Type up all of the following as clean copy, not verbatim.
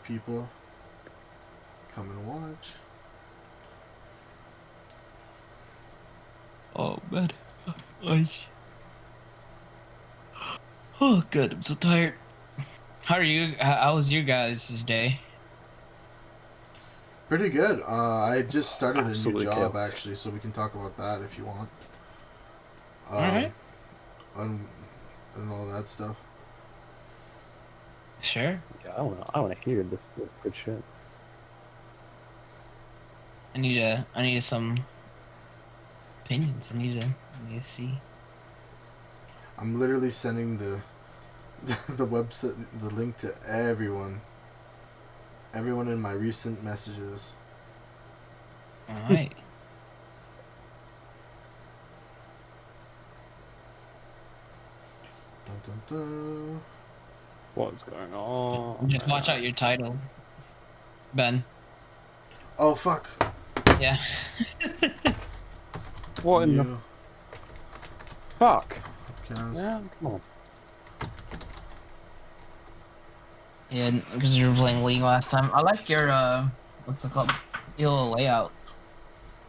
people come and watch. Oh man, oh good, I'm so tired. How are you? How was your guys' day? Pretty good. I just started a new Absolutely job chaotic. actually, so we can talk about that if you want. All right, And, and all that stuff. sure. Yeah, I wanna hear this good shit. I need some opinions. I need to see. I'm literally sending the website, the link to everyone in my recent messages. All right. Dun, dun, dun. What's going on? Just watch out your title, Ben. Oh fuck! Yeah. What in the New fuck? podcast. Yeah, come on. Yeah, because you were playing League last time. I like your what's it called? Your little layout.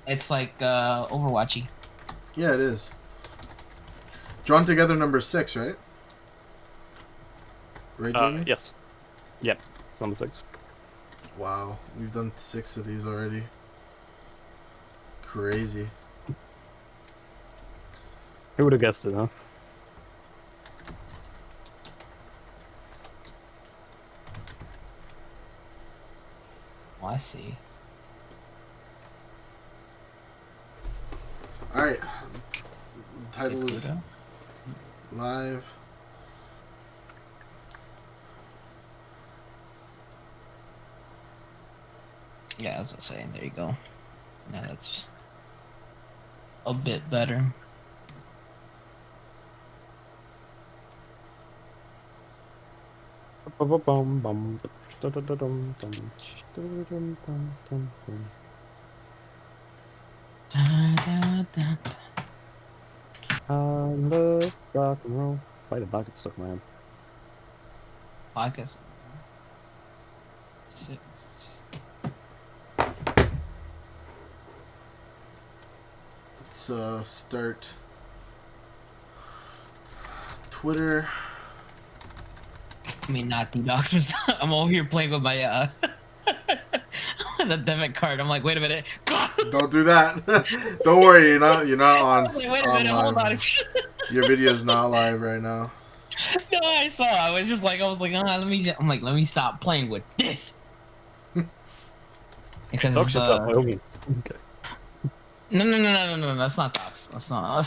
It's like Overwatchy. Yeah, it is. Drawn Together number 6, right? Right, Jamie? Yes. Yep. It's number 6. Wow, we've done 6 of these already. Crazy. Who would have guessed it, huh? Oh, I see. Alright. The title is Kudo. live. Yeah, as I was saying, there you go. Yeah, that's a bit better. Da, da, da, da. I love rock and roll. Why the bucket stuck in my hand? Podcast. 6. Let's start Twitter. I mean, not the doctors. I'm over here playing with my the debit card. I'm like, wait a minute. God! Don't do that. Don't worry, you're not on, Wait a on minute, hold on. live. Your video's not live right now. No, I saw. I was like, let me stop playing with this. Because Talk it's shit about my homie. Okay. no. That's not docs. Let's not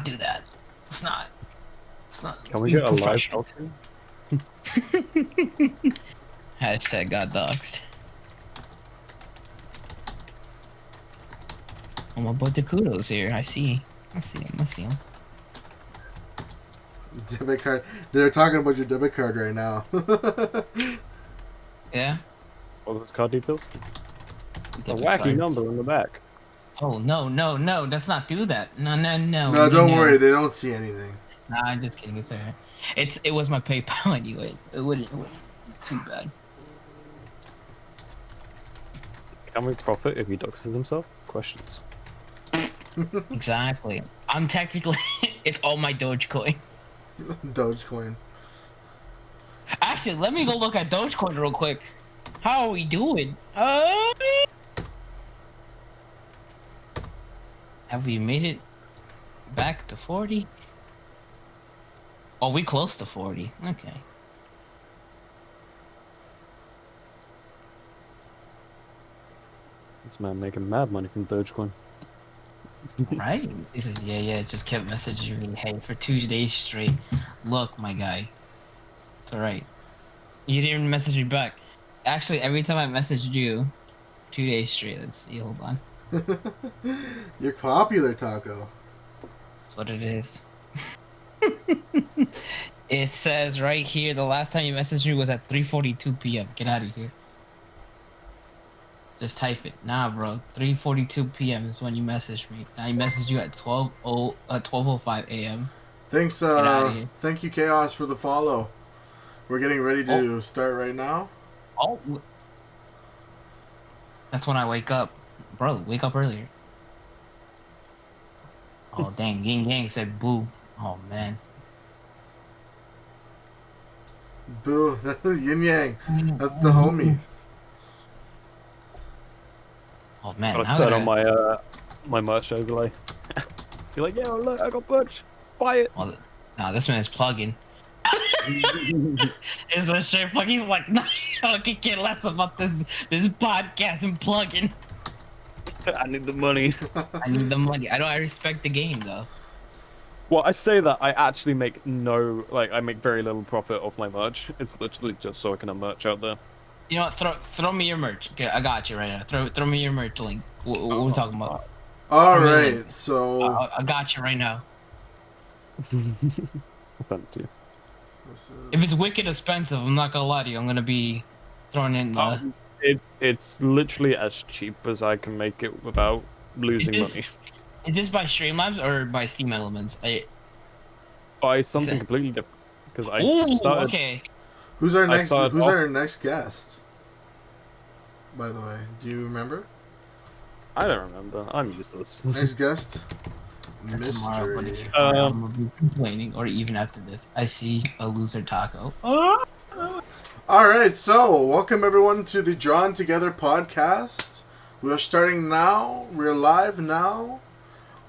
do that. Let's not. Can we be get a live professional. talking? Hashtag got doxed. Oh, my boy Kudo's here. I see him. Debit card. They're talking about your debit card right now. Yeah. What was his card details? A Debit wacky card. number on the back. Oh no! Let's not do that. No. No, don't worry. They don't see anything. Nah, I'm just kidding. It's alright. It was my PayPal anyways. It wouldn't be too bad. Can we profit if he doxes himself? Questions. Exactly. I'm technically. It's all my Dogecoin. Dogecoin. Actually, let me go look at Dogecoin real quick. How are we doing? Have we made it back to 40? Oh, we close to 40. Okay. This man making mad money from Dogecoin. Right? This is yeah. Just kept messaging me. Hey, for 2 days straight. Look, my guy. It's alright. You didn't even message me back. Actually, every time I messaged you, 2 days straight. Let's see. Hold on. You're popular, Taco. That's what it is. It says right here, the last time you messaged me was at 3:42 p.m. Get out of here. Just type it. Nah, bro. 3:42 p.m. is when you messaged me. I messaged you at 12:05 a.m. Thanks, outta here. thank you, Chaos, for the follow. We're getting ready to start right now. Oh, that's when I wake up, bro. Wake up earlier. Oh dang, gang said boo. Oh man. Boo. Yin Yang. That's the homie. Oh man, Gotta now turn on my merch overlay. You're like, yo, look, I got merch. Buy it. well, nah, this man is plugging. Is a straight plug. He's like, nah, I could care less about this podcast and plugging. I need the money. I need the money. I respect the game though. Well, I say that I actually make I make very little profit off my merch. It's literally just so I can have merch out there. You know what? Throw me your merch. Okay, I got you right now. Throw me your merch link. What are we talking about? All right, so I got you right now. I'll send it to you. If it's wicked expensive, I'm not gonna lie to you. I'm gonna be throwing in. It's literally as cheap as I can make it without losing money. Is this by Streamlabs or by Steam Elements? Buy something completely different because I Ooh, started. okay. who's our next guest? By the way, do you remember? I don't remember. I'm useless. Next guest? Tomorrow, but if Mystery. you will be complaining, or even after this, I see a loser taco. Alright, so welcome everyone to the Drawn Together podcast. We are starting now. We're live now.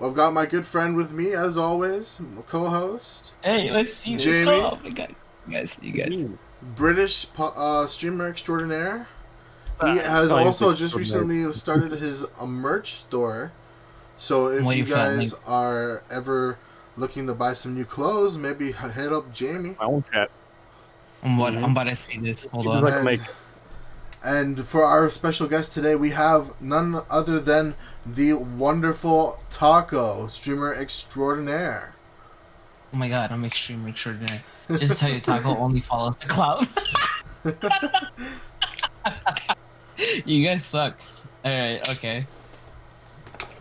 I've got my good friend with me, as always, my co-host. Hey, let's see this. Jamie. Oh my god. You guys. British streamer extraordinaire. He has also just recently started his merch store. So if you guys are ever looking to buy some new clothes, maybe hit up Jamie. I won't chat. I'm about to see this. Hold on. And for our special guest today, we have none other than the wonderful Taco, streamer extraordinaire. Oh my god, I'm extremely extraordinary. Just to tell you, Taco only follows the cloud. You guys suck. Alright, okay.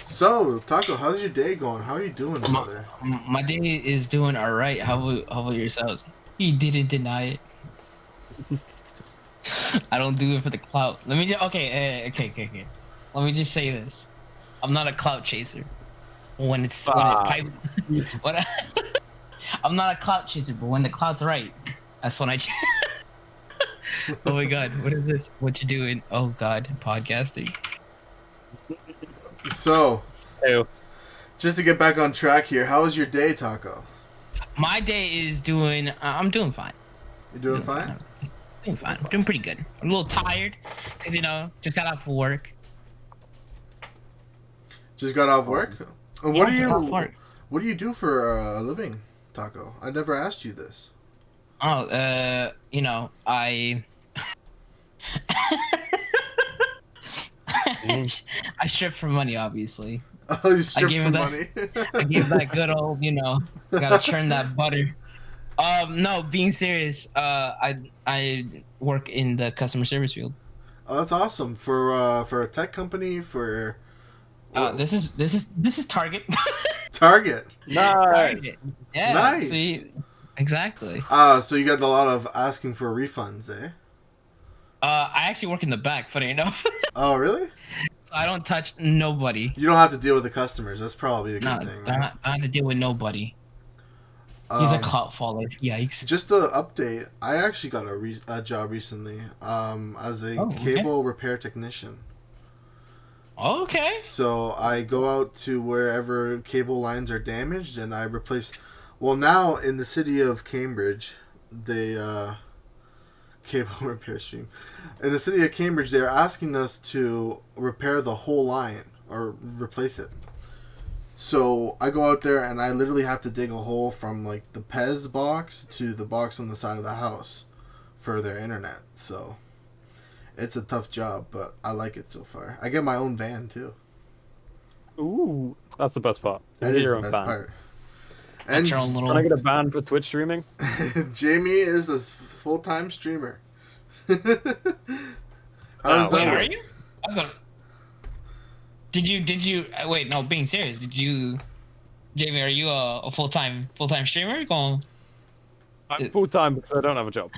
So, Taco, how's your day going? How are you doing, brother? My day is doing alright. How about yourselves? He didn't deny it. I don't do it for the clout. Let me just okay. Let me just say this: I'm not a clout chaser. I'm not a clout chaser, but when the clout's right, that's when I. Oh my god, what is this? What you doing? Oh god, podcasting. So, Ew. just to get back on track here, how was your day, Taco? My day is doing. I'm doing fine. You doing fine? Doing fine. I'm doing pretty good. I'm a little tired because just got off work. Just got off work. And What do you do for a living, Taco? I never asked you this. Oh, I. I strip for money, obviously. Oh, you strip for money. I give that good old, gotta churn that butter. No, being serious, I work in the customer service field. Oh, that's awesome. For a tech company, for this is Target. Target. Nice. Target. Yeah. Nice. See, exactly. So you got a lot of asking for refunds, eh? I actually work in the back, funny enough. Oh, really? So I don't touch nobody. You don't have to deal with the customers. That's probably a good thing. I have to deal with nobody. He's a clout follower. Yikes. Just to update, I actually got a job recently as a cable repair technician. Okay. So I go out to wherever cable lines are damaged and I replace. Well, now in the city of Cambridge, they cable repair stream. In the city of Cambridge, they're asking us to repair the whole line or replace it. So I go out there and I literally have to dig a hole from like the Pez box to the box on the side of the house for their internet. So it's a tough job, but I like it so far. I get my own van too. Ooh, that's the best part. That is the best part. And Can I get a ban for Twitch streaming? Jamie is a full-time streamer. How does that work? Are you? I was gonna. Did you? Wait, no. Being serious, did you, Jamie? Are you a full-time streamer? I'm full time because I don't have a job.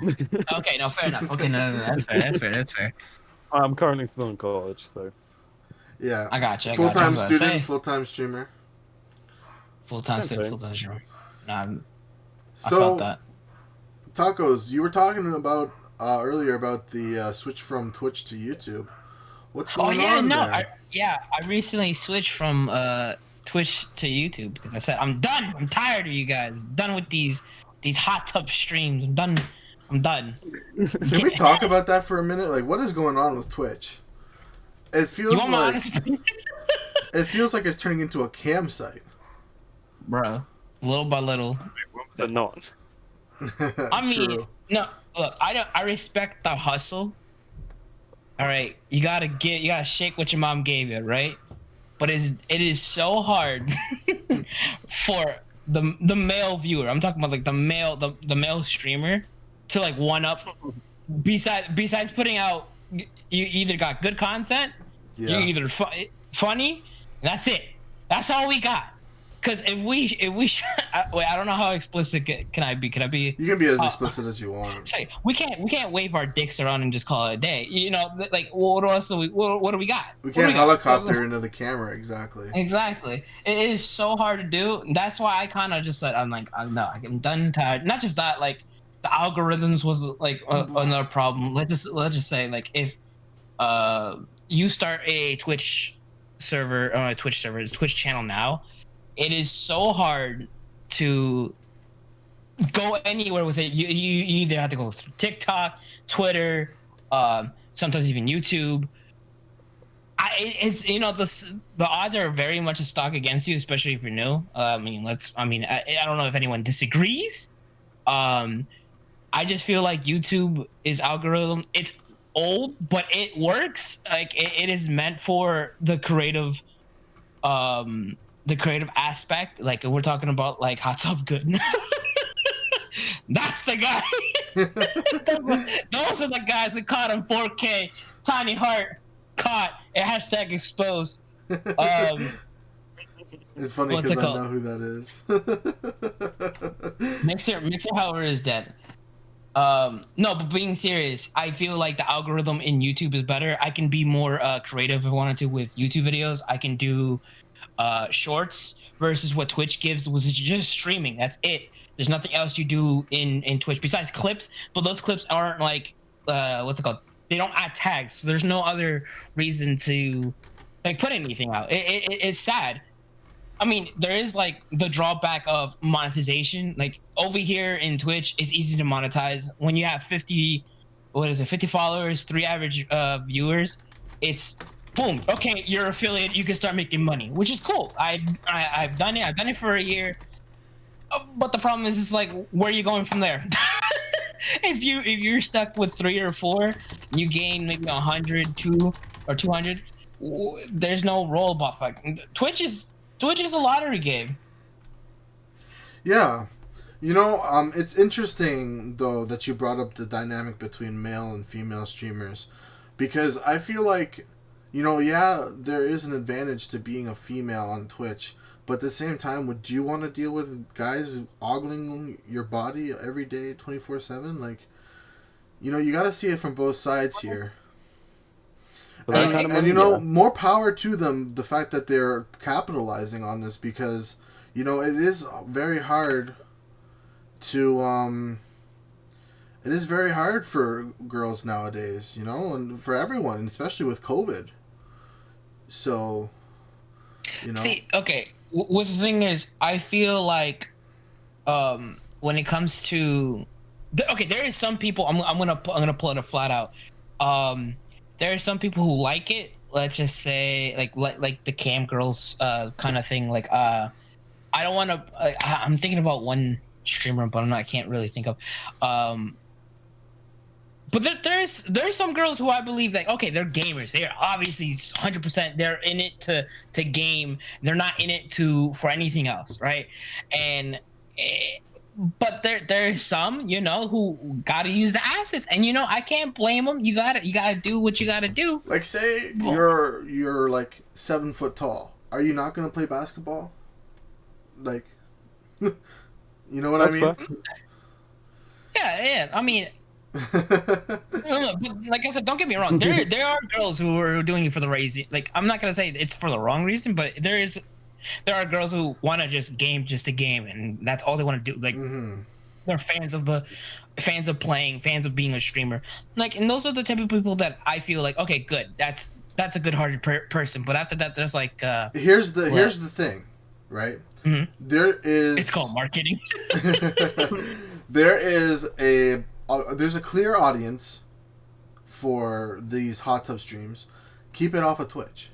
Okay, no, fair enough. Okay, no, that's fair. I'm currently still in college, so Yeah. I got you. I Full-time was about to student, say full-time streamer. full-time Same student, thing. full-time streamer. Nah, I felt So, that. Tacos, you were talking about earlier about the switch from Twitch to YouTube. What's Oh going yeah, on no, there? I recently switched from Twitch to YouTube because I said I'm done. I'm tired of you guys. Done with these hot tub streams. I'm done. I'm done. Can we talk about that for a minute? Like, what is going on with Twitch? It You feels want my like honest opinion? it feels like it's turning into a cam site. Bro, little by little. what was it not? I mean, True. no, look, I respect the hustle. All right, you gotta shake what your mom gave you, right? But it is so hard for the male viewer. I'm talking about like the male streamer to like one up. Besides putting out, you either got good content, Yeah. you're either funny, and that's it. That's all we got. Because if we wait, I don't know how explicit can I be. Can I be? You can be as explicit as you want. Say we can't wave our dicks around and just call it a day. You know, like what else do we? What do we got? We What do can't got? helicopter into the camera, exactly. Exactly. It is so hard to do. That's why I kind of just said I'm like no, I'm done tired. Not just that, like the algorithms was like another problem. Let's just say like if you start a Twitch channel now, it is so hard to go anywhere with it. You either have to go through TikTok, Twitter, sometimes even YouTube. It's the odds are very much a stock against you, especially if you're new. I don't know if anyone disagrees. I just feel like YouTube is algorithm. It's old, but it works. Like it is meant for the creative aspect. Like we're talking about like Hot Tub Good. That's the guy. Those are the guys who caught him 4K. Tiny Heart caught. Hashtag exposed. It's funny What's because it I called? know who that is. Mixer, however, is dead. No, but being serious, I feel like the algorithm in YouTube is better. I can be more creative if I wanted to with YouTube videos. I can do shorts versus what Twitch gives was just streaming. That's it. There's nothing else you do in Twitch besides clips, but those clips aren't like what's it called? They don't add tags, so there's no other reason to like put anything out. It's sad. I mean, there is like the drawback of monetization. Like over here in Twitch, it's easy to monetize when you have 50 followers, 3 average viewers. It's boom. Okay, you're affiliate. You can start making money, which is cool. I've done it. I've done it for a year. But the problem is, it's like, where are you going from there? if you're stuck with 3 or 4, you gain maybe 100, 2 or 200. There's no roll buff. Like Twitch is a lottery game. Yeah. It's interesting, though, that you brought up the dynamic between male and female streamers. Because I feel like, there is an advantage to being a female on Twitch. But at the same time, would you want to deal with guys ogling your body every day, 24/7? Like, you got to see it from both sides here. And more power to them, the fact that they're capitalizing on this, because, it is very hard to, it is very hard for girls nowadays, and for everyone, especially with COVID. So, See, okay, what the thing is, I feel like, when it comes to, there is some people, I'm gonna pull it flat out. There are some people who like it. Let's just say, like the cam girls, kind of thing. Like, I don't want to. I'm thinking about one streamer, but I can't really think of. But there's some girls who I believe that they're gamers. They're obviously 100%. They're in it to game. They're not in it for anything else, right? And but there's some who gotta use the assets, and I can't blame them. You gotta do what you gotta do. Like, say you're like 7 foot tall. Are you not gonna play basketball? Like, you know what I mean? Fair. Yeah. I mean, no, but like I said, don't get me wrong. There are girls who are doing it for the reason. Like, I'm not gonna say it's for the wrong reason, but there are girls who want to just a game, and that's all they want to do. Like, they're fans of playing, fans of being a streamer. Like, and those are the type of people that I feel like, okay, good. That's a good-hearted person. But after that, there's like, here's the thing, right? Mhm. There is. It's called marketing. There is there's a clear audience for these hot tub streams. Keep it off of Twitch.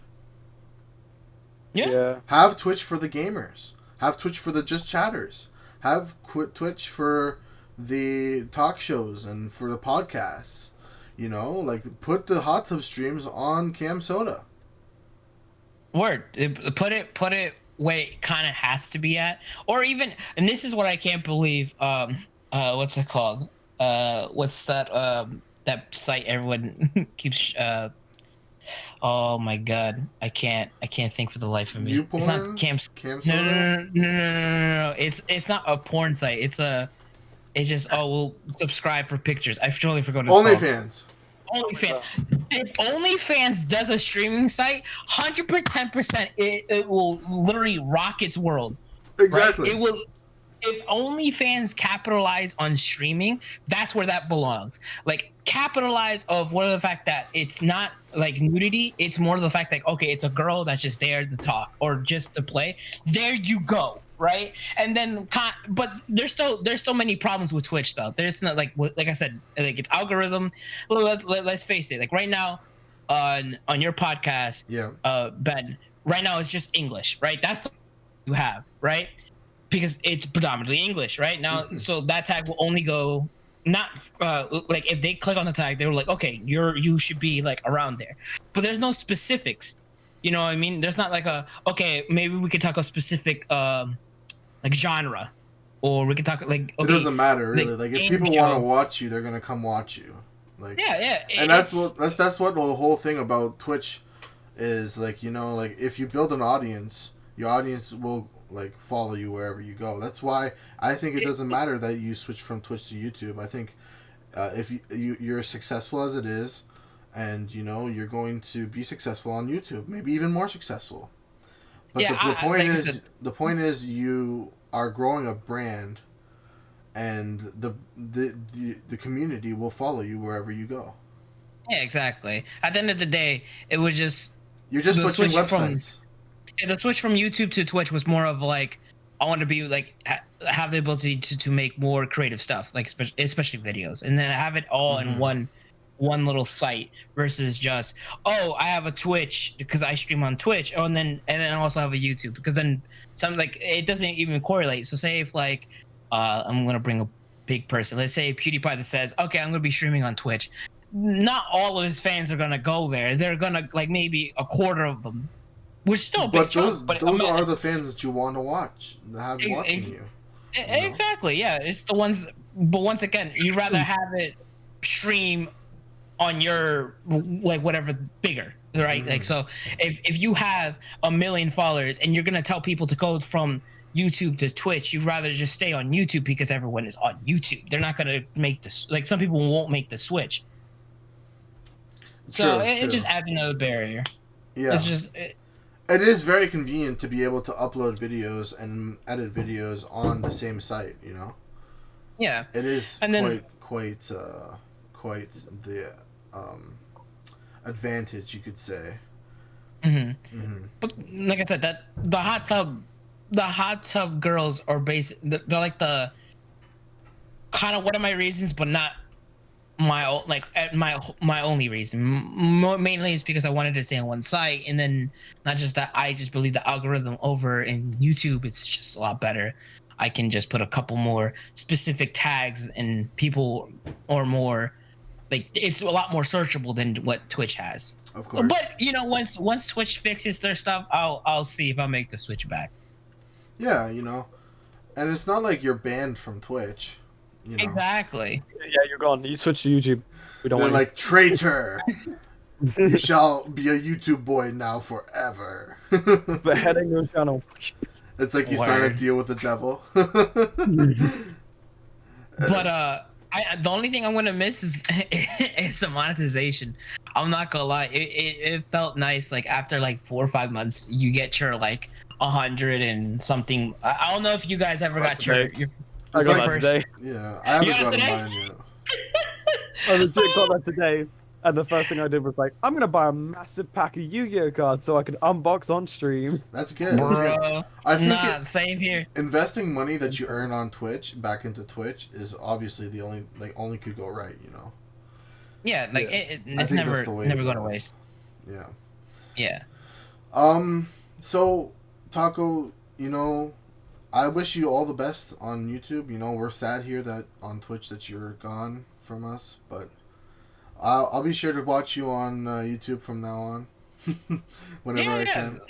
Yeah. Have Twitch for the gamers. Have Twitch for the just chatters. Have Twitch for the talk shows and for the podcasts. You know, like, put the hot tub streams on Cam Soda. Word. Put it where it kind of has to be at, or even, and this is what I can't believe. What's it called? What's that site everyone keeps? Oh my god, I can't think for the life of me. YouPorn? It's not Cam Soda? No. It's not a porn site. It's just, we'll subscribe for pictures. I totally forgot. OnlyFans. OnlyFans. If OnlyFans does a streaming site, 110%, it will literally rock its world. Exactly. Right? It will. If OnlyFans capitalize on streaming, that's where that belongs. Like, capitalize of what of the fact that it's not like nudity. It's more of the fact that, okay, it's a girl that's just there to talk or just to play. There you go. Right, and then, but there's still many problems with Twitch though. There's not like I said, like, it's algorithm. Let's face it. Like, right now, on your podcast, Ben, right now it's just English, right? That's the you have, right? Because it's predominantly English, right now. So that tag will only go not like, if they click on the tag, they were like, okay, you should be like around there, but there's no specifics. You know what I mean? There's not like okay, maybe we could talk a specific like genre, or we can talk like, okay, it doesn't matter really. Like, if people want to watch you, they're gonna come watch you. Like, and that's what the whole thing about Twitch is. Like, you know, like, if you build an audience, your audience will like follow you wherever you go. That's why I think it doesn't matter that you switch from Twitch to YouTube. I think if you're successful as it is, and you know you're going to be successful on YouTube, maybe even more successful. But the point is you are growing a brand, and the community will follow you wherever you go. Yeah, exactly. At the end of the day, it was just, you're just switching websites. The switch from YouTube to Twitch was more of like, I want to be like have the ability to make more creative stuff, like especially videos, and then have it all in one little site versus just, I have a Twitch because I stream on Twitch, and then I also have a YouTube, because then some, like, it doesn't even correlate. So say if, like, I'm gonna bring a big person, let's say PewDiePie, that says, okay, I'm gonna be streaming on Twitch. Not all of his fans are gonna go there. They're gonna, like, maybe a quarter of them, which is still a big chunk. But those are the fans that you want to watch, have watching you. Exactly, yeah. It's the ones, but once again, you'd rather have it stream on your, like, whatever, bigger, right? Like, so if you have 1 million followers and you're gonna tell people to go from YouTube to Twitch, you'd rather just stay on YouTube because everyone is on YouTube. They're not gonna make this, like, some people won't make the switch. So it just adds another barrier. Yeah, it's just it is very convenient to be able to upload videos and edit videos on the same site, you know. Yeah, it is, and then quite the advantage, you could say. But like I said, that the hot tub girls are they're like the kind of one of my reasons, but not my only reason. Mainly is because I wanted to stay on one site, and then not just that, I just believe the algorithm over in YouTube, it's just a lot better. I can just put a couple more specific tags, and people are more, like, it's a lot more searchable than what Twitch has. Of course. But, you know, once Twitch fixes their stuff, I'll see if I'll make the switch back. Yeah, you know, and it's not like you're banned from Twitch. You know? Exactly. Yeah, you're gone. You switch to YouTube. We don't. They're want like, traitor. You shall be a YouTube boy now forever. Beheading your channel. It's like you sign a deal with the devil. But The only thing I'm gonna miss is is the monetization. I'm not gonna lie, it felt nice. Like after like 4 or 5 months, you get your like 100 and something. I don't know if you guys ever got your today. your, I It's got like that first. today. yeah, I You haven't got it gotten today? mine yet. I legit got that today. And the first thing I did was like, I'm gonna buy a massive pack of Yu-Gi-Oh cards so I can unbox on stream. That's good. That's good. Bro, I think nah, same here. investing money that you earn on Twitch back into Twitch is obviously the only could go right. Yeah, like Yeah. I it's think that's the way to never going to go. waste. Yeah. Yeah. So Taco, I wish you all the best on YouTube. We're sad here that on Twitch that you're gone from us, but I'll be sure to watch you on YouTube from now on, whenever Yeah, I yeah. can.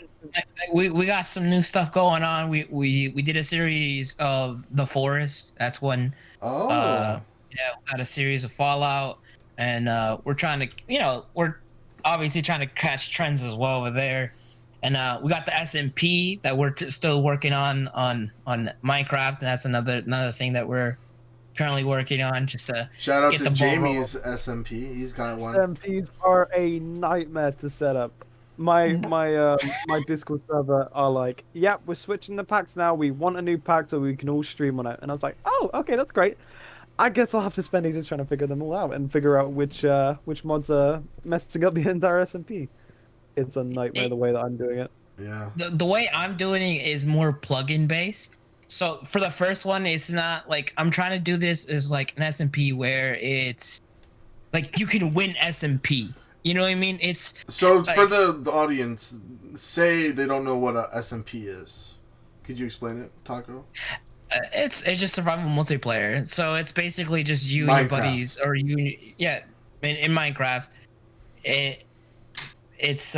We got some new stuff going on. We did a series of The Forest. That's one. Oh, Yeah, we got a series of Fallout, and we're trying to, we're obviously trying to catch trends as well over there. And we got the SMP that we're still working on Minecraft, and that's another thing that we're currently working on just to shout out get to the ball rolling. Jamie's SMP. He's got one. SMPs are a nightmare to set up. My Discord server are like, yep, we're switching the packs now. We want a new pack so we can all stream on it. And I was like, oh, okay, that's great. I guess I'll have to spend ages trying to figure them all out and figure out which mods are messing up the entire SMP. It's a nightmare the way that I'm doing it. Yeah. The way I'm doing it is more plugin based. So for the first one, it's not like I'm trying to do this is like an SMP where it's like you can win SMP. You know what I mean? It's So like, for the audience, say they don't know what a SMP is. Could you explain it, Taco? it's just survival multiplayer. So it's basically just you and your Minecraft. buddies, or you, yeah, in Minecraft. It's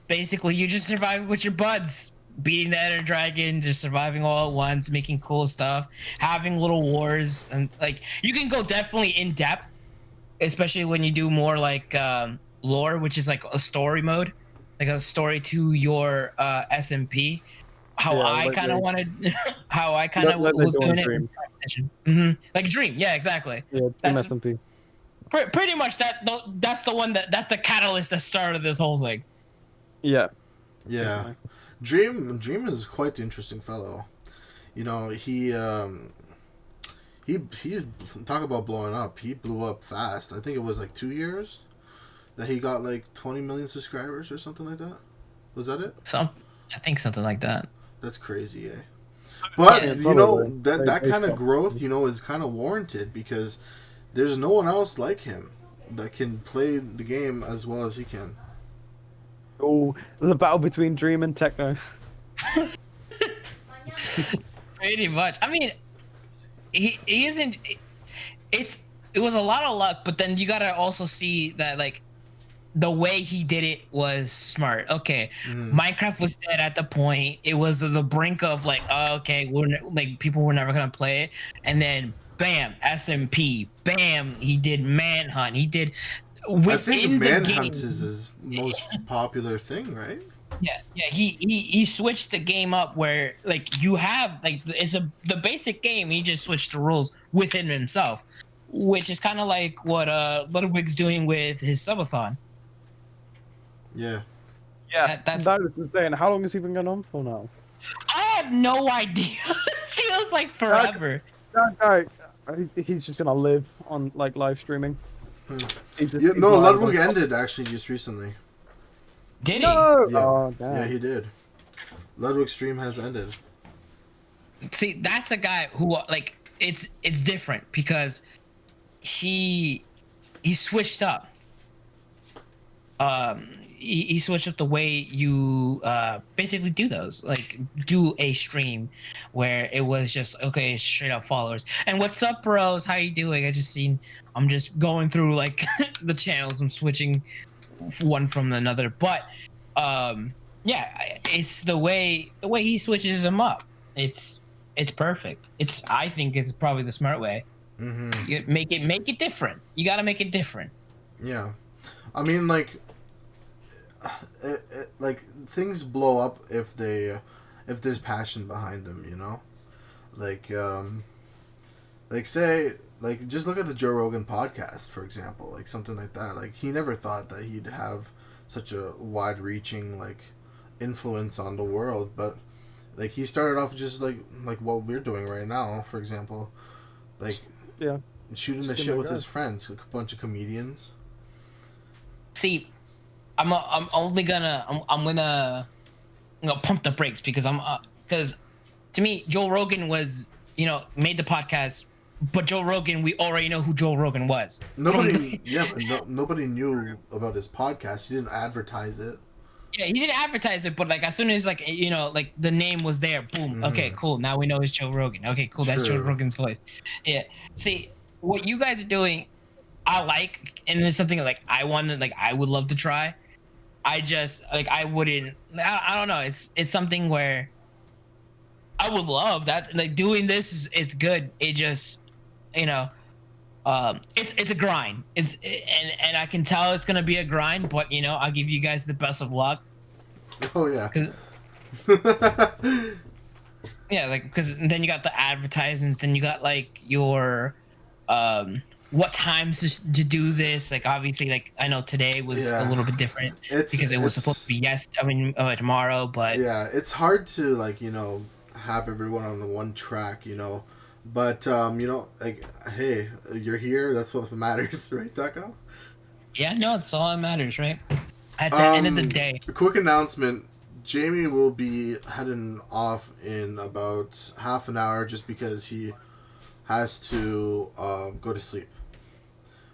basically you just survive with your buds, beating the Ender Dragon, just surviving all at once, making cool stuff, having little wars, and like you can go definitely in depth, especially when you do more like lore, which is like a story mode, like a story to your SMP. How Yeah, I like kind of they- wanted, how I kind of like they was do on doing it. Dream. Like Dream, yeah, exactly. Yeah, Team That's SMP. pretty much that's the one that's the catalyst that started this whole thing. Yeah. Yeah. Definitely. Dream is quite the interesting fellow. He talk about blowing up. He blew up fast. I think it was like 2 years that he got like 20 million subscribers or something like that. Was that it? I think something like that. That's crazy, eh? But Yeah, probably. that They kind of stopped. growth, is kind of warranted because there's no one else like him that can play the game as well as he can. Oh, the battle between Dream and Techno. Pretty much. I mean, he isn't. It was a lot of luck, but then you gotta also see that like the way he did it was smart. Okay, Minecraft was dead at the point. It was the brink of like, oh, okay, like people were never gonna play it, and then bam, SMP, bam, he did Manhunt. He did within I think the Manhunt game. is his most popular thing, right? Yeah, yeah. He switched the game up where like you have like the basic game. He just switched the rules within himself, which is kind of like what Ludwig's doing with his subathon. Yeah. Yeah, That's- that is insane. How long has he been going on for now? I have no idea. It feels like forever. That guy, he's just gonna live on like live streaming. He's Yeah, he's no, not Ludwig gonna- ended actually just recently. Did he? No. Yeah. Oh, damn. Yeah, he did. Ludwig's stream has ended. See, that's a guy who like it's different because he switched up. He switched up the way you basically do those, like do a stream where it was just okay, straight up followers. And what's up, bros? How you doing? I'm just going through like the channels. I'm switching one from another, but yeah, it's the way he switches them up. It's perfect. I think it's probably the smart way. Mm-hmm. You make it different. You got to make it different. Yeah. I mean, like things blow up if there's passion behind them, like Like, say, like, just look at the Joe Rogan podcast, for example, like something like that. Like, he never thought that he'd have such a wide-reaching like influence on the world, but like he started off just like what we're doing right now, for example, like Yeah. shooting the Just shit my with guy. his friends, a bunch of comedians. See, I'm only gonna pump the brakes because because to me Joe Rogan was made the podcast, but Joe Rogan, we already know who Joe Rogan was. Nobody, yeah, but nobody knew about his podcast. He didn't advertise it. Yeah, he didn't advertise it, but like as soon as like like the name was there, boom. Okay, Mhm. cool. Now we know it's Joe Rogan. Okay, cool. That's Joe True. Rogan's voice. Yeah. See, what you guys are doing, I like, and it's something like I would love to try. I just like I wouldn't. I don't know. It's something where I would love that. Like doing this it's good. It just you know it's a grind. And I can tell it's gonna be a grind, but I'll give you guys the best of luck. Oh yeah. 'Cause yeah, like because then you got the advertisements, then you got like your what times to do this. Like obviously, like I know today was a Yeah. little bit different It's because it was supposed to be tomorrow, but yeah, it's hard to like have everyone on the one track, but like hey, you're here. That's what matters, right, Taco? yeah, no, it's all that matters, right? At the end of the day. A quick announcement. Jamie will be heading off in about half an hour just because he has to go to sleep.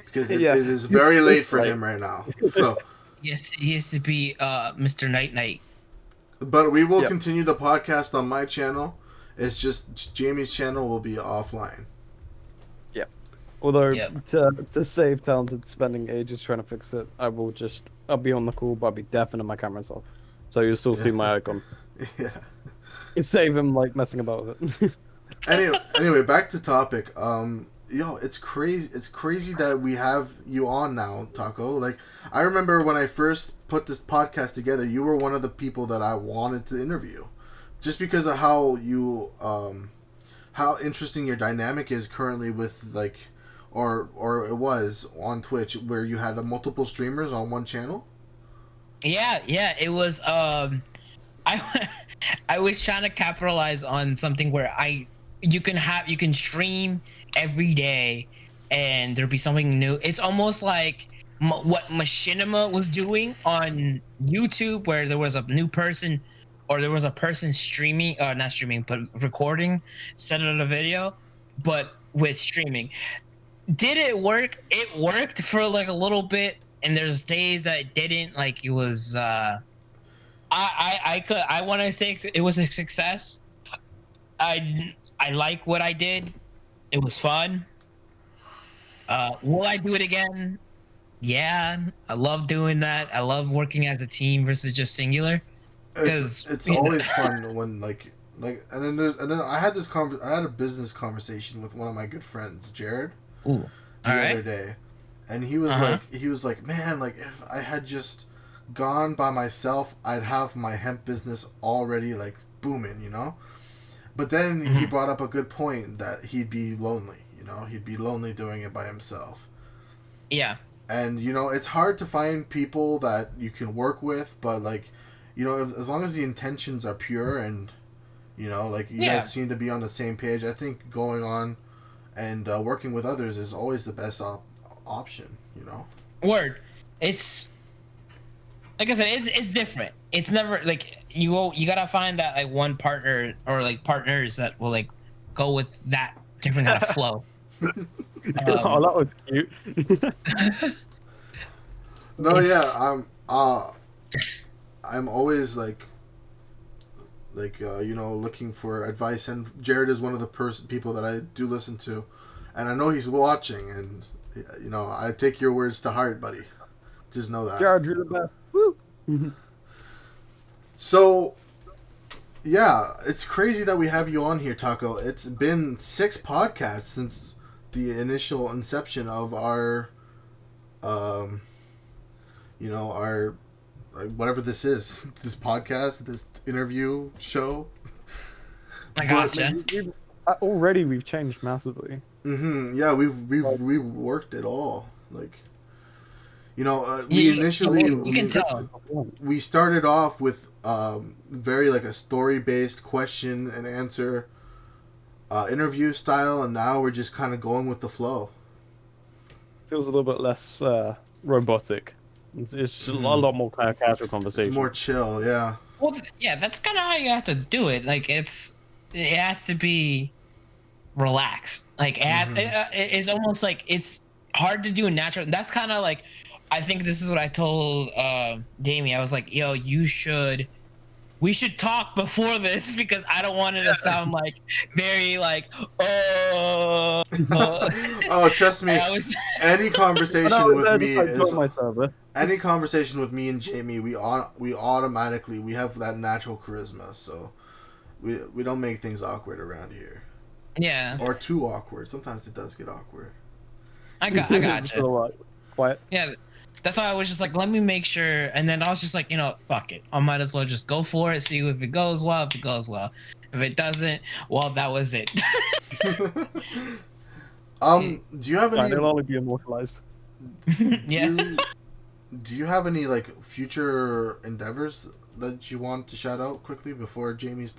Because it is very late for him right now. So, Yes, he has to be Mr. Night Night. but we will continue the podcast on my channel. It's just Jamie's channel will be offline. Yep. Although Yep. to save Talented spending ages trying to fix it, I'll be on the call, but I'll be deaf and my camera's off. So you'll still see my icon. Yeah. Save him like messing about with it. Anyway, back to topic. It's crazy. It's crazy that we have you on now, Taco. Like, I remember when I first put this podcast together, you were one of the people that I wanted to interview, just because of how how interesting your dynamic is currently with like, or it was on Twitch where you had multiple streamers on one channel. Yeah, it was I I was trying to capitalize on something where you can stream every day and there'll be something new. It's almost like what Machinima was doing on YouTube, where there was a new person or there was a person streaming, not streaming, but recording, set of the video, but with streaming. Did it work? It worked for like a little bit, and there's days that it didn't. Like it was I want to say it was a success. I like what I did. It was fun. Will I do it again? Yeah, I love doing that. I love working as a team versus just singular. Because It's always fun when and then I had I had a business conversation with one of my good friends, Jared, Ooh, the all right. other day, and he was like, man, like if I had just gone by myself, I'd have my hemp business already like booming, But then he brought up a good point that he'd be lonely, he'd be lonely doing it by himself. Yeah. And it's hard to find people that you can work with, but like, as long as the intentions are pure and like you guys seem to be on the same page, I think going on and working with others is always the best option. Word. It's like I said, it's different. It's never like you gotta find that like one partner or like partners that will like go with that different kind of flow. Oh, that was cute. No, yeah, I'm always like looking for advice, and Jared is one of the people that I do listen to, and I know he's watching, and I take your words to heart, buddy. Just know that. Jared, you're the best. Woo. So, yeah, it's crazy that we have you on here, Taco. It's been 6 podcasts since the initial inception of our, our whatever this is, this podcast, this interview show. I gotcha. Already we've changed massively. Yeah, Like, we've worked it all. Like, we You, initially you can tell. we started off with very like a story based question and answer interview style, and now we're just kind of going with the flow. feels a little bit less robotic. It's a Hmm. lot more kind of casual It's more conversation. chill, yeah. Well, yeah, that's kind of how you have to do it. Like it has to be relaxed. Like Hmm. it's almost like it's hard to do natural. That's kind of like I think this is what I told Jamie. I was like, yo, we should talk before this because I don't want it to sound like very like and Oh, trust me, I was any When I conversation was with there, me just like is join my server. any conversation with me and Jamie. We automatically we have that natural charisma, so we don't make things awkward around here yeah, or too awkward. Sometimes it does get awkward. I Just gotcha. sort of like quiet. Yeah, that's why I was just like, let me make sure. And then I was just like, fuck it. I might as well just go for it, see if it goes well. If it goes well, if it doesn't, well, that was it. Do you have Yeah, any? they'll only be immortalized. Do Yeah. you do you have any like future endeavors that you want to shout out quickly before Jamie's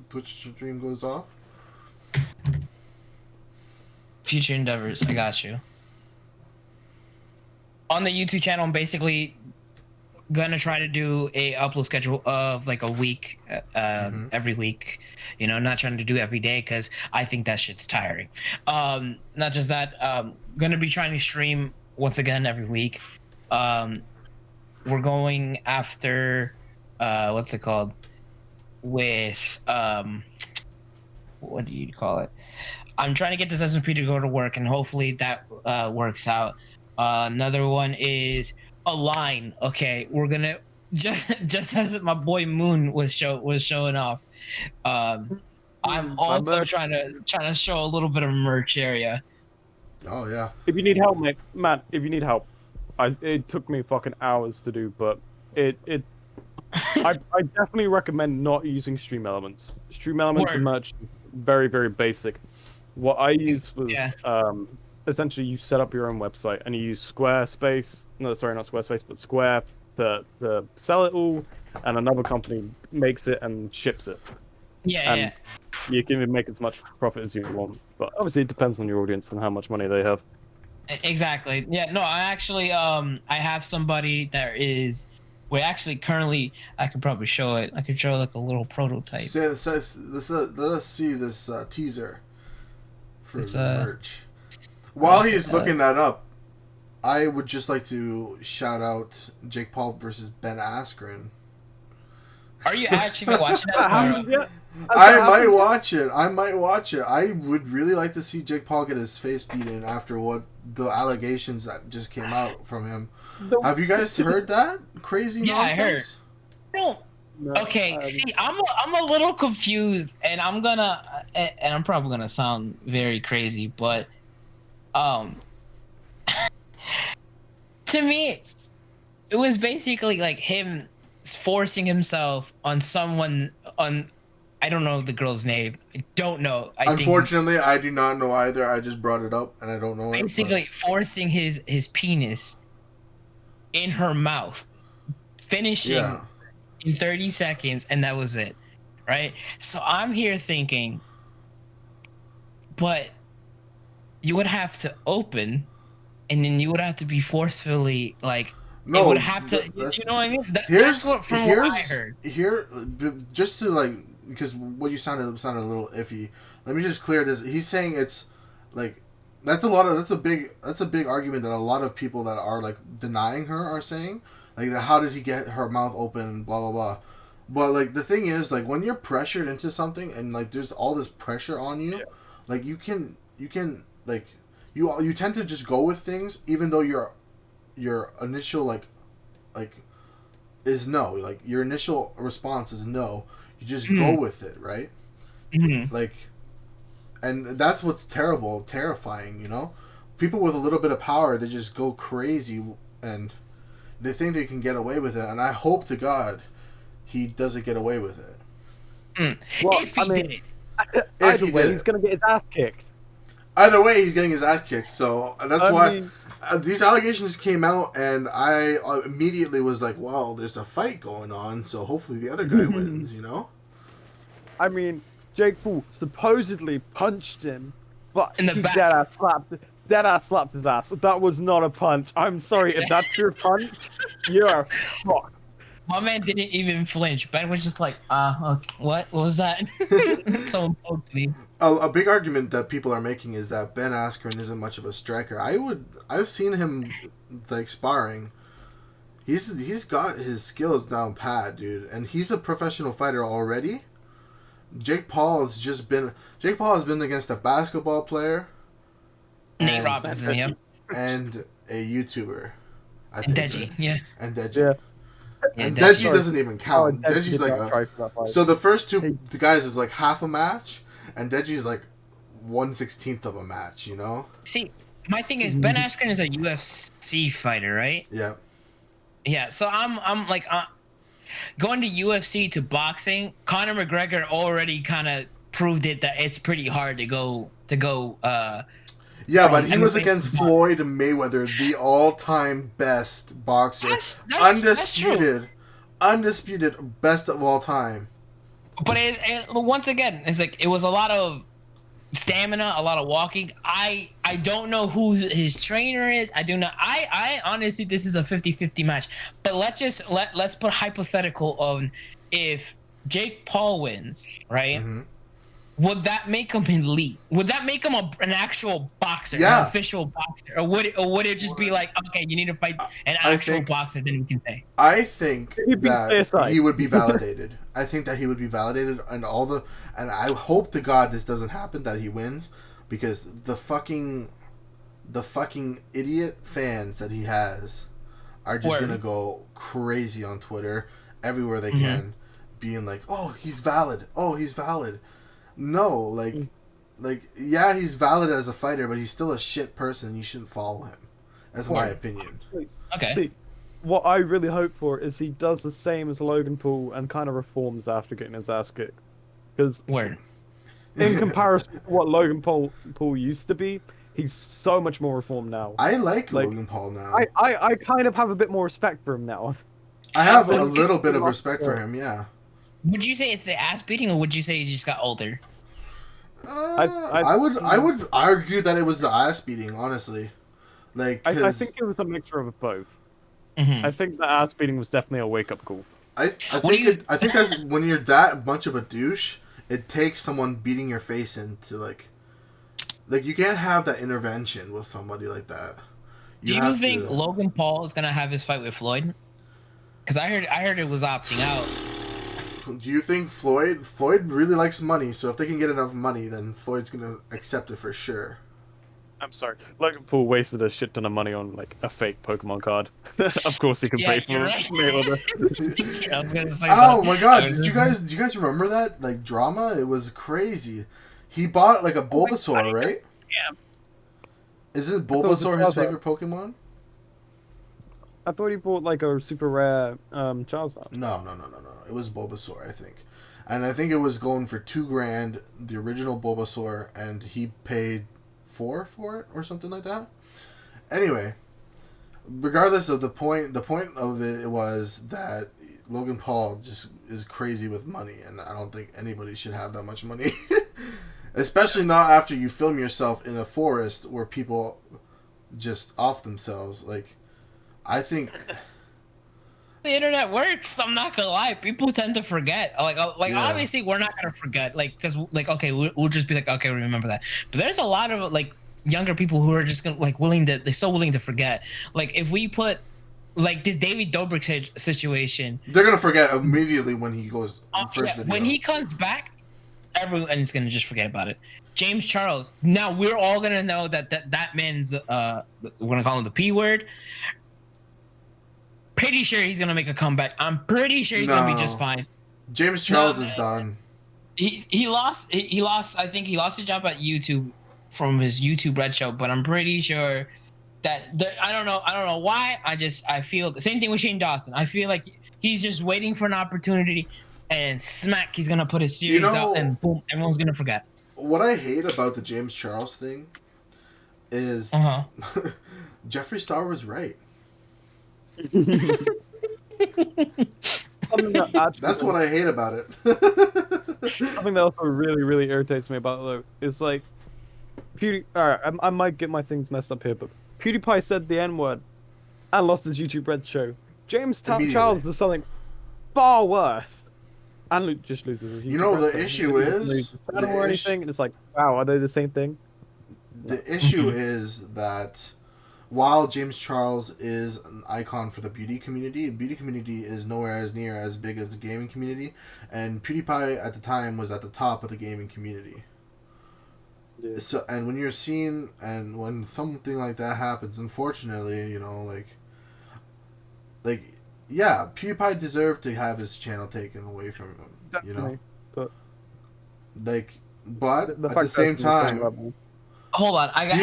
Twitch stream goes off? Future endeavors. I got you. On the YouTube channel, I'm basically gonna try to do a upload schedule of like a week, Mm-hmm. every week. Not trying to do every day because I think that shit's tiring. Not just that. Gonna be trying to stream once again every week. Um, we're going after what's it called with what do you call it? I'm trying to get this SMP to go to work, and hopefully that works out. Another one is a line. Okay, we're gonna just as my boy Moon was showing off. I'm My also merch. trying to show a little bit of merch area. Oh yeah. If you need help, mate, Matt, if you need help, it took me fucking hours to do, but it I definitely recommend not using Stream Elements. Stream Elements and Word. merch is very, very basic. What I used was Yeah. essentially you set up your own website and you use Squarespace. No, sorry, not Squarespace, but Square to sell it all, and another company makes it and ships it. Yeah. And you can make as much profit as you want. But obviously, it depends on your audience and how much money they have. Exactly. Yeah. No, I actually I have somebody that is. We actually currently I could probably show it. I could show like a little prototype. Let us see this teaser for It's the merch. While okay, he's looking that up, I would just like to shout out Jake Paul versus Ben Askren. Are you actually watching That that? happened yet? Has I that might happened yet? watch it. I might watch it. I would really like to see Jake Paul get his face beaten after what the allegations that just came out from him. The- Have you guys heard that crazy Yeah, I heard. nonsense? No. No, Okay. See, I'm a little confused, and I'm probably gonna sound very crazy, but um, to me, it was basically like him forcing himself on someone on. I don't know the girl's name. I don't know. I think Unfortunately, I do not know either. I just brought it up and I don't know it. basically forcing his penis in her mouth, finishing Yeah. in 30 seconds, and that was it, right? So I'm here thinking, but you would have to open, and then you would have to be forcefully like it No, would have to. You know what I mean? That's what from what I heard. Here, just to like, because what you sounded a little iffy. Let me just clear this. He's saying it's like that's a big argument that a lot of people that are like denying her are saying, like, how did he get her mouth open, blah blah blah. But like the thing is, like, when you're pressured into something and like there's all this pressure on you, Yeah. like you can like you tend to just go with things even though your initial like is no, like your initial response is no, you just go with it, right? Mm-hmm. Like, and that's what's terrifying, people with a little bit of power, they just go crazy and they think they can get away with it, and I hope to God he doesn't get away with it. Well, If he I mean, did it, Either he way, did he's it. gonna get his ass kicked. Either way, he's getting his ass kicked. So that's I why mean, these allegations came out, and I immediately was like, "Well, there's a fight going on, so hopefully the other guy wins." You know? I mean, Jake Paul supposedly punched him, but In the he back. dead ass slapped his ass. That was not a punch. I'm sorry if that's your punch. You're fucked. My man didn't even flinch. Ben was just like, okay, what was that? Someone poked me. A big argument that people are making is that Ben Askren isn't much of a striker. I've seen him like sparring. He's got his skills down pat, dude, and he's a professional fighter already. Jake Paul has been against a basketball player, Nate Robinson, yeah. and a YouTuber. I And think, Deji, right? yeah. And Deji. Yeah. Yeah, And Deji. Deji doesn't even count. Deji Deji's did like not try for that fight. so the first two guys is like half a match, and Deji's like 1/16 of a match. You know? See, my thing is Ben Askren is a UFC fighter, right? Yeah. Yeah. So I'm like going to UFC to boxing. Conor McGregor already kind of proved it that it's pretty hard to go. Yeah, but he was MMA against Floyd Mayweather, the all-time best boxer, That's undisputed best of all time. But once again, it's like it was a lot of stamina, a lot of walking. I don't know who his trainer is. I do not. I honestly, this is a 50-50 match. But let's put hypothetical on if Jake Paul wins, right? Mm-hmm. Would that make him elite? Would that make him an actual boxer, Yeah. an official boxer, or would it just be like, okay, you need to fight an I actual think- boxer, then we can say. I think He'd be that KSI. he would be validated. I think that he would be validated, and I hope to God this doesn't happen, that he wins, because the fucking idiot fans that he has are just Word. gonna go crazy on Twitter everywhere they Mhm. can, being like, "Oh, he's valid. Oh, he's valid." No, like, yeah, he's valid as a fighter, but he's still a shit person. You shouldn't follow him. That's my Word. opinion. Okay. See, what I really hope for is he does the same as Logan Paul and kind of reforms after getting his ass kicked. Because Word. in comparison to what Logan Paul used to be, he's so much more reformed now. I like Like, Logan Paul now. I kind of have a bit more respect for him now. I have a think- little bit of respect for him, yeah. Would you say it's the ass beating, or would you say he just got older? I would argue that it was the ass beating, honestly. Like, I 'cause think it was a mixture of both. Mm-hmm. I think the ass beating was definitely a wake up call. I think that's when you're that much of a douche, it takes someone beating your face in to like you can't have that intervention with somebody like that. Do you have think to- Logan Paul is gonna have his fight with Floyd? Because I heard it was opting out. Do you think Floyd really likes money? So if they can get enough money, then Floyd's gonna accept it for sure. I'm sorry. Logan Paul wasted a shit ton of money on like a fake Pokemon card. Of course he can Yeah, pay for you're it. right. I was gonna say Oh that. my god! I was Do you guys remember that drama? It was crazy. He bought like a Bulbasaur, right? Yeah. Isn't thought it was Bulbasaur his Charizard. favorite Pokemon? I thought he bought like a super rare Charizard. No. It was Bulbasaur, I think. And I think it was going for $2,000, the original Bulbasaur, and he paid $4 for it or something like that. Anyway, regardless of the point of it was that Logan Paul just is crazy with money, and I don't think anybody should have that much money. Especially not after you film yourself in a forest where people just off themselves. Like, I think... The internet works. I'm not gonna lie. People tend to forget. Like Yeah. obviously we're not gonna forget. Like, because like okay, we'll just be like, okay, we remember that. But there's a lot of like younger people who are just gonna like they're so willing to forget. Like if we put like this David Dobrik situation, They're going to forget immediately when he goes first yeah, video. when he comes back, everyone's gonna just forget about it. James Charles. Now we're all gonna know that man's we're gonna call him the P word. Pretty sure he's gonna make a comeback. I'm pretty sure he's gonna be just fine. James Charles No, is done. He lost. I think he lost his job at YouTube from his YouTube Red Show. But I'm pretty sure that I don't know why. I feel the same thing with Shane Dawson. I feel like he's just waiting for an opportunity, and smack, he's gonna put his series out, and boom, everyone's gonna forget. What I hate about the James Charles thing is Jeffree Star was right. That's what I hate about it. Something that also really, really irritates me about it, though, is like, Alright, I might get my things messed up here, but PewDiePie said the N-word and lost his YouTube Red show. James Charles does something far worse and just loses his YouTube You know, Red the show. issue is... or anything, and it's like, wow, are they the same thing? The issue is that while James Charles is an icon for the beauty community is nowhere as near as big as the gaming community, and PewDiePie at the time was at the top of the gaming community. Yeah. So, and when you're seen, and when something like that happens, unfortunately, you know, like, yeah, PewDiePie deserved to have his channel taken away from him. Definitely, you know, but at the same time. Hold on, I got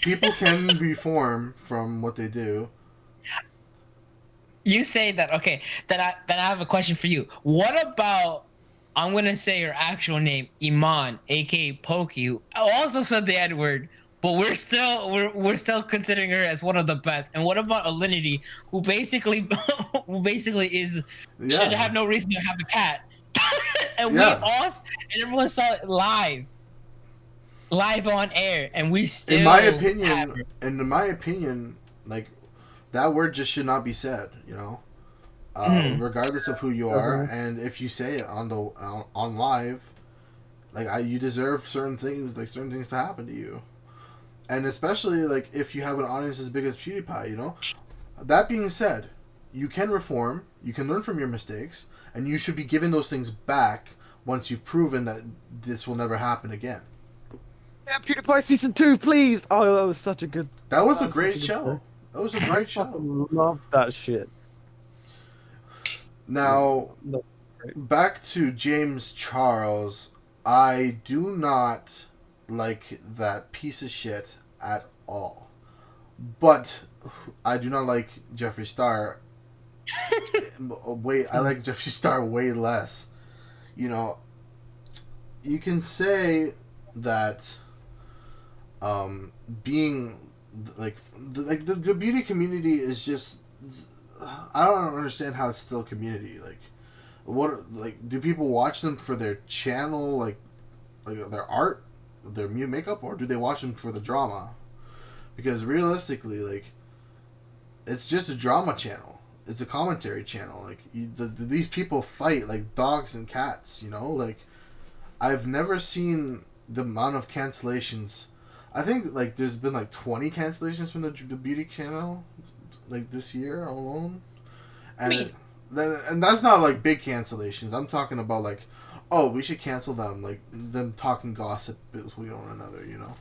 people can reform from what they do. You say that, okay? Then I have a question for you. What about, I'm gonna say your actual name, Iman, aka Pokey, who also said the N-word, but we're still considering her as one of the best. And what about Alinity, who basically is should have no reason to have a cat, and everyone saw it live on air, and we still. In my opinion, like, that word just should not be said. You know, regardless of who you are, and if you say it on live, like, you deserve certain things to happen to you, and especially like if you have an audience as big as PewDiePie. You know, that being said, you can reform, you can learn from your mistakes, and you should be given those things back once you've proven that this will never happen again. Yeah, PewDiePie season 2, please. Oh, that was such a good. That was a great show. That was a great show. I love that shit. Now, back to James Charles. I do not like that piece of shit at all. But I do not like Jeffree Star. I like Jeffree Star way less. You know, you can say that being the beauty community is just, I don't understand how it's still a community. Like, do people watch them for their channel, like their art, their makeup, or do they watch them for the drama? Because realistically, like, it's just a drama channel. It's a commentary channel. Like, these people fight like dogs and cats. You know, like, I've never seen the amount of cancellations. I think like there's been like 20 cancellations from the beauty channel like this year alone, and that's not like big cancellations. I'm talking about like, oh, we should cancel them, like them talking gossip between one another. You know.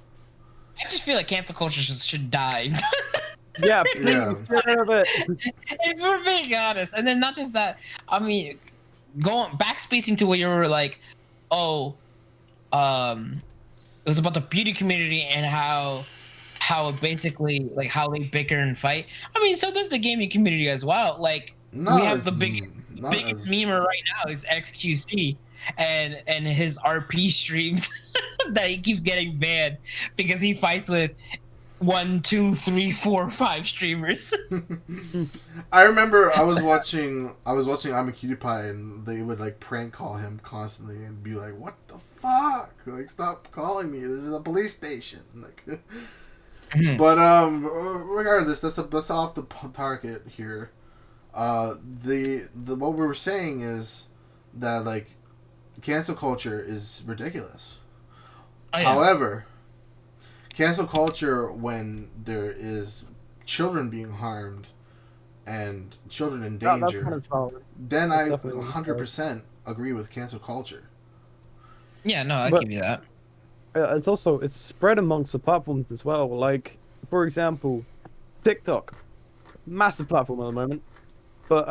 I just feel like cancel culture should die. Yeah, please. Yeah. If we're being honest, and then not just that. I mean, going backspacing to where you were like, oh, it was about the beauty community and how basically like how they bicker and fight. I mean, so does the gaming community as well. Like, we have the biggest memer right now is XQC and his RP streams that he keeps getting banned because he fights with 1, 2, 3, 4, 5 streamers. I remember I was watching I'm a PewDiePie, and they would like prank call him constantly and be like, "What the fuck? Like, stop calling me. This is a police station." Like, but regardless, that's off the target here. The what we were saying is that like cancel culture is ridiculous. Oh, yeah. However, cancel culture when there is children being harmed and children in danger, kind of then I 100% agree with cancel culture. Yeah, no, I give you that. It's spread amongst the platforms as well. Like, for example, TikTok, massive platform at the moment. But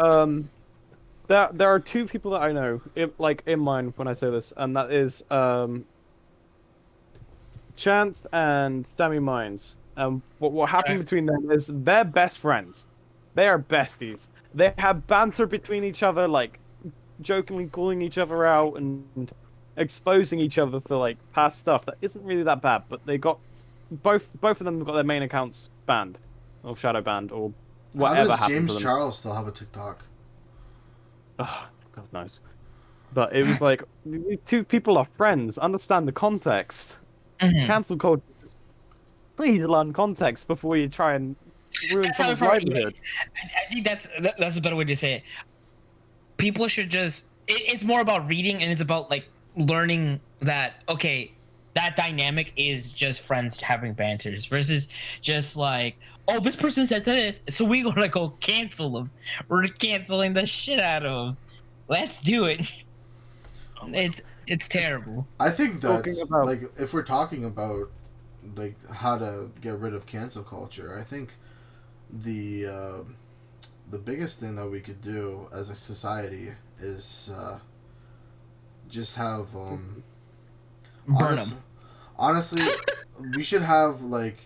there are two people that I know, in mind when I say this, and that is Chance and Sammy Mines. What happened between them is they're best friends. They are besties. They have banter between each other like jokingly calling each other out and exposing each other for like past stuff that isn't really that bad, but they got both of them got their main accounts banned or shadow banned or How whatever does happened to James them. Charles still have a TikTok? Oh, God knows. But it was like these two people are friends. Understand the context. Mhm. Cancel culture. Please learn context before you try and ruin That's how someone's probably, livelihood. I think that's a better way to say it. People should just. It's more about reading, and it's about like learning that okay, that dynamic is just friends having banters versus just like, oh, this person said this, so we gonna go cancel them. We're canceling the shit out of them. Let's do it. It's terrible. I think Talking that about like if we're talking about like how to get rid of cancel culture, I think the uh, the biggest thing that we could do as a society is just have Burn honest, them. honestly we should have like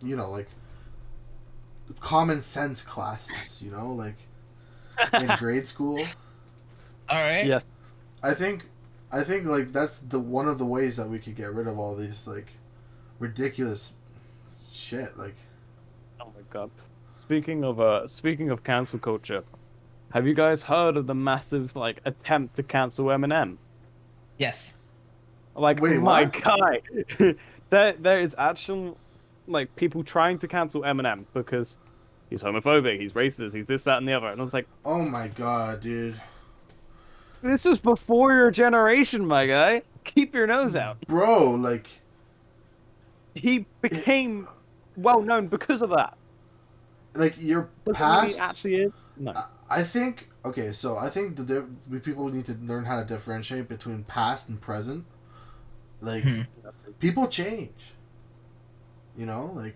you know like common sense classes, you know, like in grade school. All right. yes. I think like that's the one of the ways that we could get rid of all these like ridiculous shit. Like, Oh my God. Speaking of cancel culture, have you guys heard of the massive like attempt to cancel Eminem? Yes. Like wait, my what? guy, there is actual like people trying to cancel Eminem because he's homophobic, he's racist, he's this, that, and the other. And I was like, Oh my god, dude, this was before your generation, my guy. Keep your nose out. bro, like, He it, became well known because of that. like your Doesn't mean he past. actually is. No. I think okay, so I think we people need to learn how to differentiate between past and present. Like, Hmm. people change, you know, like,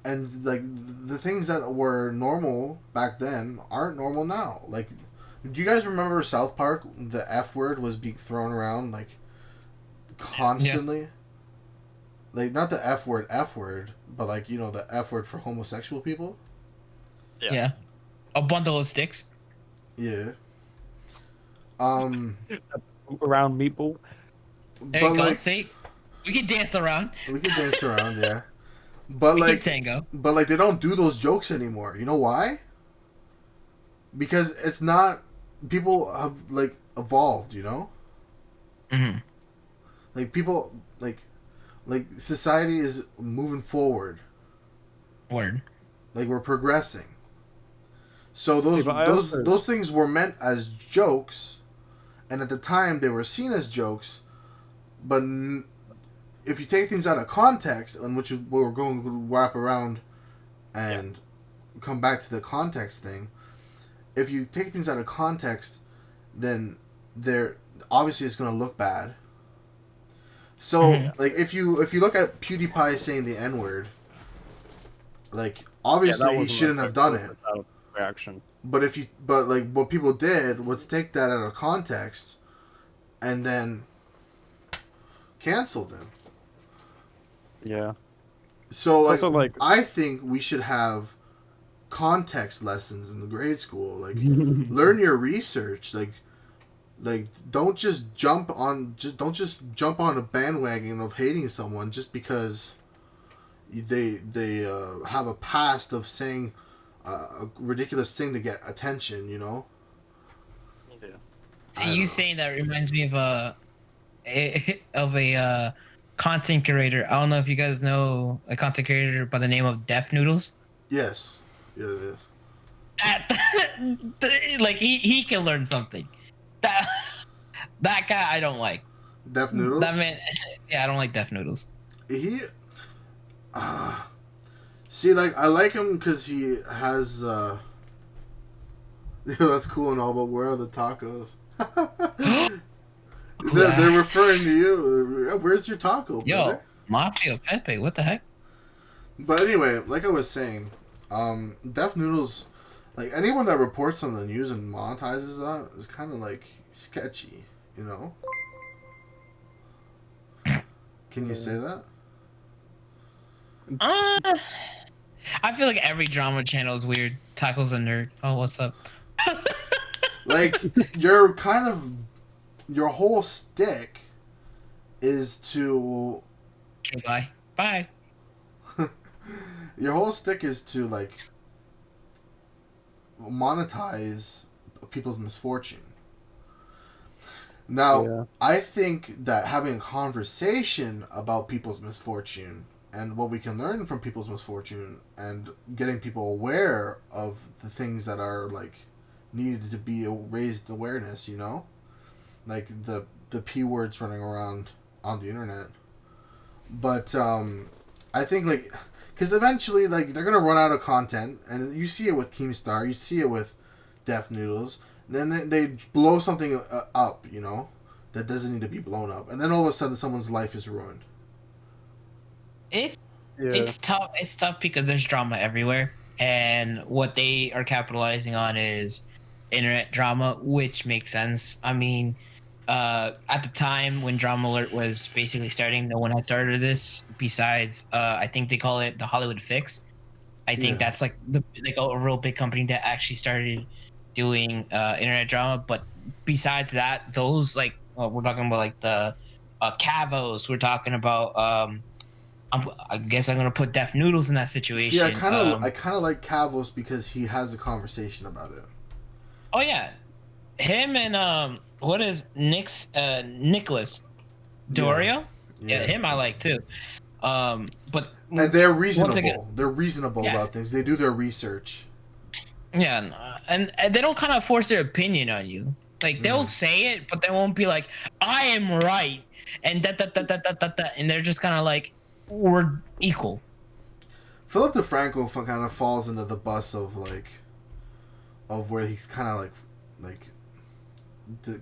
and like the things that were normal back then aren't normal now. Like, do you guys remember South Park? The F word was being thrown around like constantly. Like, not the F word, but like, you know, the F word for homosexual people. Yeah. A bundle of sticks. Yeah. Um, Around meatball. There but you go. like See, we can dance around. we can dance around, yeah. But We can like, tango. they don't do those jokes anymore. You know why? Because it's not. People have like evolved. You know, Hmm. like people like society is moving forward. Word. Like, we're progressing. So See, but I also those things were meant as jokes, and at the time they were seen as jokes. But if you take things out of context, and which is what we're going to wrap around and come back to the context thing. If you take things out of context, then they're obviously it's going to look bad. So Mhm. like if you look at PewDiePie saying the N word, like that obviously he wasn't shouldn't have done it. a reaction. But like what people did was take that out of context, and then canceled him. Yeah. So like, Also, like I think we should have context lessons in the grade school. Like, learn your research. Like don't just jump on a bandwagon of hating someone just because they have a past of saying a ridiculous thing to get attention. You know. yeah. See, I don't you know. saying that reminds me of a content creator. I don't know if you guys know a content creator by the name of Def Noodles. Yes. Yeah, it is. Like he can learn something. That that guy I don't like. Def That Noodles. man, yeah, I don't like Def Noodles. He. See, like, I like him because he has. Yeah, that's cool and all, but where are the tacos? They're asked? referring to you. Where's your taco, brother? Yo, Mafia Pepe, what the heck? But anyway, like I was saying, Def Noodles, like anyone that reports on the news and monetizes that is kind of like sketchy, you know? Can you say that? I feel like every drama channel is weird. Taco's a nerd. Oh, what's up? Like, you're kind of, your whole stick is to, Okay, bye. Bye. your whole stick is to, like, monetize people's misfortune. Now, Yeah. I think that having a conversation about people's misfortune and what we can learn from people's misfortune and getting people aware of the things that are, like, needed to be raised awareness, you know? Like, the P words running around on the internet. But, I think, like, because eventually, like, they're going to run out of content, and you see it with Keemstar, you see it with Deaf Noodles, then they blow something up, you know, that doesn't need to be blown up, and then all of a sudden someone's life is ruined. It's Yeah. it's tough. It's tough because there's drama everywhere, and what they are capitalizing on is internet drama, which makes sense. I mean, at the time when Drama Alert was basically starting, no one had started this besides I think they call it the Hollywood Fix. I think Yeah. that's like a real big company that actually started doing internet drama. But besides that, those like we're talking about like the Cavos. We're talking about I guess I'm gonna put Deaf Noodles in that See, I situation. kind of like Cavos because he has a conversation about it. Oh yeah, him and what is Nicholas Dorio? Yeah, Yeah. him I like too. But And they're once again, reasonable. They're reasonable yes, about things. They do their research. yeah, and they don't kind of force their opinion on you. Like they'll say it, but they won't be like, "I am right," and that, and they're just kind of like, "We're equal." Philip DeFranco kind of falls into the bus of like, of where he's kind of like,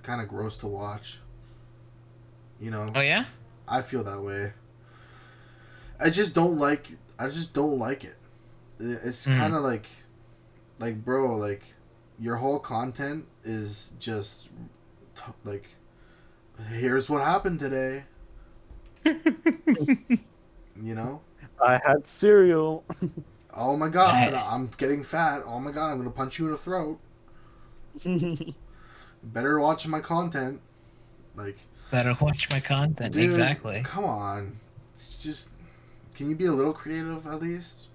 kind of gross to watch. You know. Oh yeah. I feel that way. I just don't like. I just don't like it. It's kind of like bro, like your whole content is just like, here's what happened today. You know. I had cereal. Oh my god, I'm getting fat. Oh my god, I'm gonna punch you in the throat. Better watch my content. Like, Better watch my content. dude, Exactly. come on. Just, can you be a little creative at least?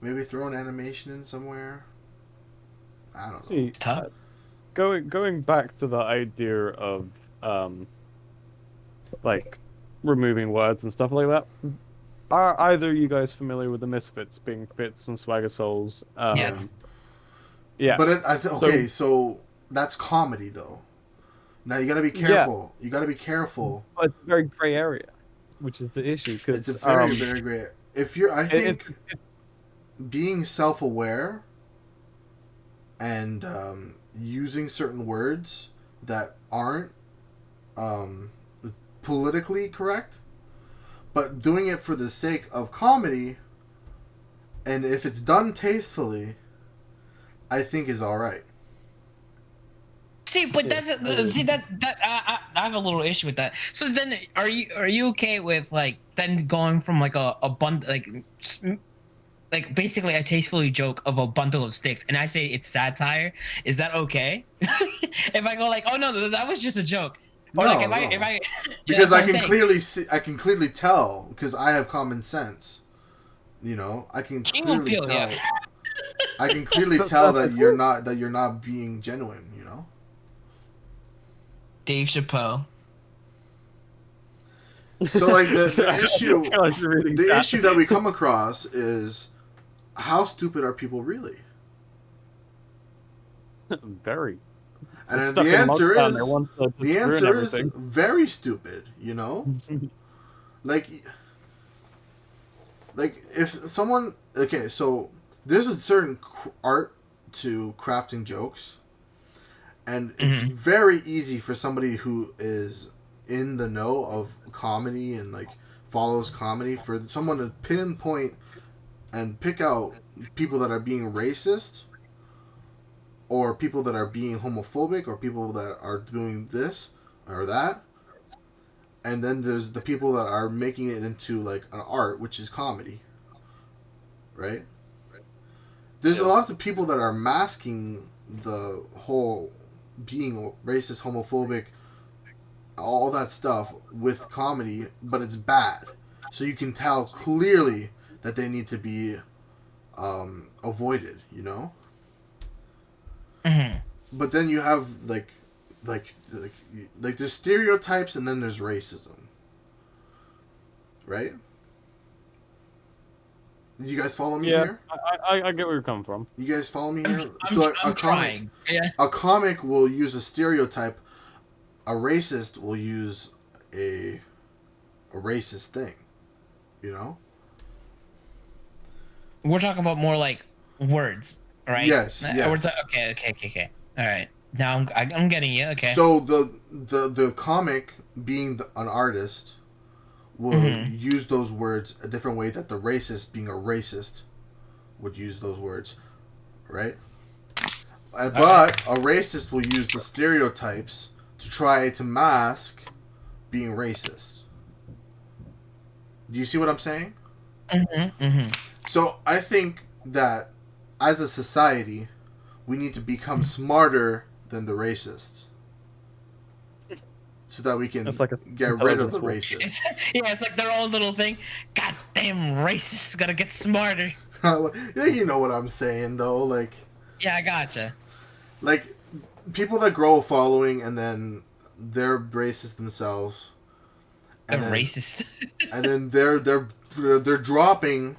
Maybe throw an animation in somewhere. I don't know. See, Tough. going back to the idea of like removing words and stuff like that. Are either of you guys familiar with the Misfits being Fits and Swagger Souls? Yes. Yeah. But okay, so that's comedy though. Now you got to be careful. You got to be careful. But it's a very gray area, which is the issue. Cause, It's a very great. If you're, I think, it- being self-aware and using certain words that aren't politically correct, but doing it for the sake of comedy, and if it's done tastefully, I think is all right. See, but that's I have a little issue with that. So then, are you okay with like then going from like a bundle like basically a tastefully joke of a bundle of sticks, and I say it's satire? Is that okay? If I go like, oh no, that was just a joke, or No, like if I because I that's can what I'm clearly see, I can clearly tell because I have common sense. You know, I can King will clearly peel, tell. yeah. I can clearly tell that you're not being genuine. You know. Dave Chappelle. So like the issue, I feel like you're reading the that. issue that we come across is how stupid are people really? Very. And then Stuck the in answer lockdown, is they want to just the ruin answer is everything. very stupid. You know, like if someone, okay, so there's a certain art to crafting jokes, and it's very easy for somebody who is in the know of comedy and like follows comedy for someone to pinpoint and pick out people that are being racist or people that are being homophobic or people that are doing this or that, and then there's the people that are making it into like an art, which is comedy, right? There's a lot of people that are masking the whole being racist, homophobic, all that stuff with comedy, but it's bad. So you can tell clearly that they need to be avoided, you know? Mm-hmm. But then you have like there's stereotypes and then there's racism, right? Did you guys follow me here? I get where you're coming from. You guys follow me here? I'm trying. Yeah. A comic will use a stereotype. A racist will use a racist thing. You know? We're talking about more like words, right? Yes. Yes. Okay. All right. Now I'm getting you. Okay. So the comic being an artist will use those words a different way that the racist being a racist would use those words, right? But a racist will use the stereotypes to try to mask being racist. Do you see what I'm saying? So I think that as a society, we need to become smarter than the racists, so that we can get rid of the racists. Yeah, it's like their own little thing. Goddamn racists, gotta get smarter. Yeah, you know what I'm saying, though. Like, yeah, I gotcha. Like, people that grow a following and then they're racist themselves. And they're racist. And then they're dropping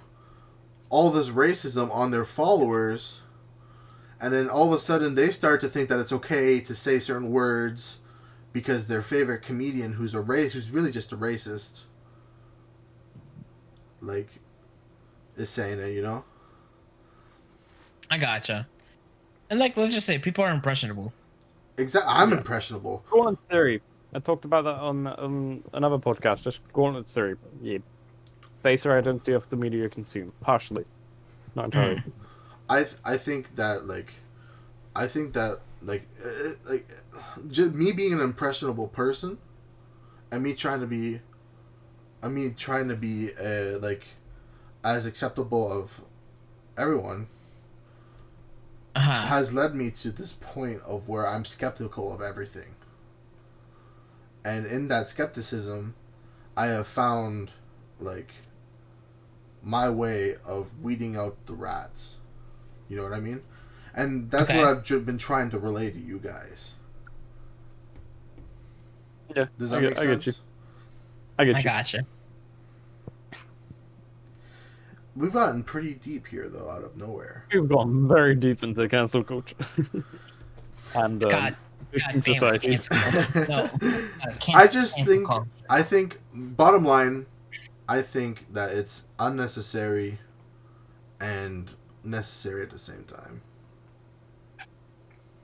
all this racism on their followers, and then all of a sudden they start to think that it's okay to say certain words because their favorite comedian who's really just a racist, like, is saying it, you know? I gotcha. And like, let's just say people are impressionable. Exactly. I'm impressionable. Go on theory. I talked about that on another podcast. Just go on its theory. Yeah. Base or identity of the media you consume. Partially. Not entirely. I think that just me being an impressionable person, and me trying to be like as acceptable of everyone, has led me to this point of where I'm skeptical of everything. And in that skepticism, I have found like my way of weeding out the rats. You know what I mean? And that's what I've been trying to relay to you guys. Yeah. Does that make sense? I get you. I gotcha. We've gotten pretty deep here, though, out of nowhere. We've gone very deep into cancel culture. And society. I think, bottom line, I think that it's unnecessary and necessary at the same time.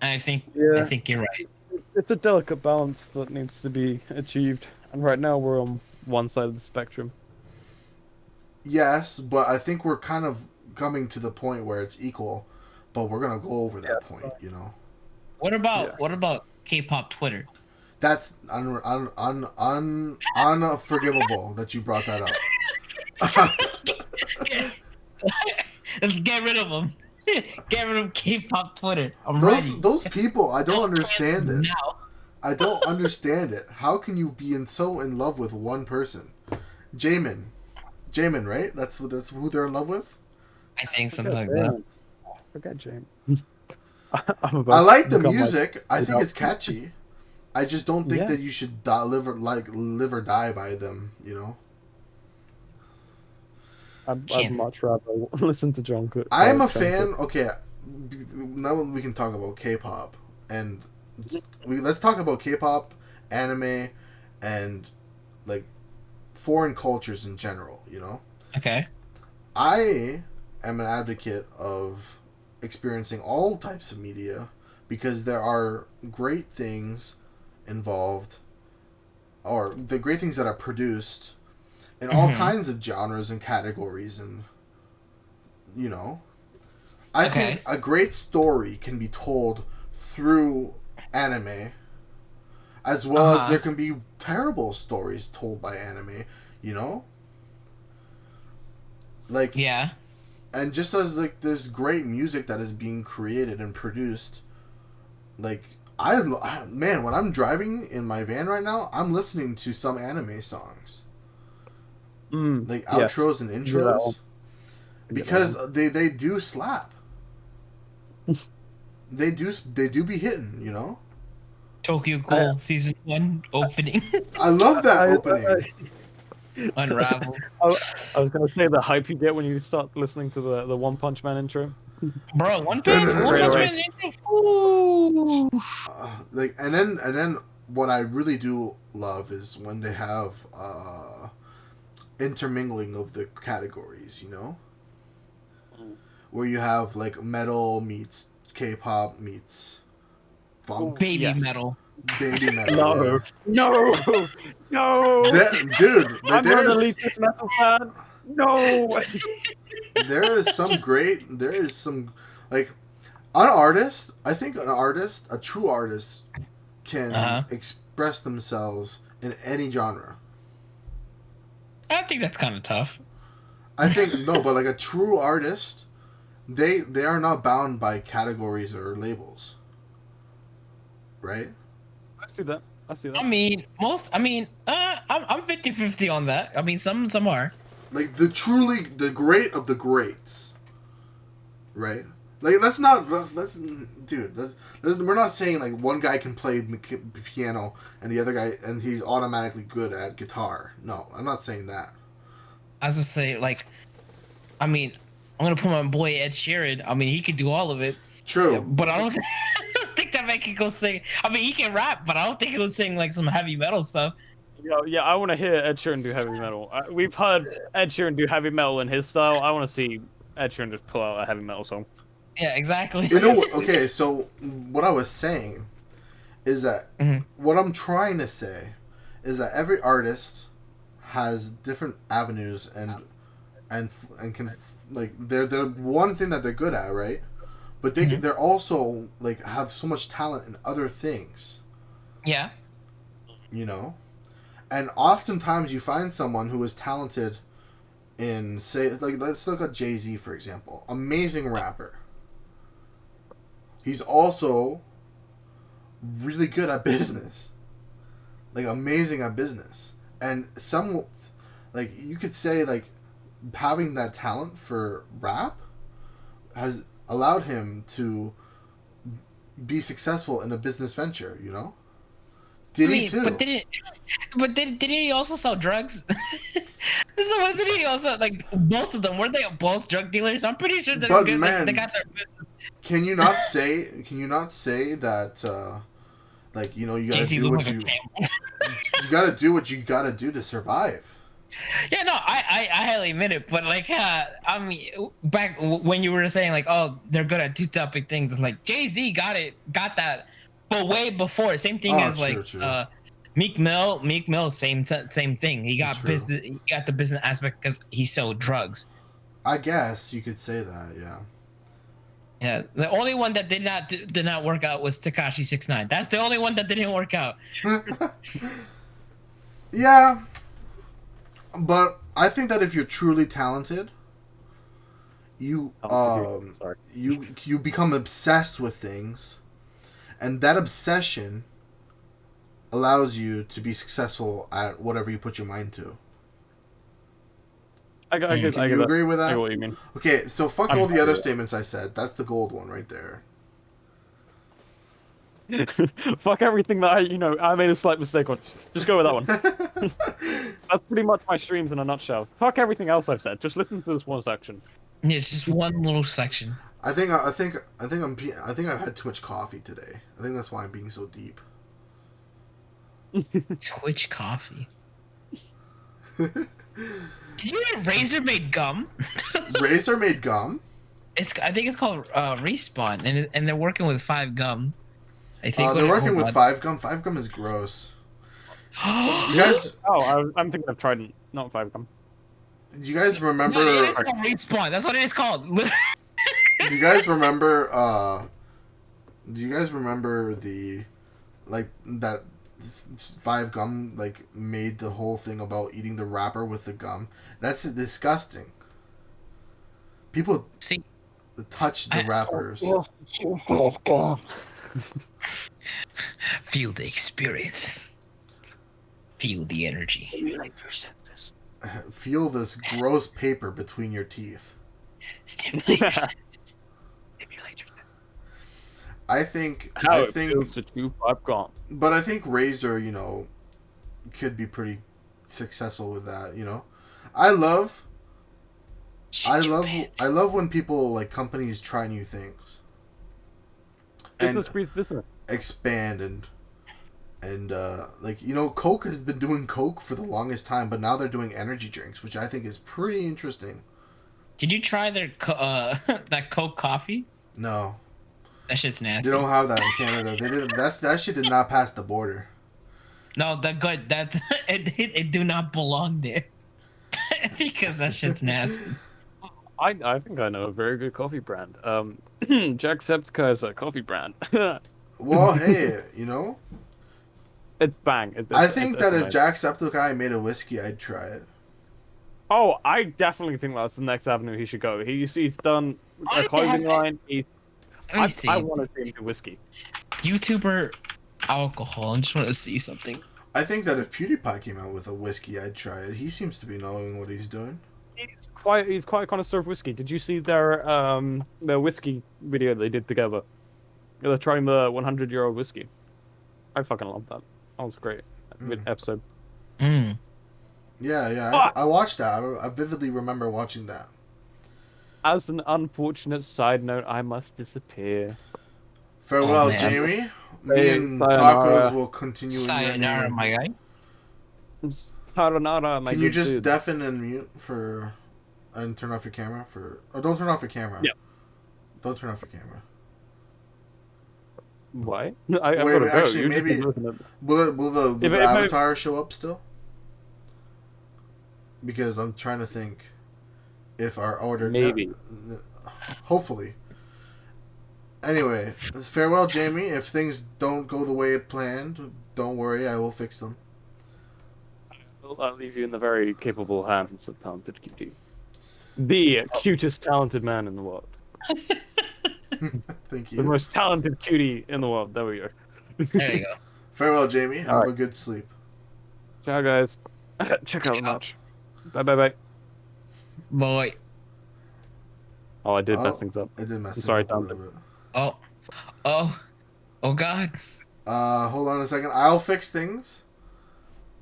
I think you're right. It's a delicate balance that needs to be achieved, and right now we're on one side of the spectrum. Yes, but I think we're kind of coming to the point where it's equal, but we're gonna go over that point, you know. What about K-pop Twitter? That's unforgivable that you brought that up. Let's get rid of them. Get rid of K-pop Twitter. Those people, I don't understand it. Now. I don't understand it. How can you be so in love with one person? Jamin, right? That's who they're in love with. I think something like that. Forget Jamin. I like the music. I think it's catchy. I just don't think that you should live or die by them. You know. I'd much rather listen to John Cook. I'm a fan. Okay, now we can talk about K-pop, and let's talk about K-pop, anime, and like foreign cultures in general. You know. Okay. I am an advocate of experiencing all types of media because there are great things involved, or the great things that are produced in all kinds of genres and categories, and you know, I think a great story can be told through anime, as well as there can be terrible stories told by anime, you know, like and just as like there's great music that is being created and produced, like Man, when I'm driving in my van right now, I'm listening to some anime songs, like Yes. outros and that one. intros, Get that because one. they do slap. They do be hitting, you know. Tokyo Ghoul season 1 opening. I love that opening. Unravel. I was gonna say the hype you get when you start listening to the One Punch Man intro. Bro, One Straight Punch away. Man intro. Ooh. Like and then what I really do love is when they have intermingling of the categories, you know, where you have like metal meets K-pop meets funk, Baby Yes. metal. baby metal. No, no. Dude, I'm an elitist metal fan. No. there is some like an artist. I think an artist, a true artist, can express themselves in any genre. I think that's kind of tough. I think no, but like a true artist, they are not bound by categories or labels, right? I see that. I mean, I'm 50-50 on that. I mean, some are. Like the great of the greats, right? Like we're not saying like one guy can play piano and the other guy and he's automatically good at guitar. No, I'm not saying that. I was gonna say, like, I mean, I'm gonna put my boy Ed Sheeran. I mean, he could do all of it. True. Yeah, but I don't think that man can go sing. I mean, he can rap, but I don't think he would sing like some heavy metal stuff. Yeah, I want to hear Ed Sheeran do heavy metal. We've heard Ed Sheeran do heavy metal in his style. I want to see Ed Sheeran just pull out a heavy metal song. Yeah, exactly. You know, okay, so what I was saying is that what I'm trying to say is that every artist has different avenues and can like they're one thing that they're good at, right? But they're also like have so much talent in other things. Yeah. You know? And oftentimes you find someone who is talented in, say, like, let's look at Jay-Z, for example. Amazing rapper. He's also really good at business. Like, amazing at business. And some, like, you could say, like, having that talent for rap has allowed him to be successful in a business venture, you know? Diddy too. But did he also sell drugs? So wasn't he also like both of them? Were they both drug dealers? I'm pretty sure they're good. Man, they got their business. Can you not say that? Like, you know, you gotta do what you gotta do what you gotta do to survive. Yeah, no, I highly admit it, but like, I mean, back when you were saying like, oh, they're good at two topic things, it's like Jay-Z got that, but way before. Same thing as true. Meek Mill, same thing. He got business, he got the business aspect because he sold drugs. I guess you could say that, yeah. Yeah, the only one that did not work out was Tekashi 6ix9ine. That's the only one that didn't work out. Yeah. But I think that if you're truly talented, you you become obsessed with things, and that obsession allows you to be successful at whatever you put your mind to. Can you agree with that? I get what you mean. Okay, so fuck all the other statements I said. That's the gold one right there. Fuck everything that I made a slight mistake on. Just go with that one. That's pretty much my streams in a nutshell. Fuck everything else I've said. Just listen to this one section. Yeah, it's just one little section. I think I've had too much coffee today. I think that's why I'm being so deep. Twitch coffee. Did you know Razer made gum? Razer made gum? I think it's called Respawn, and they're working with 5 gum. I think they're working with 5 gum. 5 gum is gross. You guys? I'm thinking of Trident, not 5 gum. Do you guys remember? No, it is called Respawn. That's what it is called. Do you guys remember? Do you guys remember the, like that 5 gum like made the whole thing about eating the wrapper with the gum? That's disgusting. People touch the wrappers. Feel the experience. Feel the energy. Stimulate your senses. Feel this gross paper between your teeth. Stimulate your senses. Stimulate your senses. I think. How I it think. feels to chew popcorn. But I think Razor, could be pretty successful with that. I love. I love when people like companies try new things. Business breeds business. Expand and Coke has been doing Coke for the longest time, but now they're doing energy drinks, which I think is pretty interesting. Did you try their that Coke coffee? No, That shit's nasty. they don't have that in Canada. They didn't. That shit did not pass the border. No, that good. That it do not belong there because that shit's nasty. I think I know a very good coffee brand. Jacksepticeye is a coffee brand. Well, hey, It's bang. I think that if amazing. Jacksepticeye made a whiskey, I'd try it. Oh, I definitely think that's the next avenue he should go. He's done a I clothing have- line. Let me see. I want to see him do whiskey. YouTuber alcohol. I just want to see something. I think that if PewDiePie came out with a whiskey, I'd try it. He seems to be knowing what he's doing. He's quite a connoisseur of whiskey. Did you see their whiskey video they did together? They're trying the 100-year-old whiskey. I fucking love that. That was great. Good episode. Mm. Yeah, I watched that. I vividly remember watching that. As an unfortunate side note, I must disappear. Farewell, man. Jamie. Me Hey, and sayonara. Tacos will continue in your Sayonara, name. my guy. Sayonara, my Can you good just dude. deafen and mute and turn off your camera or don't turn off your camera. Yeah. Don't turn off your camera. Why? I'm Wait, gonna go. actually, You're just maybe- looking at- Will the If avatar show up still? Because I'm trying to think if our order Maybe. hopefully. Anyway, farewell, Jamie. If things don't go the way it planned, don't worry, I will fix them. I'll leave you in the very capable hands of talented cutie. The cutest talented man in the world. Thank The you. most talented cutie in the world. There we go. There you go. Farewell, Jamie. Have Alright. a good sleep. Ciao, guys. Check out the Ciao. match. Bye. Boy. Oh, I did Oh. mess things up. I did mess things Sorry, up a little bit. Oh God. Hold on a second. I'll fix things.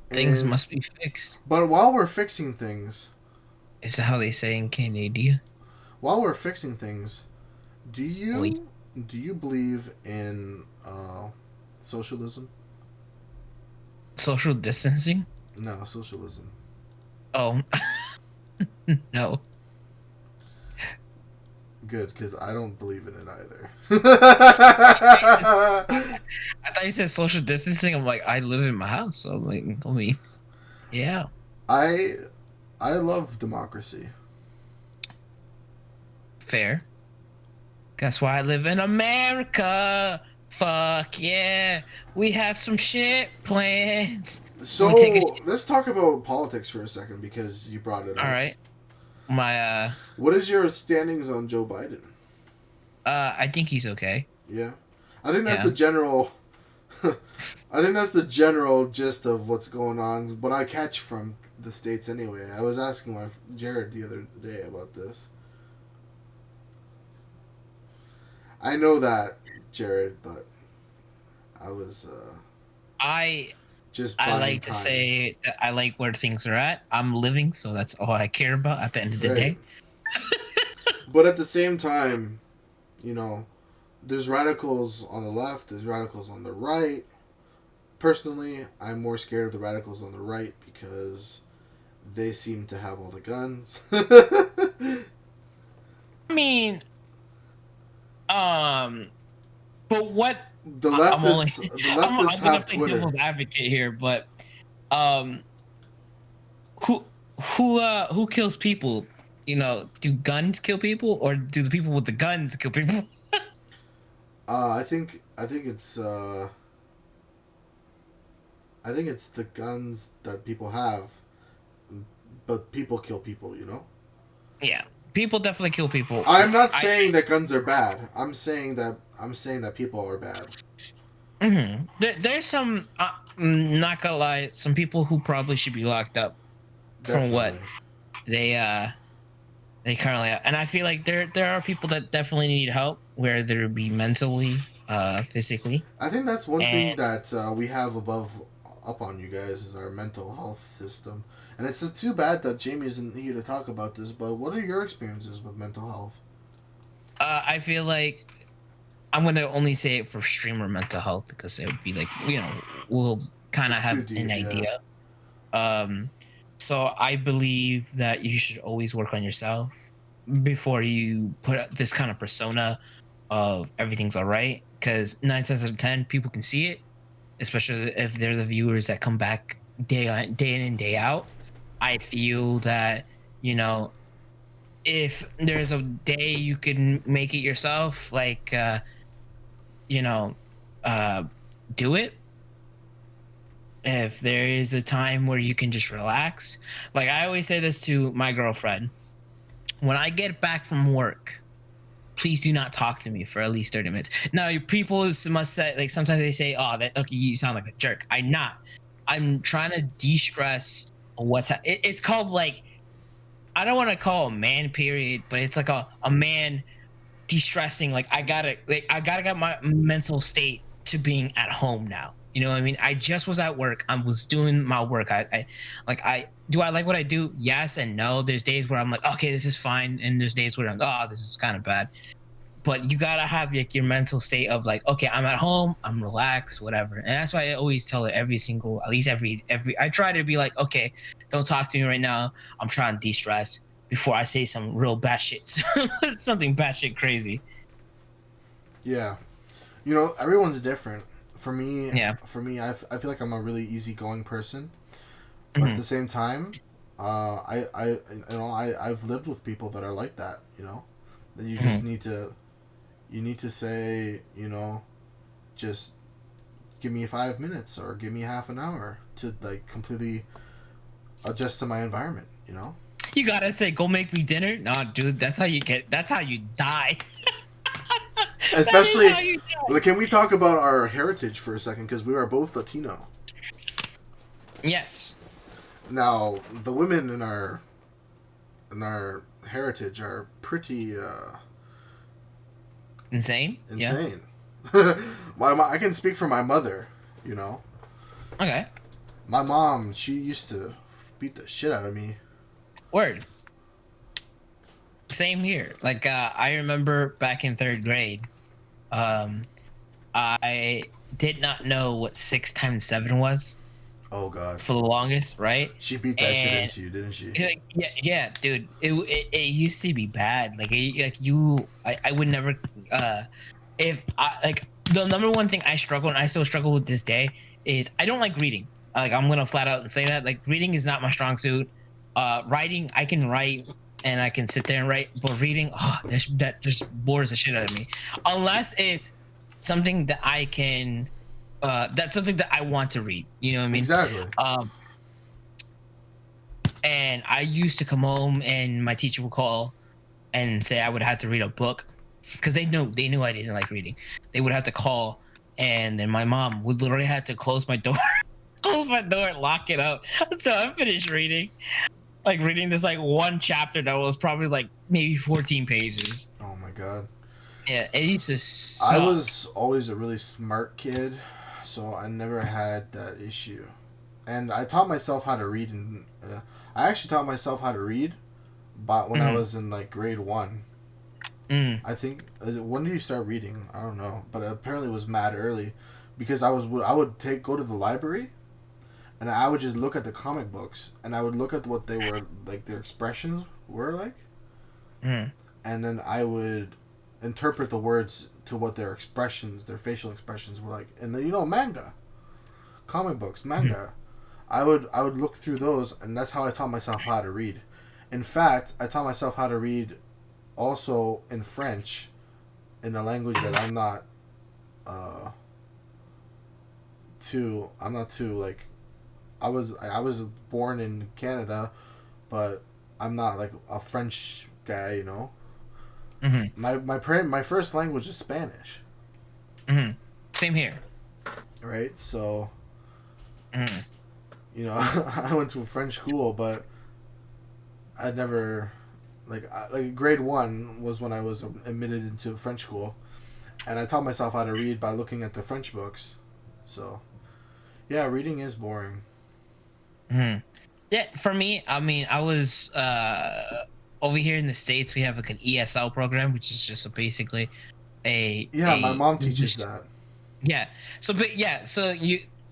Things And- must be fixed. But while we're fixing things, Is that how they say in Canada? while we're fixing things, do Oi. you believe in socialism? Social distancing? No, socialism. Oh. No. Good, because I don't believe in it either. I thought you said social distancing. I'm like, I live in my house, so I'm like, yeah. I love democracy. Fair. That's why I live in America. Fuck yeah. We have some shit plans. So Let me take a- let's talk about politics for a second because you brought it up. All right. My What is your standings on Joe Biden? I think he's okay. Yeah, I think that's Yeah. the general. I think that's the general gist of what's going on. What I catch from the states anyway. I was asking my Jared the other day about this. I know that, Jared, but I was I just. I buying like to time. say that I like where things are at. I'm living, so that's all I care about at the end of the Right. day. But at the same time, there's radicals on the left, there's radicals on the right. Personally, I'm more scared of the radicals on the right because they seem to have all the guns. I mean, but what? The I'm leftists gonna have play Twitter. devil's advocate here, but who kills people? Do guns kill people, or do the people with the guns kill people? I think it's the guns that people have, but people kill people. Yeah, people definitely kill people. I'm not saying that guns are bad. I'm saying that people are bad. There's some, not gonna lie, some people who probably should be locked up from what Definitely. they they currently are. And I feel like there are people that definitely need help, whether it be mentally, physically, I think that's one thing and that we have above up on you guys is our mental health system. And it's too bad that Jamie isn't here to talk about this. But what are your experiences with mental health? I feel like I'm gonna only say it for streamer mental health because it would be like, we'll kind of It's too have an deep, yeah. idea. Um, so I believe that you should always work on yourself before you put up this kind of persona of everything's all right. Because 9 times out of 10, people can see it, especially if they're the viewers that come back day in and day out. I feel that, you know, if there's a day you can make it yourself, like, you know, uh, do it. If there is a time where you can just relax, like I always say this to my girlfriend, when I get back from work, please do not talk to me for at least 30 minutes. Now, people must say, like, sometimes they say, oh, that, okay, you sound like a jerk. I'm trying to de-stress it's called, like, I don't want to call a man period, but it's like a man de-stressing. Like, I gotta get my mental state to being at home now. You know what I mean? I just was at work. I was doing my work. I do, I like what I do? Yes and no. There's days where I'm like, okay, this is fine, and there's days where I'm, oh, this is kind of bad. But you gotta have like your mental state of like, okay, I'm at home, I'm relaxed, whatever. And that's why I always tell her every single, at least every I try to be like, okay, don't talk to me right now. I'm trying to de-stress before I say some real bad shit. Something bad shit crazy. Yeah. You know, everyone's different. For me, Yeah. I feel like I'm a really easygoing person, but at Hmm. the same time, I've lived with people that are like that. You know, that you just Hmm. need to, say, just give me 5 minutes or give me half an hour to like completely adjust to my environment. You know, You gotta say, go make me dinner. Nah, dude, that's how you die. That is how especially. you Like, can we talk about our heritage for a second? Because we are both Latino. Yes. Now, the women in our heritage are pretty Insane. Yeah. insane. I can speak for my mother. You know, Okay. my mom, she used to beat the shit out of me. Word. Same here. Like, I remember back in third grade, um, I did not know what 6 times 7 was Oh God, for the longest, right? she beat that shit And into you, didn't she? yeah, dude. It used to be bad. I would never. If I like the number one thing I struggle and I still struggle with this day is I don't like reading. Like, I'm gonna flat out and say that. Like, reading is not my strong suit. Writing, I can write and I can sit there and write, but reading, that just bores the shit out of me. Unless it's something that I can, that's something that I want to read. You know what I mean? Exactly. Um, and I used to come home and my teacher would call and say I would have to read a book because they knew I didn't like reading. They would have to call, and then my mom would literally have to close my door, close my door, and lock it up until I finished reading. Like, reading this like one chapter that was probably like maybe 14 pages. Oh my God. Yeah, it used to I suck. was always a really smart kid, so I never had that issue. And I taught myself how to read, and I actually taught myself how to read, but when I Mm-hmm. was in like grade one. Mm. I think when did you start reading? I don't know, but apparently it was mad early, because I would go to the library, and I would just look at the comic books, and I would look at what they were like, their expressions were like, Mm. and then I would interpret the words to what their expressions, their facial expressions were like. And then, manga, comic books, Mm. manga. I would look through those, and that's how I taught myself how to read. In fact, I taught myself how to read also in French, in a language that uh I'm not too like, I was born in Canada, but I'm not like a French guy, Mm-hmm. My first language is Spanish. Mm-hmm. Same here. right? So, Mm. you know, I went to a French school, but I never like grade 1 was when I was admitted into French school, and I taught myself how to read by looking at the French books. So, yeah, reading is boring. Mm. Yeah, for me, I mean, I was over here in the States. We have like an ESL program, which is just basically Yeah, my a mom teaches English. that. Yeah. So, but yeah, so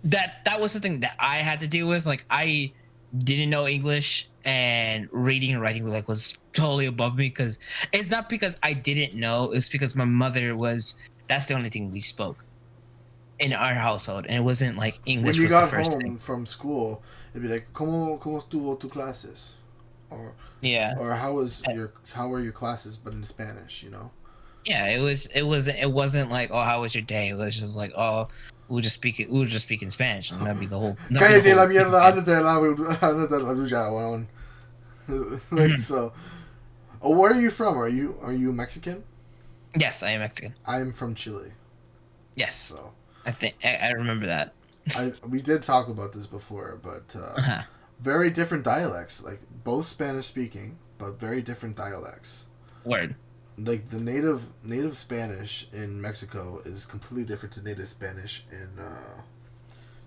that was something that I had to deal with. Like, I didn't know English, and reading and writing like was totally above me, because it's not because I didn't know. It's because my mother was. That's the only thing we spoke in our household, and it wasn't like When English you was the got first thing. home from school, it'd be like, ¿Cómo estuvo tu clases? Or Yeah. how were your classes, but in Spanish, you know? Yeah, it wasn't like, oh, how was your day? It was just like, oh, we'll just speak in Spanish, and that'd be the Cállate whole la thing, mierda, man. ándate la ducha, weón. Like, Mhm. so. Oh, where are you from? Are you Mexican? Yes, I am Mexican. I'm from Chile. Yes, So, I remember that. we did talk about this before, but Uh-huh. very different dialects, like both Spanish speaking, but very different dialects. Word. Like the native Spanish in Mexico is completely different to native Spanish in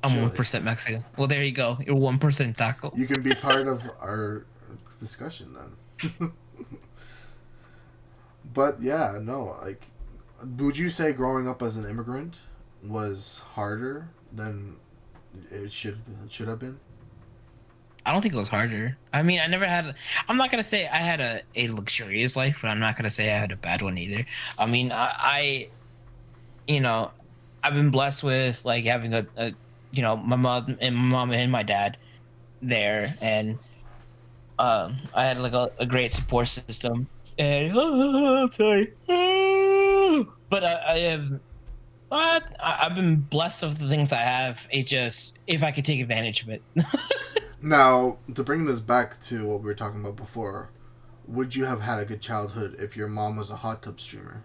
I'm Chile. 1% Mexican. Well, there you go. You're 1% taco. You can be part of our discussion then. But yeah, no, like, would you say growing up as an immigrant was harder than it should have been? I don't think it was harder. I mean, I never had. I'm not gonna say I had a luxurious life, but I'm not gonna say I had a bad one either. I mean, you know, I've been blessed with like having a my mom and my dad there, and I had like a great support system. And I'm sorry, but I have. But I've been blessed with the things I have. It just if I could take advantage of it. Now, to bring this back to what we were talking about before, would you have had a good childhood if your mom was a hot tub streamer?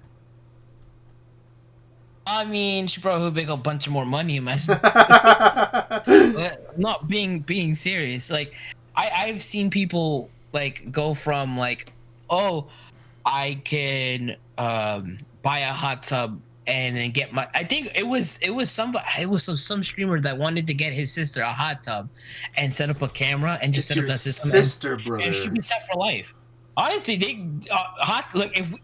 I mean, she probably would make a bunch of more money. Imagine. Not being serious. Like I've seen people like go from like, oh, I can buy a hot tub and then get my. I think it was some streamer that wanted to get his sister a hot tub and set up a camera and just It's set up your that system, sister, and she'd brother. be set for life. Honestly, they hot look if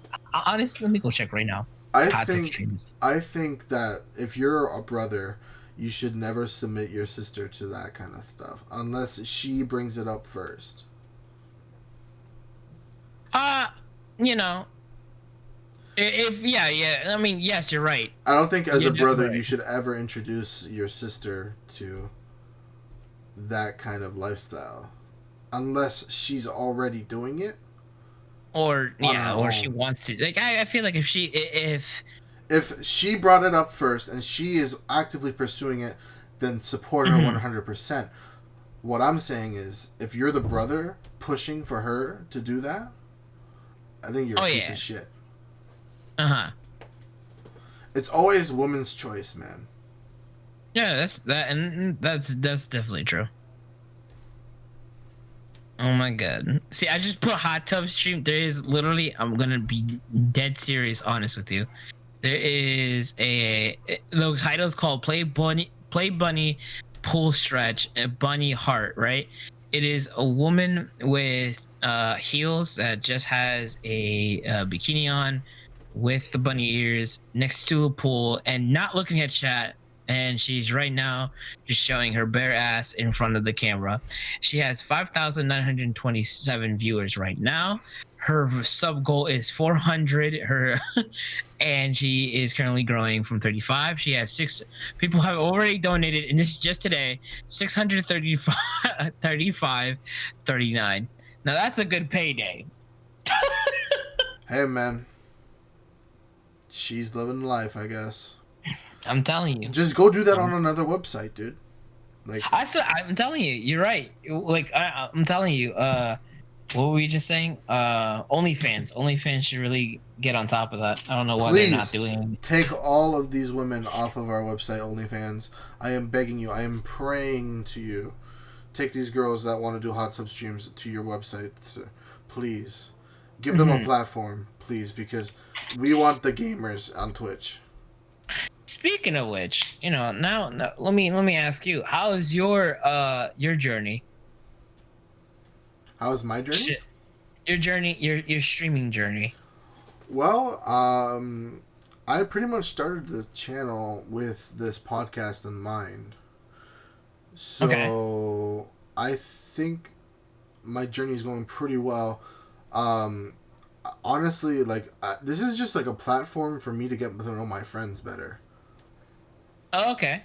honestly, let me go check right now. I Hot tub think streamers. I think that if you're a brother, you should never submit your sister to that kind of stuff unless she brings it up first. Uh, you know, if yeah. I mean, yes, you're right. I don't think as You're a definitely brother you right. should ever introduce your sister to that kind of lifestyle unless she's already doing it Or on her yeah, or she own. wants to. Like I feel like if If she brought it up first and she is actively pursuing it, then support her Mhm. 100%. What I'm saying is, if you're the brother pushing for her to do that, I think you're a Oh piece yeah, of shit. uh-huh. It's always woman's choice, man. Yeah, that's definitely true. Oh my god. See, I just put hot tub stream. There is literally, I'm gonna be dead serious, honest with you. There is the title's called Play Bunny Pull Stretch Bunny Heart, right? It is a woman with heels that just has a bikini on with the bunny ears next to a pool and not looking at chat, and she's right now just showing her bare ass in front of the camera. She has 5,927 viewers right now. Her sub goal is 400. Her and she is currently growing from 35. She has six people have already donated, and this is just today, 635 35 39. Now that's a good payday. Hey, man. She's living life, I guess. I'm telling you. Just go do that on another website, dude. Like, I'm telling you, you're right. Like I'm telling you, What were we just saying? OnlyFans. OnlyFans should really get on top of that. I don't know why they're not Please doing. take all of these women off of our website, OnlyFans. I am begging you. I am praying to you. Take these girls that want to do hot tub streams to your website. Please. Give them a platform, please, because we want the gamers on Twitch. Speaking of which, now let me ask you, how is your journey? How's my journey? Your journey, your streaming journey. Well, I pretty much started the channel with this podcast in mind. So Okay. I think my journey is going pretty well. Honestly, this is just like a platform for me to get to know my friends better. Oh, okay.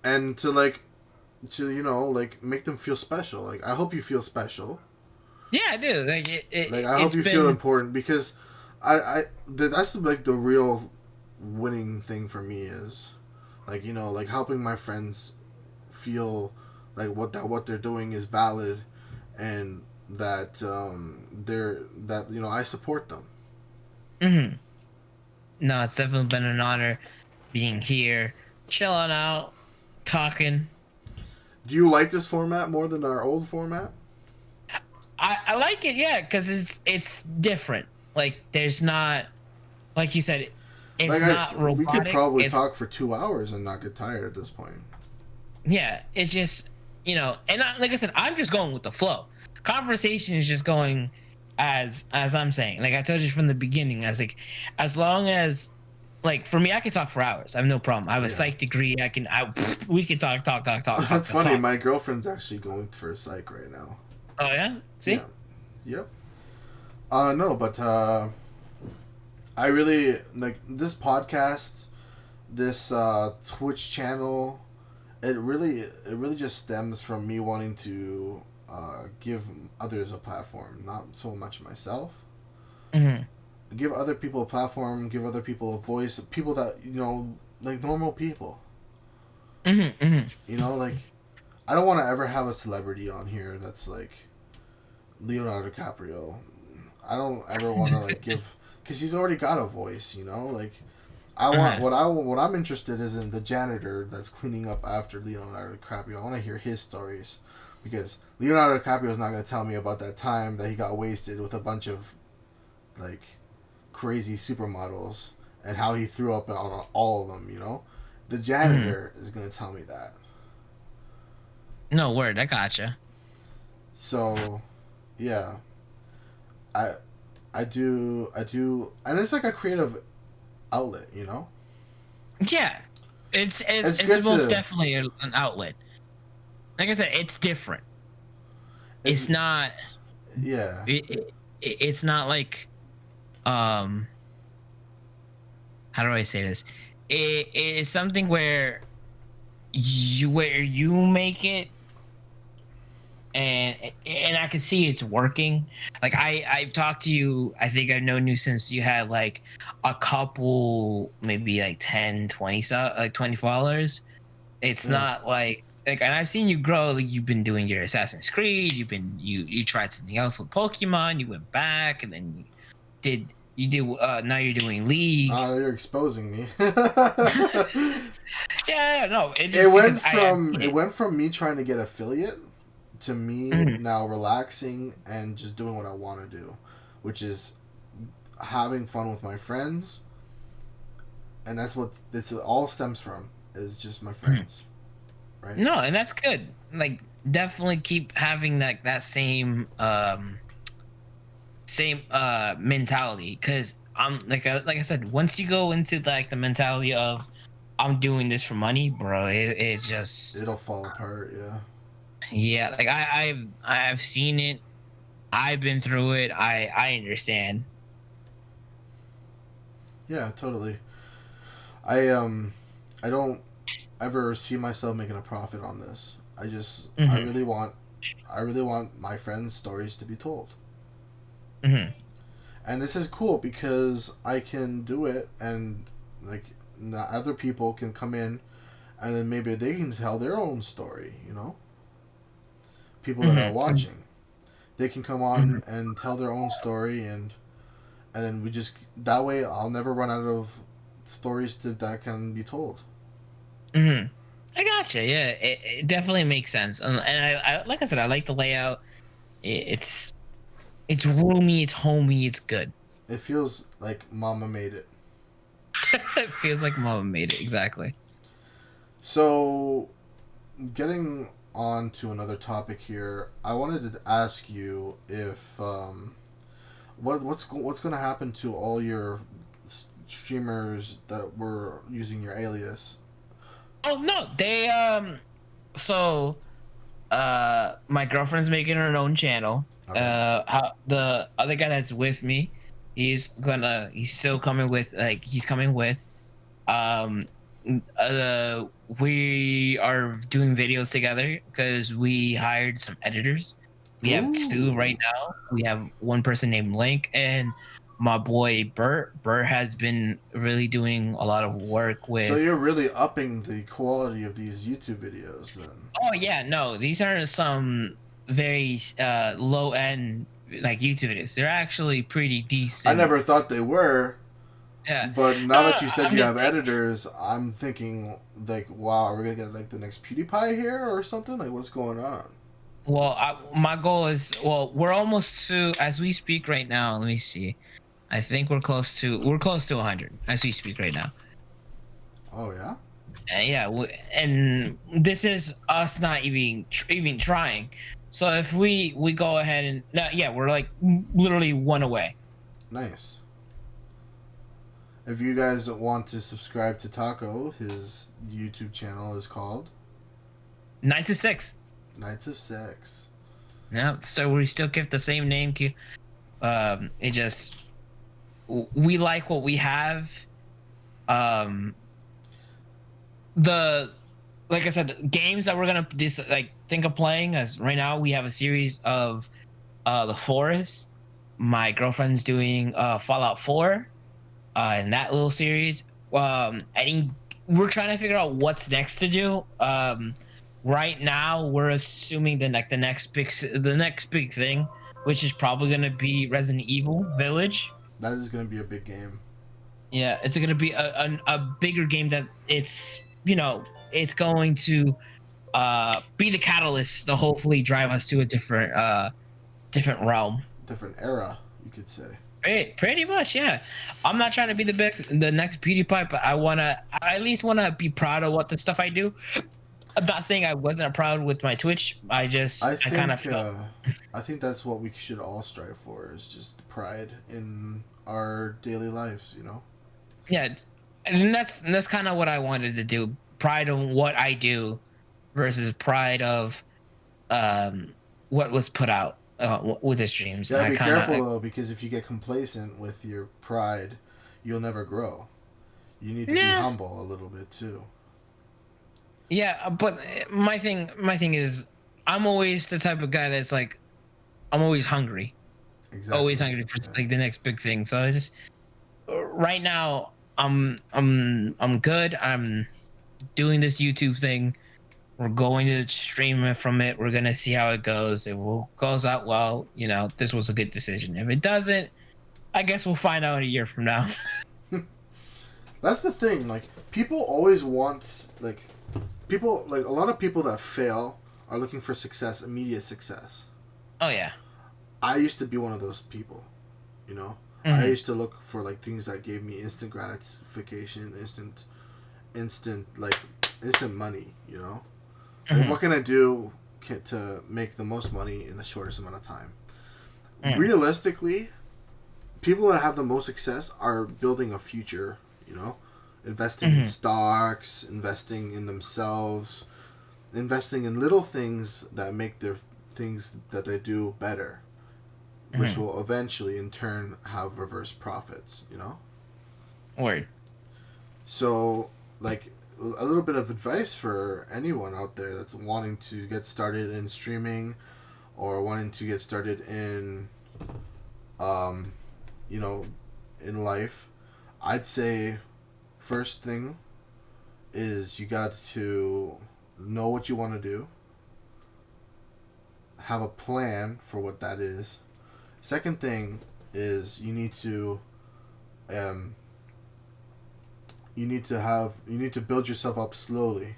And to make them feel special. Like, I hope you feel special. Yeah, I do. I hope you feel important, because that's like the real winning thing for me is helping my friends feel like what they're doing is valid, and that I support them. Mm-hmm. No, it's definitely been an honor being here, chilling out, talking. Do you like this format more than our old format? I like it, yeah, because it's different. Like, there's not, like you said, it's not robotic. We could probably talk for 2 hours and not get tired at this point. Yeah, it's just, and like I said, I'm just going with the flow. Conversation is just going as I'm saying. Like I told you from the beginning, I was like, as long as, like, for me, I can talk for hours. I have no problem. I have a psych degree. We can talk. That's funny. Talk. My girlfriend's actually going for a psych right now. Oh yeah, see. Yeah. Yep. No, but I really like this podcast, this Twitch channel. It really just stems from me wanting to give others a platform, not so much myself. Mm-hmm. Give other people a platform, give other people a voice, people that, like normal people. Mm-hmm. Mm-hmm. Like, I don't want to ever have a celebrity on here that's like Leonardo DiCaprio. I don't ever want to give, because he's already got a voice. Like, I want what I'm interested is in the janitor that's cleaning up after Leonardo DiCaprio. I want to hear his stories, because Leonardo DiCaprio is not going to tell me about that time that he got wasted with a bunch of like crazy supermodels and how he threw up on all of them. The janitor is going to tell me that. No word, I gotcha. So, yeah, I do, and it's like a creative outlet, Yeah, it's most definitely an outlet. Like I said, it's different. It's not. Yeah. It's not like, how do I say this? It is something where you make it, and I can see it's working. Like I've talked to you. I think I've known you since you had like a couple, maybe like 10, 20, like 20 followers. It's not like, and I've seen you grow. Like, you've been doing your Assassin's Creed. You tried something else with Pokemon. You went back, and then now you're doing League. You're exposing me. Yeah, no. It went from me trying to get affiliate to me now relaxing and just doing what I want to do, which is having fun with my friends, and that's what this all stems from, is just my friends. Right? No, and that's good. Like, definitely keep having that same mentality, because I'm like I said, once you go into like the mentality of I'm doing this for money, bro, it just, it'll fall apart. Yeah, like I've seen it. I've been through it. I understand. Yeah, totally. I don't ever see myself making a profit on this. I just I really want my friends' stories to be told. And this is cool because I can do it, and like other people can come in, and then maybe they can tell their own story. People that are watching. they can come on and tell their own story, and then we just that way I'll never run out of stories that can be told. Mm-hmm. I gotcha. Yeah, it definitely makes sense. And I like I said, I like the layout. It's roomy, it's homey, it's good. It feels like Mama made it. It feels like Mama made it exactly. So, getting on to another topic here, I wanted to ask you if what's going to happen to all your streamers that were using your alias? Oh no, they so my girlfriend's making her own channel. Okay. How the other guy that's with me, he's still coming with he's coming with um we are doing videos together because we hired some editors. We have two Ooh. right now. We have one person named Link and my boy Bert. Bert has been really doing a lot of work So with. you're really upping the quality of these YouTube videos then. Oh yeah, no, these aren't some very low end like YouTube videos. They're actually pretty I decent. never thought they were, Yeah. but now that you said I'm you just have editors, I'm thinking like, wow, are we gonna get like the next PewDiePie here or something? Like, what's going on? well, my goal is we're almost to as we speak right now. Let me see. I think we're close to 100 as we speak right now. Oh yeah. Yeah, and this is us not even trying. So if we go ahead and yeah, we're like literally one away. Nice. If you guys want to subscribe to Taco, his YouTube channel is called 9 to 6. Nights of Sex. Yeah, so we still keep the same name. It just we like what we have. Um, the like I said, games that we're gonna think of playing as right now. We have a series of The Forest. My girlfriend's doing Fallout 4. In that little series. I think we're trying to figure out what's next to do. Right now we're assuming that the next big thing, which is probably gonna be Resident Evil Village. That is going to be a big game. Yeah, it's gonna be a bigger game that it's going to be the catalyst to hopefully drive us to a different realm. Different era, you could say. Pretty much, yeah. I'm not trying to be the next PewDiePie, but I at least wanna be proud of what the stuff I do. I'm not saying I wasn't proud with my Twitch. I kind of felt. I think that's what we should all strive for is just pride in our daily lives, you know? Yeah, and that's kind of what I wanted to do. Pride on what I do versus pride of what was put out with the streams. You And gotta I be kind careful of though, because if you get complacent with your pride, you'll never grow. You need to be yeah. humble a little bit too. Yeah, but my thing is, I'm always the type of guy that's like, I'm always hungry, Exactly. always hungry for Yeah. like the next big thing. So I just right now, I'm good. I'm doing this YouTube thing. We're going to stream it from it. We're gonna see how it goes. If it goes out well, this was a good decision. If it doesn't, I guess we'll find out a year from now. That's the thing. Like people always want like a lot of people that fail are looking for success, immediate success. Oh yeah. I used to be one of those people, you know. Mm-hmm. I used to look for like things that gave me instant gratification, instant money, you know. Like, Mm-hmm. what can I do to make the most money in the shortest amount of time? Mm. Realistically, people that have the most success are building a future, you know, investing in stocks, investing in themselves, investing in little things that make their things that they do better, which will eventually in turn have reverse profits, you know? Word. So, like, a little bit of advice for anyone out there that's wanting to get started in streaming or wanting to get started in, in life, I'd say first thing is you got to know what you want to do, have a plan for what that is. Second thing is you need to build yourself up slowly.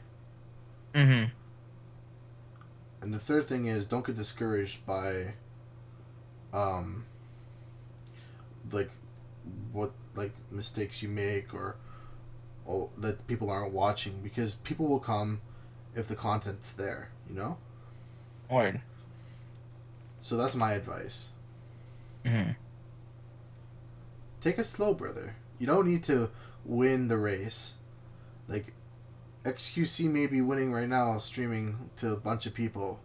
Mm-hmm. And the third thing is don't get discouraged by like like mistakes you make or that people aren't watching, because people will come if the content's there, you know? Word. So that's my advice. Mm-hmm. Take it slow, brother. You don't need to win the race. Like, XQC may be winning right now, streaming to a bunch of people,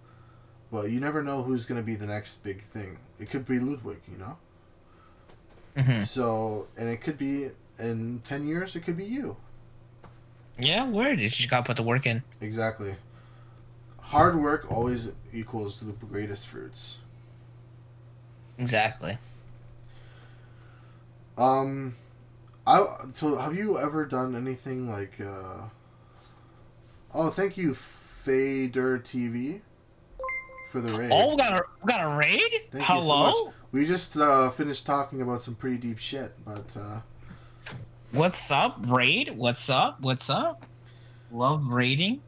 but you never know who's going to be the next big thing. It could be Ludwig, you know? Mm-hmm. So, and it could be, in 10 years, it could be you. Yeah, word. You just gotta put the work in. Exactly. Hard work always equals to the greatest fruits. Exactly. So have you ever done anything like oh, thank you, Fader TV, for the raid. Oh, we got a raid? Thank Hello? you so much. We just finished talking about some pretty deep shit, but What's up, raid? What's up? What's up? Love raiding.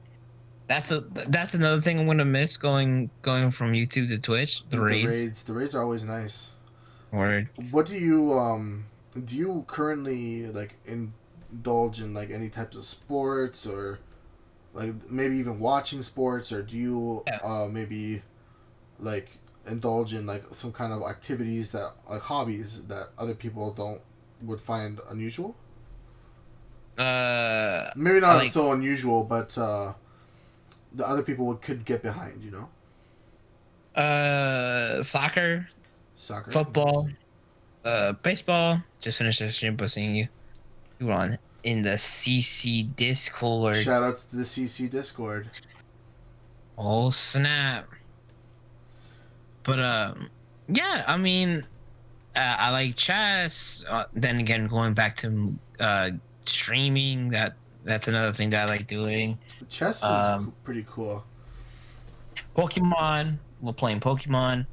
That's another thing I'm gonna miss going from YouTube to Twitch. The raids. the raids are always nice. Word. What do you currently like indulge in, like any types of sports, or like maybe even watching sports, or do you maybe like indulge in like some kind of activities that like hobbies that other people would find unusual? Maybe not like, so unusual, but the other people could get behind, you know? soccer, Soccer, football, baseball. Just finished the stream by seeing you. You were on in the CC Discord. Shout out to the CC Discord. Oh snap! But yeah. I mean, I like chess. Then again, going back to streaming, that's another thing that I like doing. Chess is pretty cool. Pokemon. We're playing Pokemon.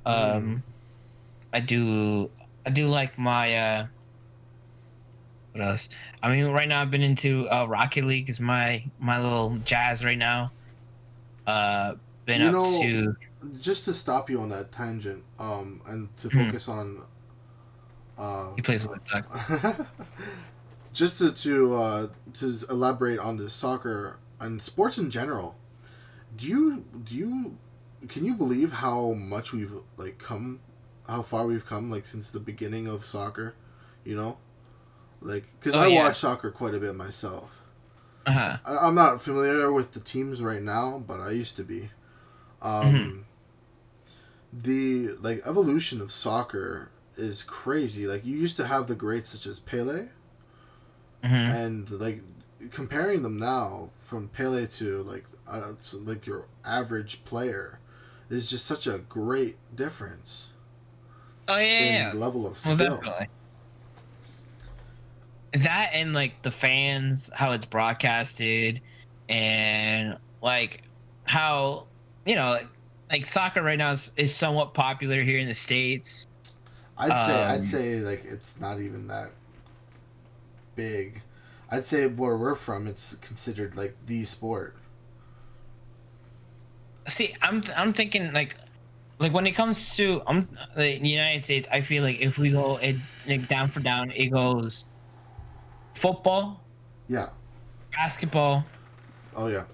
I do like my what else? I mean, right now I've been into Rocket League is my little jazz right now. Been You up know, to just to stop you on that tangent, and to focus on he plays with duck. just to elaborate on the soccer and sports in general. Do you can you believe how much we've like come, how far we've come, like since the beginning of soccer, you know? Like, because I watch soccer quite a bit myself. I'm not familiar with the teams right now, but I used to be. The like evolution of soccer is crazy. Like, you used to have the greats such as Pele, and like comparing them now from Pele to like your average player is just such a great difference. Oh yeah, in level of skill. Well, definitely. That and like the fans, how it's broadcasted, and like how like soccer right now is somewhat popular here in the States. I'd say like it's not even that big. I'd say where we're from, it's considered like the sport. See, I'm thinking like when it comes to the United States, I feel like if we go like down for down, it goes football, yeah, basketball, oh yeah,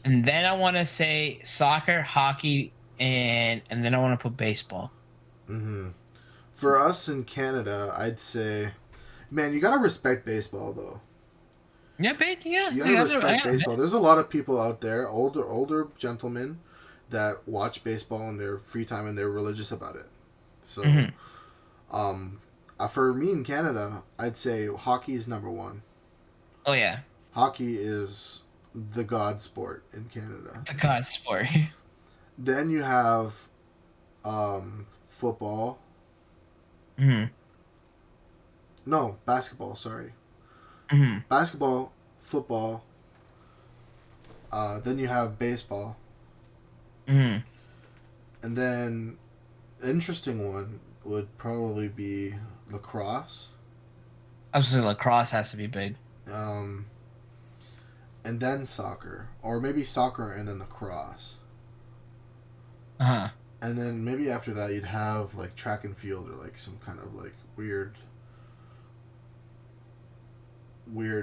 and then I want to say soccer, hockey, and then I want to put baseball. For us in Canada, I'd say, man, you gotta respect baseball though. Yeah, yeah. You gotta respect baseball. There's a lot of people out there, older gentlemen, that watch baseball in their free time and they're religious about it. So, for me in Canada, I'd say hockey is number one. Oh yeah. Hockey is the god sport in Canada. The god sport. Then you have football. No, basketball, sorry. Basketball, football. Then you have baseball. And then, an interesting one would probably be lacrosse. I was saying lacrosse has to be big. Um, and then soccer. Or maybe soccer and then lacrosse. Uh huh. And then maybe after that you'd have like track and field or like some kind of like weird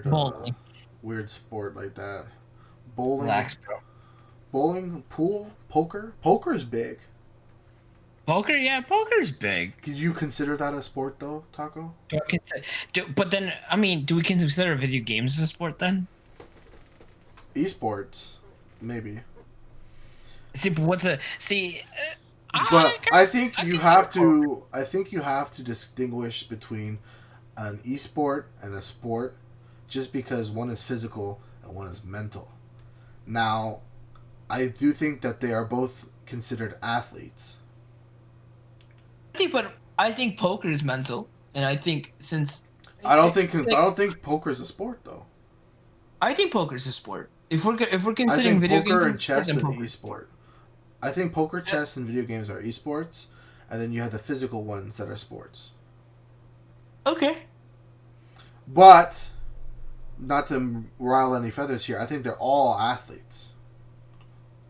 Bowling. weird sport like that. Bowling, Relax, bro. bowling, pool, poker. Poker is big. Poker, yeah, poker's big. Could you consider that a sport though, Taco? But then, I mean, do we consider video games as a sport then? Esports, maybe. See, but what's a see? But I think I you consider have poker. to. I think you have to distinguish between an esport and a sport, just because one is physical and one is mental. Now, I do think that they are both considered athletes. But I think poker is mental, and I think since I don't think poker is a sport though. I think poker is a sport. If we're I considering think video games poker as and a sport, chess then an poker is a esport. sport. I think poker, chess, and video games are esports, and then you have the physical ones that are sports. Okay. But not to rile any feathers here, I think they're all athletes.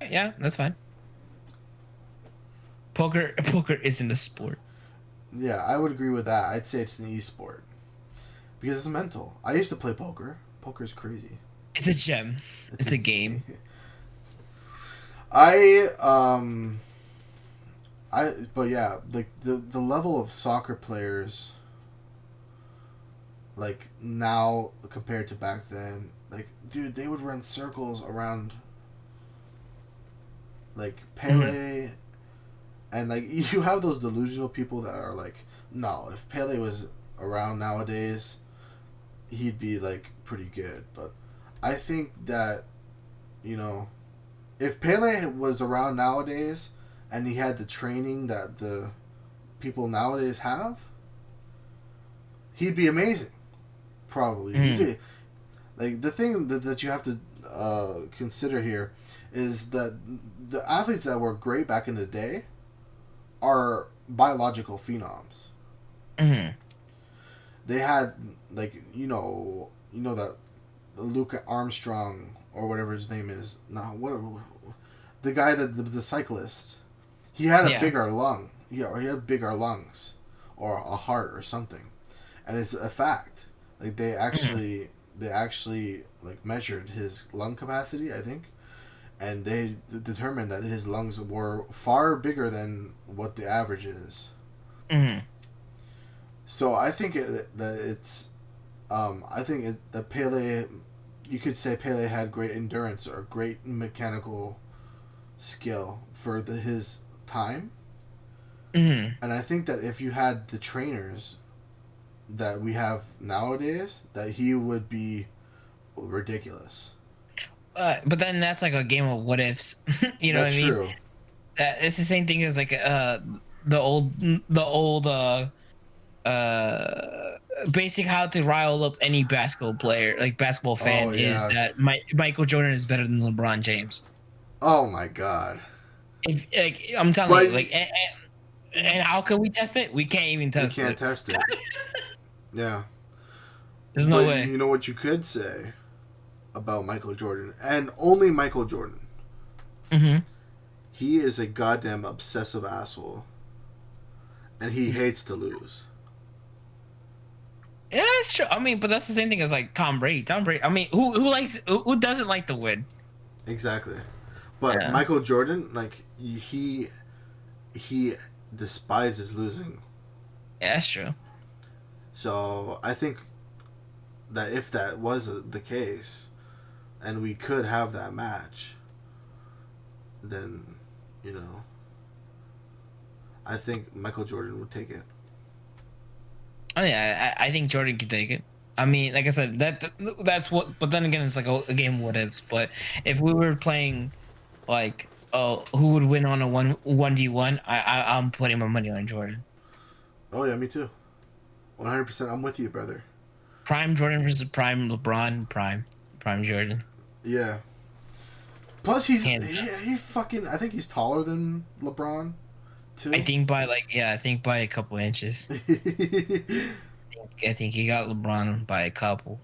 Yeah, that's fine. Poker isn't a sport. Yeah, I would agree with that. I'd say it's an esport because it's mental. I used to play poker. Poker's crazy. It's a gem. It's a game. I but yeah, like the level of soccer players like now compared to back then, like dude, they would run circles around like Pele and like you have those delusional people that are like, no, if Pele was around nowadays, he'd be like pretty good. But I think that, you know, if Pele was around nowadays and he had the training that the people nowadays have, he'd be amazing. Probably. Like the thing that you have to consider here is that the athletes that were great back in the day are biological phenoms. Mm-hmm. They had like that Luke Armstrong or whatever his name is. No, what the guy that the cyclist. He had a bigger lung. Or he had bigger lungs, or a heart or something, and it's a fact. Like they actually like measured his lung capacity, I think, and they determined that his lungs were far bigger than what the average is. Mm-hmm. So I think that Pele, you could say Pele had great endurance or great mechanical skill for his time. Mm-hmm. And I think that if you had the trainers that we have nowadays, that he would be ridiculous. But then that's like a game of what ifs. You know That's what I mean? true. It's the same thing as like the old basic how to rile up any basketball player, like basketball Oh fan, is yeah. that Michael Jordan is better than LeBron James. Oh my god. If like I'm telling But you, like, and how can we test it? We can't even we test can't it. test it. Yeah. There's no But way. you know what you could say about Michael Jordan, and only Michael Jordan. Mm-hmm. He is a goddamn obsessive asshole, and he hates to lose. Yeah, that's true. I mean, but that's the same thing as like Tom Brady. Tom Brady. I mean, who doesn't like to win? Exactly. But Yeah, Michael Jordan, like he despises losing. yeah, that's true. So I think that if that was the case, and we could have that match, then, you know, I think Michael Jordan would take it. Oh yeah, I think Jordan can take it. I mean, like I said, that's what. But then again, it's like a game of what ifs. But if we were playing, like, oh, who would win on a 1v1? I'm putting my money on Jordan. Oh yeah, me too. 100%. I'm with you, brother. Prime Jordan versus Prime LeBron. Prime Jordan. Yeah. Plus, he's Hands down. he fucking. I think he's taller than LeBron, too. I think by a couple inches. I think he got LeBron by a couple.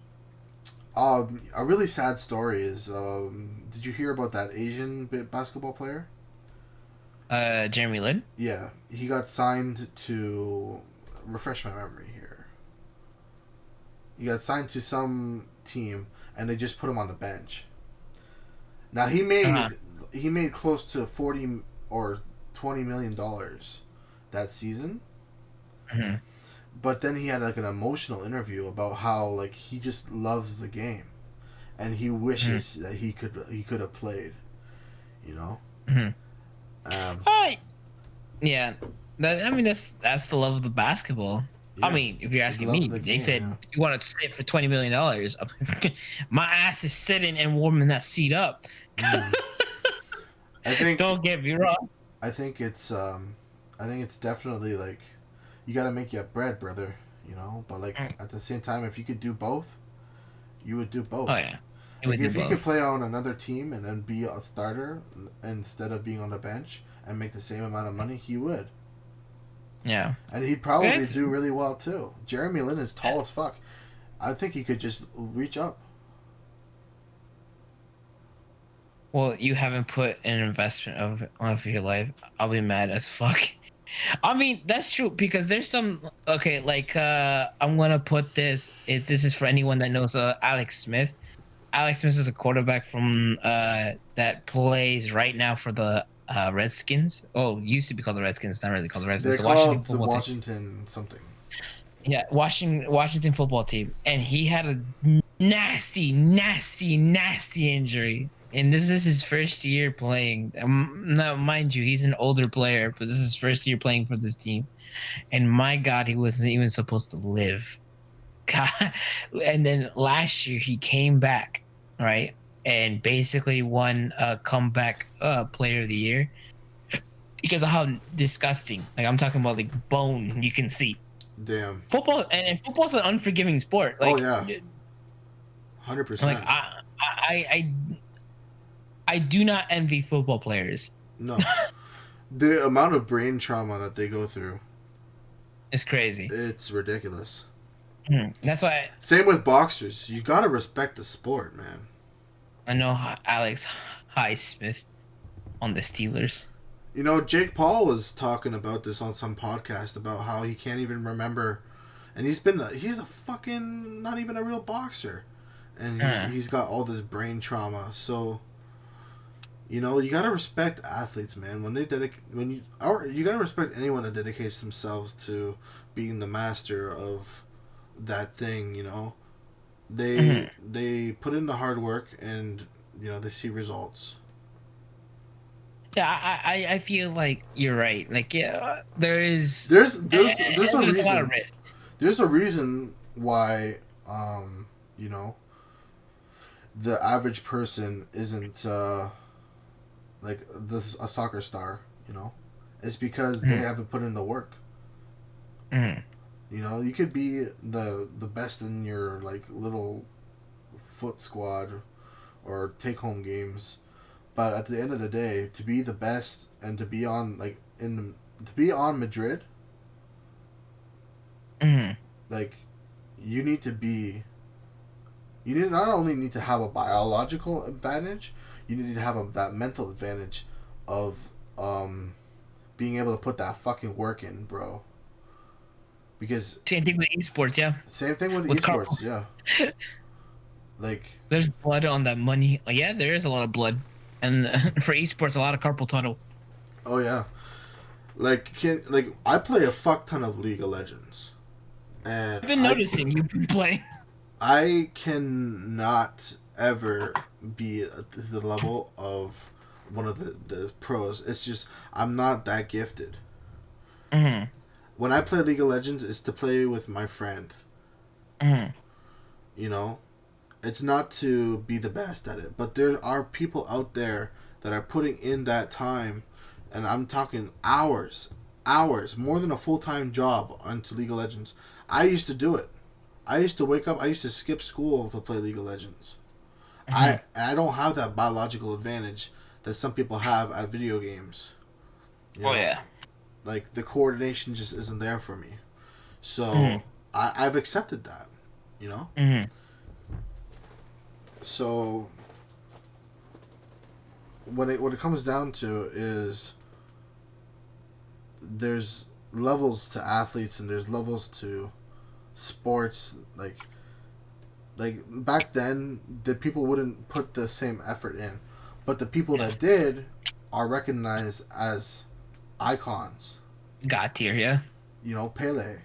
A really sad story is. Did you hear about that Asian basketball player? Jeremy Lin. Yeah, he got signed to. Refresh my memory here. He got signed to some team, and they just put him on the bench. Now he made close to $40 or $20 million that season. Mm-hmm. But then he had like an emotional interview about how like he just loves the game, and he wishes that he could have played. You know. Mm-hmm. Yeah, that's the love of the basketball. Yeah. I mean, if you're asking me, they said you want to sit for $20 million. My ass is sitting and warming that seat up. I think. Don't get me wrong. I think it's definitely like, you got to make your bread, brother. You know, but like at the same time, if you could do both, you would do both. Oh yeah. Like, if you could play on another team and then be a starter instead of being on the bench and make the same amount of money, he would. Yeah. And he'd probably do really well too. Jeremy Lin is tall as fuck. I think he could just reach up. Well, you haven't put an investment of your life. I'll be mad as fuck. I mean, that's true because there's some I'm gonna put this. If this is for anyone that knows Alex Smith. Alex Smith is a quarterback from that plays right now for the Redskins. Oh, used to be called the Redskins. Not really called the Redskins. They're called the Washington something. Yeah, Washington football team, and he had a nasty injury. And this is his first year playing. Now, mind you, he's an older player, but this is his first year playing for this team. And my God, he wasn't even supposed to live. God. And then last year he came back, right, and basically won a comeback player of the year because of how disgusting. Like, I'm talking about like bone you can see. Damn. Football and football's an unforgiving sport. Like, oh yeah. 100%. Like I do not envy football players. No. The amount of brain trauma that they go through. It's crazy. It's ridiculous. That's why. Same with boxers. You gotta respect the sport, man. I know Alex Highsmith on the Steelers. You know, Jake Paul was talking about this on some podcast about how he can't even remember, and he's a fucking not even a real boxer, and he's got all this brain trauma. So, you know, you gotta respect athletes, man. When you gotta respect anyone that dedicates themselves to being the master of that thing. You know, they put in the hard work, and you know they see results. Yeah, I feel like you're right. Like, yeah, there's a reason. A lot of risk. There's a reason why, you know, the average person isn't like a soccer star. You know, it's because they haven't put in the work. You know, you could be the best in your like little foot squad or take home games. But at the end of the day, to be the best and to be on Madrid, like you not only need to have a biological advantage, you need to have that mental advantage of being able to put that fucking work in, bro. Because same thing with esports, yeah. Same thing with esports, yeah. Like there's blood on that money. Yeah, there is a lot of blood. And for esports, a lot of carpal tunnel. Oh yeah, like I play a fuck ton of League of Legends, and I've been noticing you've been playing. I cannot ever be at the level of one of the pros. It's just I'm not that gifted. When I play League of Legends, it's to play with my friend. You know. It's not to be the best at it, but there are people out there that are putting in that time, and I'm talking hours, more than a full-time job onto League of Legends. I used to do it. I used to wake up, I used to skip school to play League of Legends. I don't have that biological advantage that some people have at video games. You know? Oh yeah. Like the coordination just isn't there for me. So I've accepted that. You know? Mm-hmm. So what it comes down to is there's levels to athletes and there's levels to sports. Like back then, the people wouldn't put the same effort in, but the people that did are recognized as icons. God tier, yeah. You know, Pele,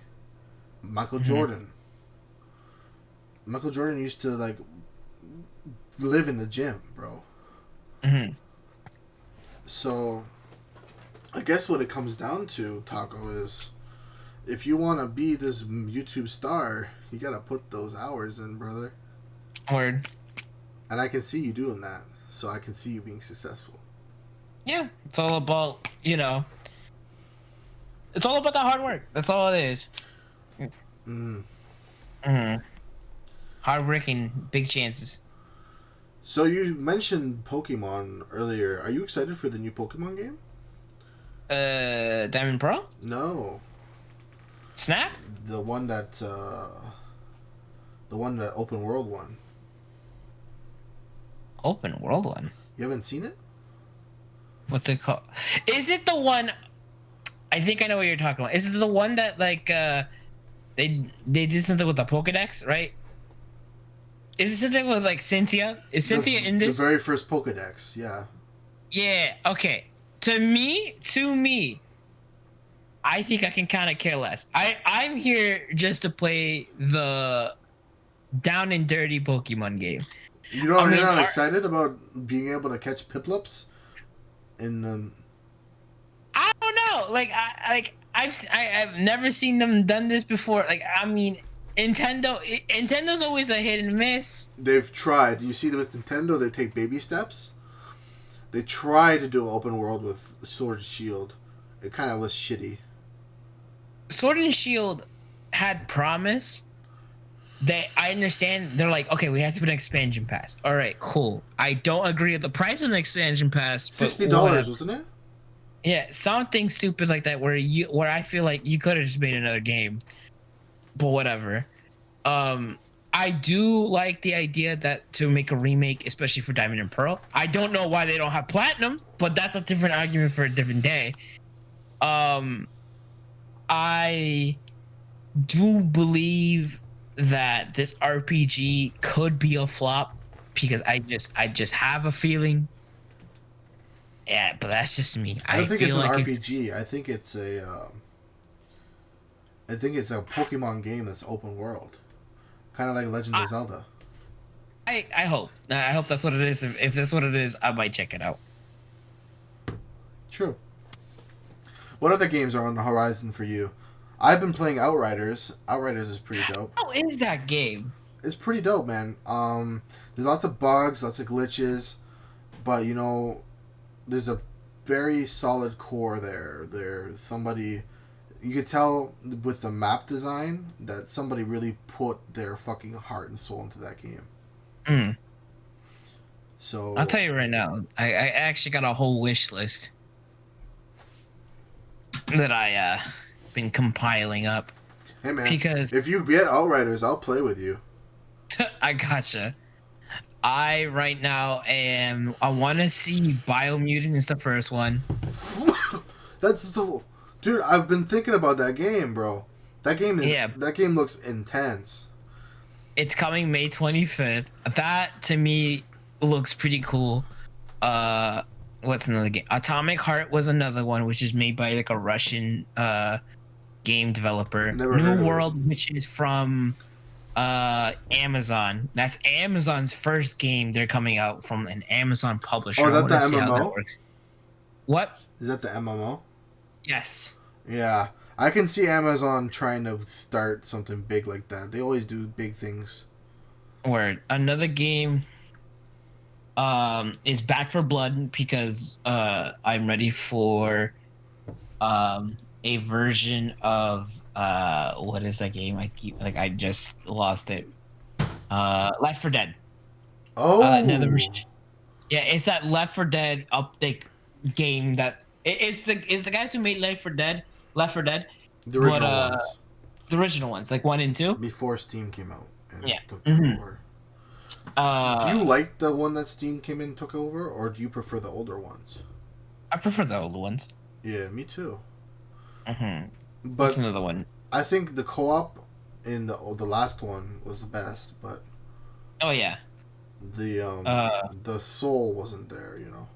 Michael Jordan. Michael Jordan used to like live in the gym, bro. Mm-hmm. So, I guess what it comes down to, Taco, is if you want to be this YouTube star, you gotta put those hours in, brother. Word. And I can see you doing that, so I can see you being successful. Yeah, it's all about, it's all about the hard work. That's all it is. Hard working, big chances. So you mentioned Pokemon earlier. Are you excited for the new Pokemon game? Diamond Pro? No. Snap? The one that open world one. Open world one? You haven't seen it? What's it called? Is it the one? I think I know what you're talking about. Is it the one that they did something with the Pokedex, right? Is it something with like Cynthia? Is Cynthia in this? The very first Pokedex, yeah. Yeah. Okay. To me, I think I can kind of care less. I'm here just to play the down and dirty Pokemon game. You're not excited about being able to catch Piplups in the... I don't know. Like I've never seen them done this before. Like I mean, Nintendo's always a hit and miss. They've tried. You see with Nintendo, they take baby steps. They tried to do an open world with Sword and Shield. It kind of was shitty. Sword and Shield had promise. I understand. They're like, okay, we have to put an expansion pass. All right, cool. I don't agree with the price of the expansion pass. $60, wasn't it? Yeah, something stupid like that. Where I feel like you could have just made another game, but whatever. I do like the idea that to make a remake, especially for Diamond and Pearl. I don't know why they don't have Platinum, but that's a different argument for a different day. I do believe that this RPG could be a flop because I just have a feeling. Yeah, but that's just me. I don't think it's an RPG. I think it's a Pokemon game that's open world, kind of like Legend of Zelda. I hope. I hope that's what it is. If that's what it is, I might check it out. True. What other games are on the horizon for you? I've been playing Outriders. Outriders is pretty dope. How is that game? It's pretty dope, man. There's lots of bugs, lots of glitches, but there's a very solid core there. There's somebody, you could tell with the map design that somebody really put their fucking heart and soul into that game. So I'll tell you right now, I actually got a whole wish list that I been compiling up. Hey man, because if you get Outriders, I'll play with you. I gotcha. I right now I want to see Biomutant is the first one. Dude, I've been thinking about that game, bro. That game looks intense. It's coming May 25th. That to me looks pretty cool. What's another game? Atomic Heart was another one, which is made by like a Russian game developer. New World, which is from Amazon. That's Amazon's first game. They're coming out from an Amazon publisher. Oh, is that the MMO? What? Is that the MMO? Yes. Yeah. I can see Amazon trying to start something big like that. They always do big things. Word. Another game is Back for Blood because I'm ready for a version of what is that game? I just lost it. Left 4 Dead. Oh, Yeah, it's that Left 4 Dead update game that it's the guys who made Left 4 Dead, the but original ones the original ones like 1 and 2. before Steam came out and Yeah. took it hmm over. Do you Uh, like the one that Steam came in and took over, or do you prefer the older ones? I prefer the older ones. Yeah, me too. What's But another one? I think the co-op in the last one was the best, but Oh yeah. the soul wasn't there, you know.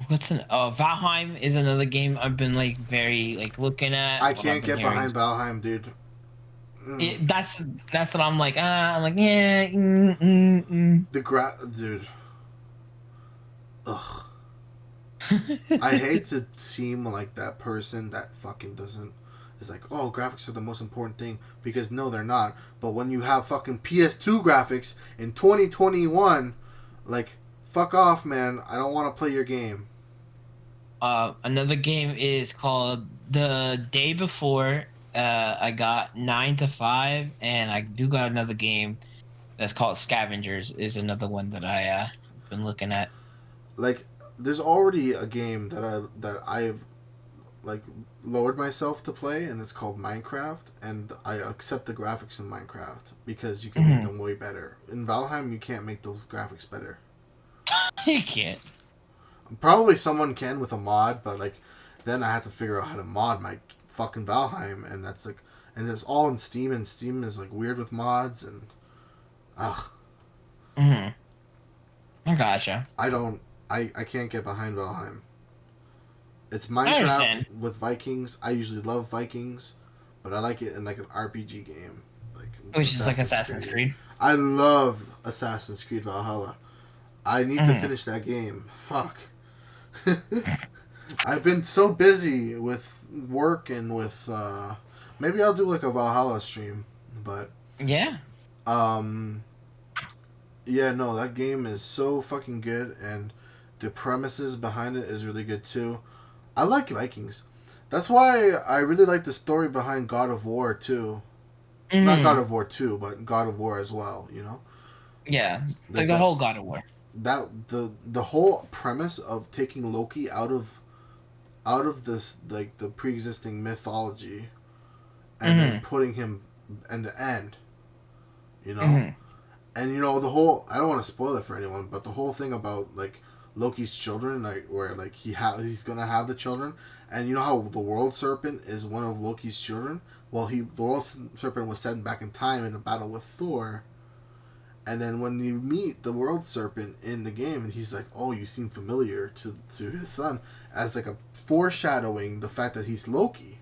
What's an Valheim is another game I've been like very like looking at. I What I've can't been get hearing. behind Valheim, dude. That's what I'm like. I'm like yeah. Dude. Ugh. I hate to seem like that person that fucking doesn't. It's like, oh, graphics are the most important thing, because no, they're not. But when you have fucking PS2 graphics in 2021, like, fuck off, man. I don't want to play your game. Another game is called The Day Before. I got 9 to 5, and I do got another game that's called Scavengers. Is another one that I been looking at. Like, there's already a game that I've like lowered myself to play, and it's called Minecraft, and I accept the graphics in Minecraft because you can make them way better. In Valheim, you can't make those graphics better. You can't. Probably someone can with a mod, but like then I have to figure out how to mod my fucking Valheim, and that's like, and it's all in Steam, and Steam is like weird with mods, and ugh. I gotcha. I can't get behind Valheim. It's I Minecraft understand. with Vikings. I usually love Vikings, but I like it in like an RPG game, like Which is like Assassin's Creed. I love Assassin's Creed Valhalla. I need to finish that game. Fuck. I've been so busy with work and with maybe I'll do like a Valhalla stream, but Yeah. yeah, no, that game is so fucking good, and the premises behind it is really good too. I like Vikings. That's why I really like the story behind God of War too. Not God of War 2, but God of War as well, you know? Yeah. Like the That whole God of War. the whole premise of taking Loki out of this like the pre-existing mythology and then putting him in the end, you know? And you know the whole, I don't want to spoil it for anyone, but the whole thing about like Loki's children, like where like he's gonna have the children, and you know how the World Serpent is one of Loki's children. Well, the World Serpent was sent back in time in a battle with Thor, and then when you meet the World Serpent in the game, and he's like, "Oh, you seem familiar," to his son, as like a foreshadowing the fact that he's Loki.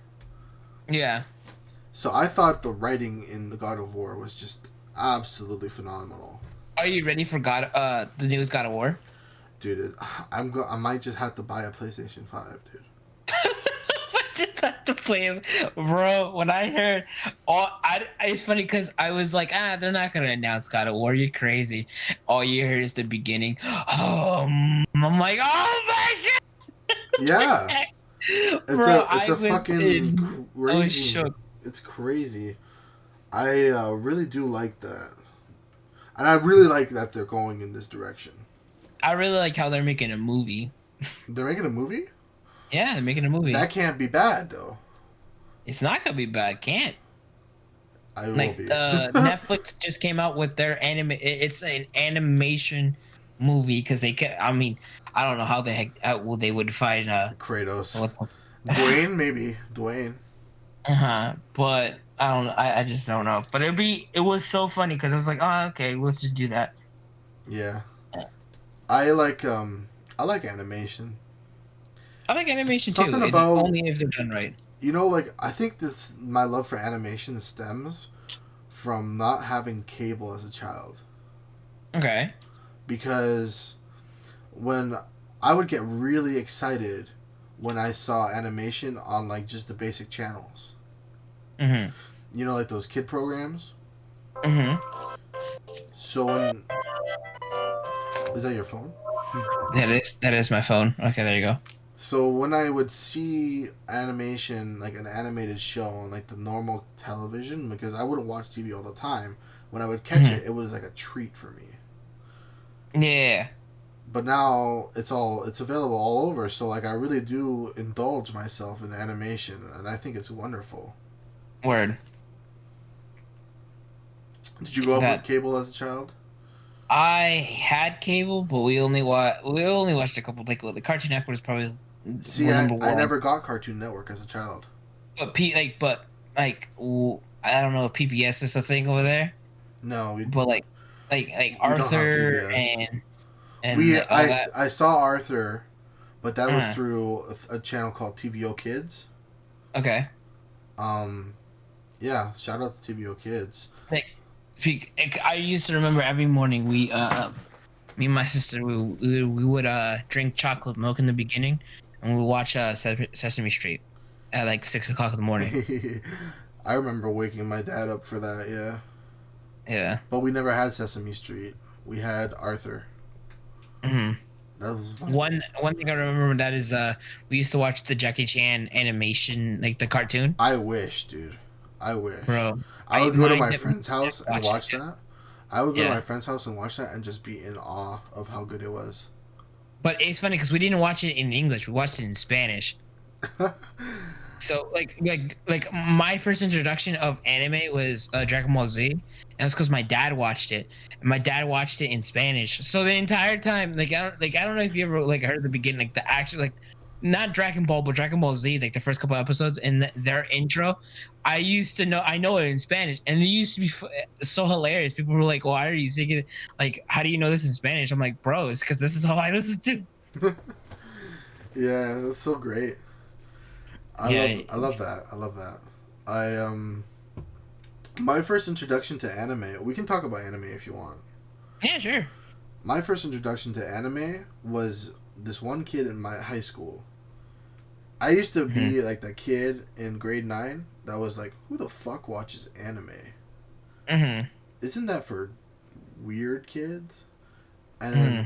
Yeah. So I thought the writing in the God of War was just absolutely phenomenal. Are you ready for the newest God of War? Dude, I might just have to buy a PlayStation 5, dude. I just have to play him, bro. When I heard, it's funny because I was like, they're not gonna announce God of War. You're crazy. All you heard is the beginning. I'm like, oh my god. Yeah. Bro, It's a fucking I was crazy. shook. It's crazy. I really do like that. And I really like that they're going in this direction. I really like how they're making a movie. They're making a movie? Yeah, they're making a movie. That can't be bad, though. It's not gonna be bad. Can't. I will Like be. Netflix just came out with their It's an animation movie because they can. I mean, I don't know how the heck they would find Kratos. what Dwayne, maybe. Dwayne. but I don't. I just don't know. But it was so funny because I was like, oh, okay, let's just do that. Yeah. I like animation. I like animation Something too. about, only if they're done right. you know, like I think my love for animation stems from not having cable as a child. Okay. Because when I would get really excited when I saw animation on like just the basic channels. Mhm. You know, like those kid programs. Mhm. So when, is that your phone? That is my phone. Okay, there you go. So when I would see animation, like an animated show on like the normal television, because I wouldn't watch TV all the time, when I would catch it, it was like a treat for me. Yeah. But now it's available all over. So like I really do indulge myself in animation, and I think it's wonderful. Word. Did you grow up with That cable as a child? I had cable, but we only watched a couple. Like the Cartoon Network was probably See, number I one. never got Cartoon Network as a child. I don't know if PBS is a thing over there, No, but like we don't have Arthur PBS. and like all that. I saw Arthur, but that was Uh, through a channel called TVO Kids. okay. Um, yeah, shout out to TVO Kids. I used to remember every morning me and my sister we would drink chocolate milk in the beginning, and we would watch Sesame Street at like 6 o'clock in the morning. I remember waking my dad up for that. Yeah, Yeah. but we never had Sesame Street. We had Arthur. hmm That was fun. One thing I remember that is we used to watch the Jackie Chan animation, like the cartoon. I wish, dude. I wish. Bro, I I would go to admired my that we friend's house and watch it. watch that. I would go to Yeah, my friend's house and watch that and just be in awe of how good it was. but it's funny because we didn't watch it in English. We watched it in Spanish. So like my first introduction of anime was Dragon Ball Z, and it was because my dad watched it, and my dad watched it in Spanish. So the entire time, I don't know if you ever like heard the beginning, like the actual like not Dragon Ball, but Dragon Ball Z, like the first couple episodes and their intro. I know it in Spanish, and it used to be so hilarious. People were like, "Why are you singing? Like, how do you know this in Spanish?" I'm like, "Bro, it's because this is all I listen to." Yeah, that's so great. Yeah, I love that. I love that. I my first introduction to anime. We can talk about anime if you want. yeah, sure. My first introduction to anime was this one kid in my high school. I used to hmm be like the kid in grade 9 that was like, who the fuck watches anime? hmm Isn't that for weird kids? And then hmm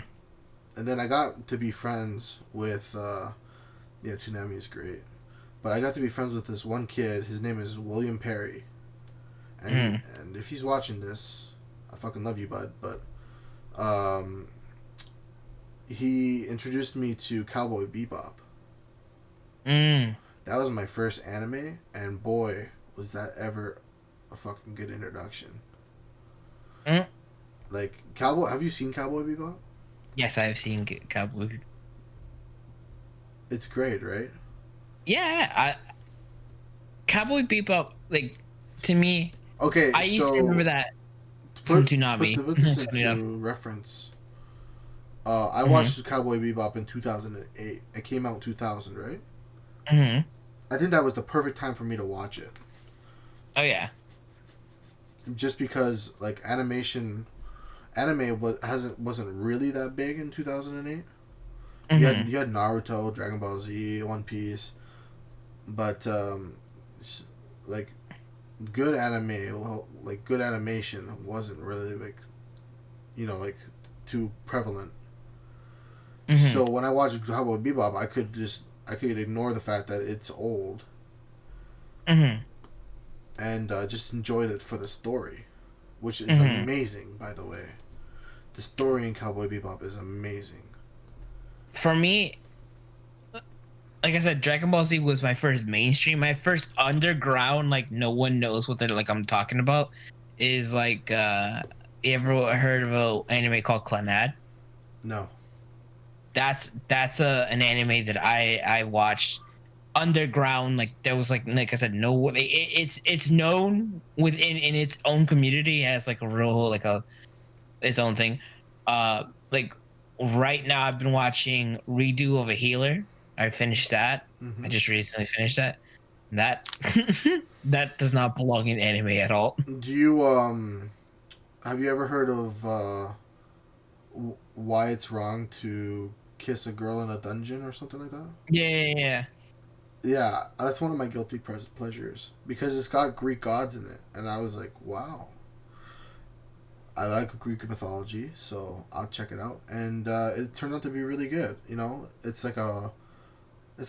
and then I got to be friends with yeah, Toonami is great. But I got to be friends with this one kid. His name is William Perry. hmm And if he's watching this, I fucking love you, bud. But um, he introduced me to Cowboy Bebop. Mm. That was my first anime, and boy, was that ever a fucking good introduction. Mm. Like Cowboy, have you seen Cowboy Bebop? Yes, I've seen Cowboy. It's great, right? Yeah, Cowboy Bebop. Like to me, Okay, I used to remember so that to from put Toonami. this Funny enough. into reference, I hmm watched Cowboy Bebop in 2008. It came out in 2000, right? hmm I think that was the perfect time for me to watch it, Oh yeah. just because like anime wasn't really that big in 2008. hmm You had Naruto, Dragon Ball Z, One Piece, but like good anime, well, like good animation wasn't really like like too prevalent. hmm So when I watched Cowboy Bebop, I could ignore the fact that it's old hmm and just enjoy it for the story, which is hmm amazing, by the way. The story in Cowboy Bebop is amazing. For me, like I said, Dragon Ball Z was my first mainstream. My first underground, like no one knows what they're like I'm talking about, is like you ever heard of an anime called Clannad? No. That's an anime that I watched underground. Like there was like I said, no, it's known within in its own community as like a real like a its own thing. Like right now I've been watching Redo of a Healer. I finished that. I Hmm. just recently finished that. That that does not belong in anime at all. Do you have you ever heard of why it's wrong to kiss a girl in a dungeon or something like that? Yeah. Yeah, that's one of my guilty pleasures because it's got Greek gods in it, and I was like, wow, I like Greek mythology, so I'll check it out. And it turned out to be really good. It's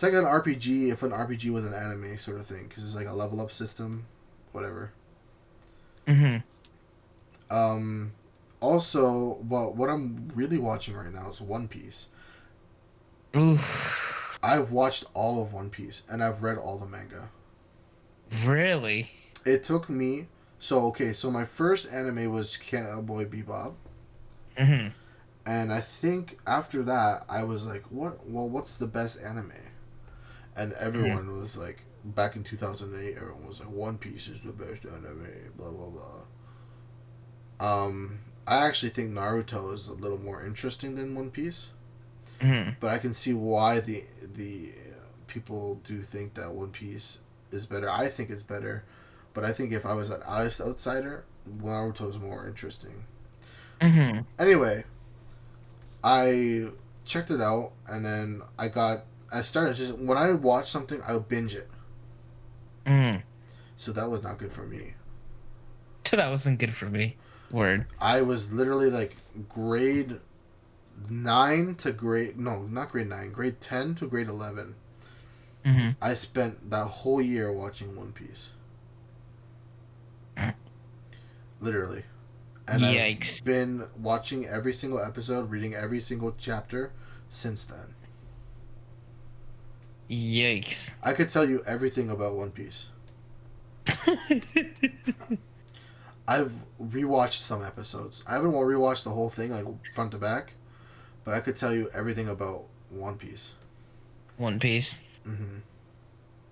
like an RPG if an RPG was an anime sort of thing because it's like a level up system, whatever. hmm Um, Also, well, what I'm really watching right now is One Piece. Oof. I've watched all of One Piece and I've read all the manga. Really? It took me so my first anime was Cowboy Bebop. Mm-hmm. And I think after that I was like, what's the best anime? And everyone was like, back in 2008, everyone was like, One Piece is the best anime, blah blah blah. I actually think Naruto is a little more interesting than One Piece. Mm-hmm. But I can see why the people do think that One Piece is better. I think it's better, but I think if I was an outsider, Naruto is more interesting. Mm-hmm. Anyway, I checked it out, and then I started just when I watch something, I'll binge it. Mm. So that was not good for me. So that wasn't good for me. Word. I was literally like grade 9 to grade no, not grade 9, grade 10 to grade 11. Mm-hmm. I spent that whole year watching One Piece. Literally. And Yikes. I've been watching every single episode, reading every single chapter since then. Yikes. I could tell you everything about One Piece. I've rewatched some episodes. I haven't rewatched the whole thing, like front to back, but I could tell you everything about One Piece. One Piece. Mm-hmm.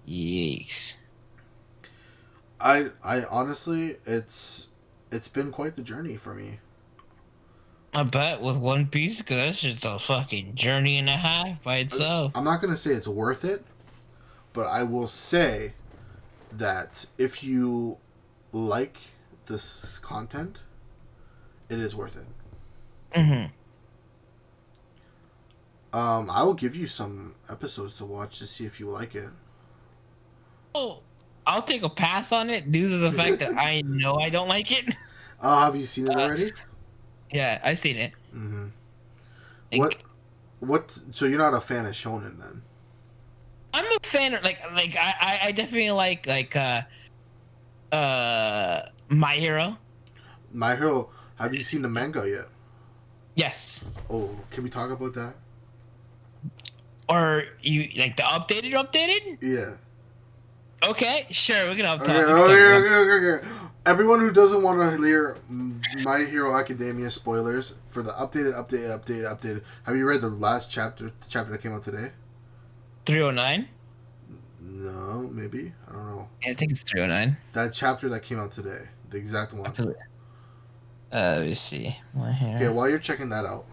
Yikes. I honestly, it's been quite the journey for me. I bet with One Piece, because that's just a fucking journey and a half by itself. I'm not gonna say it's worth it, but I will say that if you like this content, it is worth it. Mm-hmm. I will give you some episodes to watch to see if you like it. Oh, I'll take a pass on it due to the fact that I know I don't like it. Have you seen it already? Yeah, I've seen it. Mm-hmm. Like, What? So you're not a fan of shonen then? I'm a fan of I definitely like My Hero. My Hero. Have you seen the manga yet? Yes. Oh, can we talk about that? Or you like the updated? Yeah. Okay, sure, we can talk. Okay. Everyone who doesn't want to hear My Hero Academia spoilers for the updated. Have you read the last chapter? The chapter that came out today? 309? No, maybe. I don't know. Yeah, I think it's 309. That chapter that came out today, the exact one. Let me see. My Hero. Okay, while you're checking that out,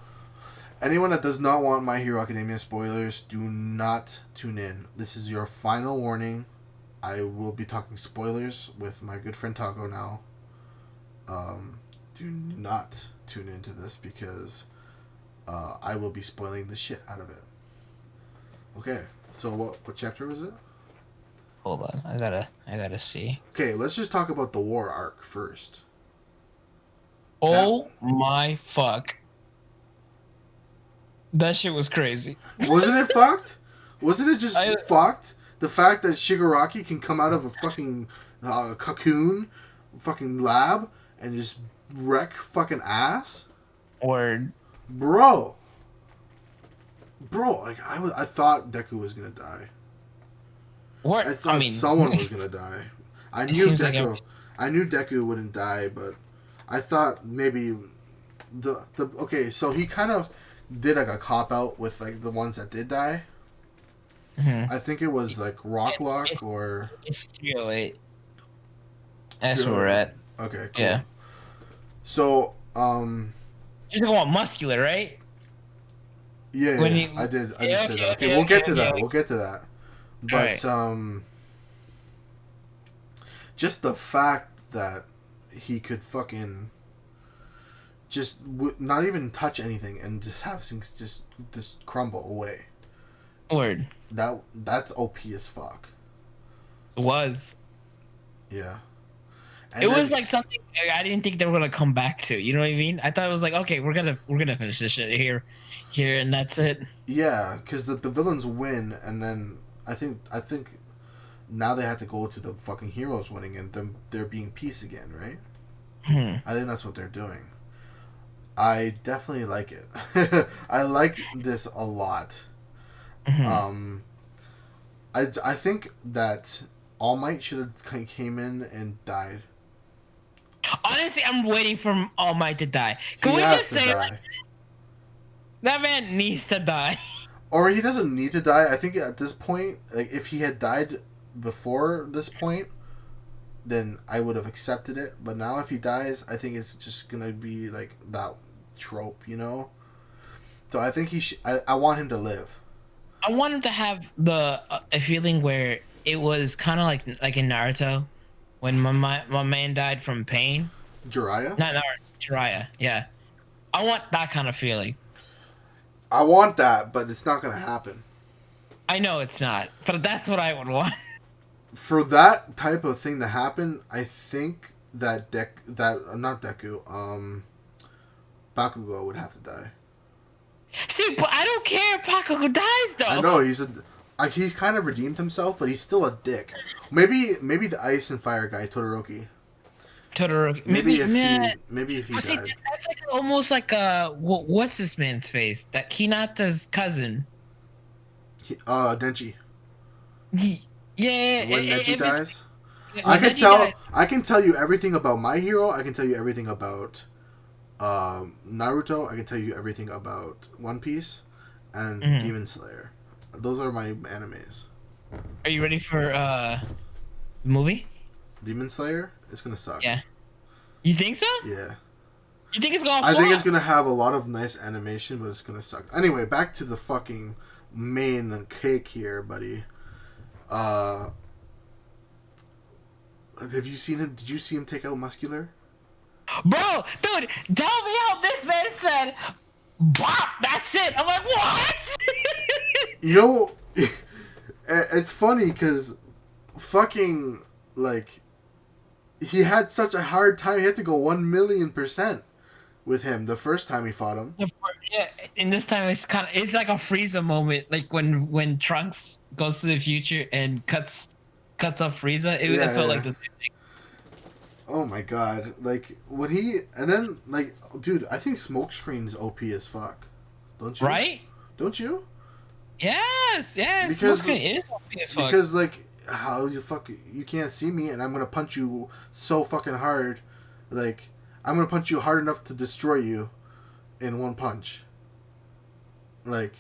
anyone that does not want My Hero Academia spoilers, do not tune in. This is your final warning. I will be talking spoilers with my good friend Taco now. Do not tune into this because I will be spoiling the shit out of it. Okay, so what chapter was it? Hold on, I gotta see. Okay, let's just talk about the war arc first. Oh my fuck. That shit was crazy. Wasn't it fucked? Wasn't it just I- fucked? The fact that Shigaraki can come out of a fucking cocoon, fucking lab, and just wreck fucking ass? Word. Bro, like I thought Deku was gonna die. What? I thought someone was gonna die. I knew seems like Deku. I knew Deku wouldn't die, but I thought maybe the okay. So he kind of did like a cop out with like the ones that did die. Mm-hmm. I think it was like Rocklock or. It's 308. That's where we're at. Okay. Cool. Yeah. So You're talking about muscular, right? yeah, When yeah, he- I did Yeah, say okay, that. Okay, okay, we'll get okay, to that. okay. We'll get to that. But Alright. just the fact that he could fucking just not even touch anything and just have things just crumble away. Word. That's OP as fuck. Was. Yeah. And It then- was like something I didn't think they were gonna come back to. You know what I mean? I thought it was like, okay, we're gonna finish this shit here, and that's it. yeah, because the villains win, and then I think now they have to go to the fucking heroes winning and them there being peace again, right? Hmm. I think that's what they're doing. I definitely like it. I like this a lot. Um, I think that All Might should have came in and died. Honestly, I'm waiting for All Might to die. Can He we has just to say die. that man needs to die? Or he doesn't need to die. I think at this point, like if he had died before this point, then I would have accepted it. But now if he dies, I think it's just gonna be like that trope, you know? So I think I want him to live. I want him to have the a feeling where it was kind of like in Naruto when my man died from pain. Jiraiya? Not Naruto, Jiraiya. Yeah, I want that kind of feeling. I want that, but it's not gonna happen. I know it's not, but that's what I would want. For that type of thing to happen, I think that not Deku, Bakugo would have to die. See, but I don't care if Bakugo dies though. I know he's kind of redeemed himself, but he's still a dick. Maybe the ice and fire guy Todoroki. Todoroki. Maybe if he See, died. that's like almost like what's this man's face? That Hinata's cousin. Denji. Yeah. When Neji dies, When I can Neji tell. dies- I can tell you everything about My Hero. I can tell you everything about Naruto. I can tell you everything about One Piece and Demon Slayer. Those are my animes. Are you ready for the movie? Demon Slayer, it's gonna suck. Yeah. You think so? Yeah. You think it's gonna? I think it's flop? gonna have a lot of nice animation, but it's gonna suck. Anyway, back to the fucking main cake here, buddy. Have you seen him? Did you see him take out Muscular? Bro, dude, tell me how this man said, "Bop." That's it. I'm like, what? You know, it's funny because fucking like he had such a hard time. He had to go 1,000,000% with him the first time he fought him. Yeah, and this time it's like a Frieza moment, like when Trunks goes to the future and cuts off Frieza. It felt like the same thing. Oh my god! Like when he and then like, dude, I think Smokescreen's OP as fuck. Don't you? Right? Don't you? Yes. Because Smokescreen is OP as fuck. because like how you can't see me and I'm gonna punch you so fucking hard, like I'm gonna punch you hard enough to destroy you in one punch. Like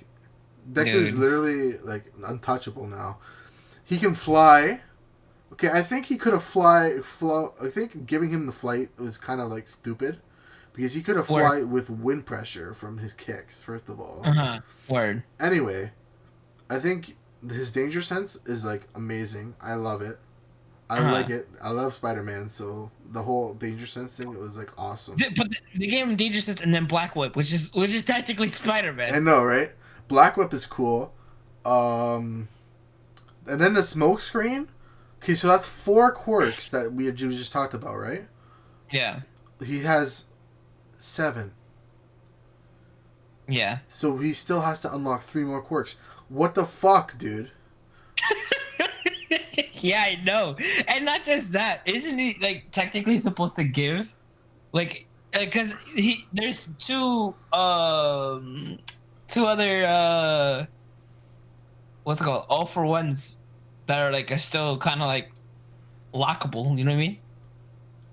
Deku's literally like untouchable now. He can fly. Okay, I think he could have flow. I think giving him the flight was kind of like stupid because he could have fly with wind pressure from his kicks. First of all, Word. Anyway, I think his danger sense is like amazing. I love it. I like it. I love Spider-Man, so the whole danger sense thing was like awesome. But they gave him Danger Sense and then Black Whip, which is technically Spider-Man. I know, right? Black Whip is cool. And then the smoke screen. Okay, so that's 4 quirks that we just talked about, right? Yeah. He has 7. Yeah. So he still has to unlock 3 more quirks. What the fuck, dude? Yeah, I know. And not just that. Isn't he like technically supposed to give? Like cuz there's two other what's it called? All for ones that are still kind of like lockable, you know what I mean?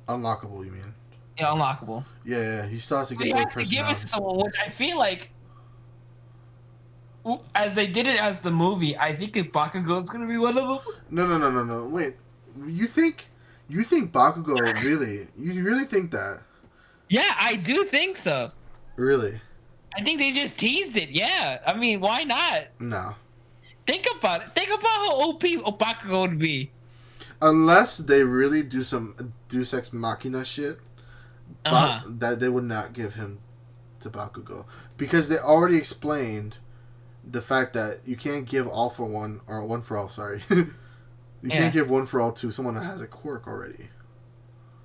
Unlockable, you mean? Yeah, unlockable. Yeah, he still has to So get you their have to give it personality. to someone, which I feel like as they did it as the movie, I think Bakugo is gonna be one of them. No. Wait, you think Bakugo really? You really think that? Yeah, I do think so. Really? I think they just teased it. Yeah, I mean, why not? No. Think about it. Think about how OP Bakugo would be. Unless they really do some Deus Ex Machina shit, that they would not give him to Bakugo because they already explained the fact that you can't give all for one or one for all. Sorry, you can't give one for all to someone that has a quirk already.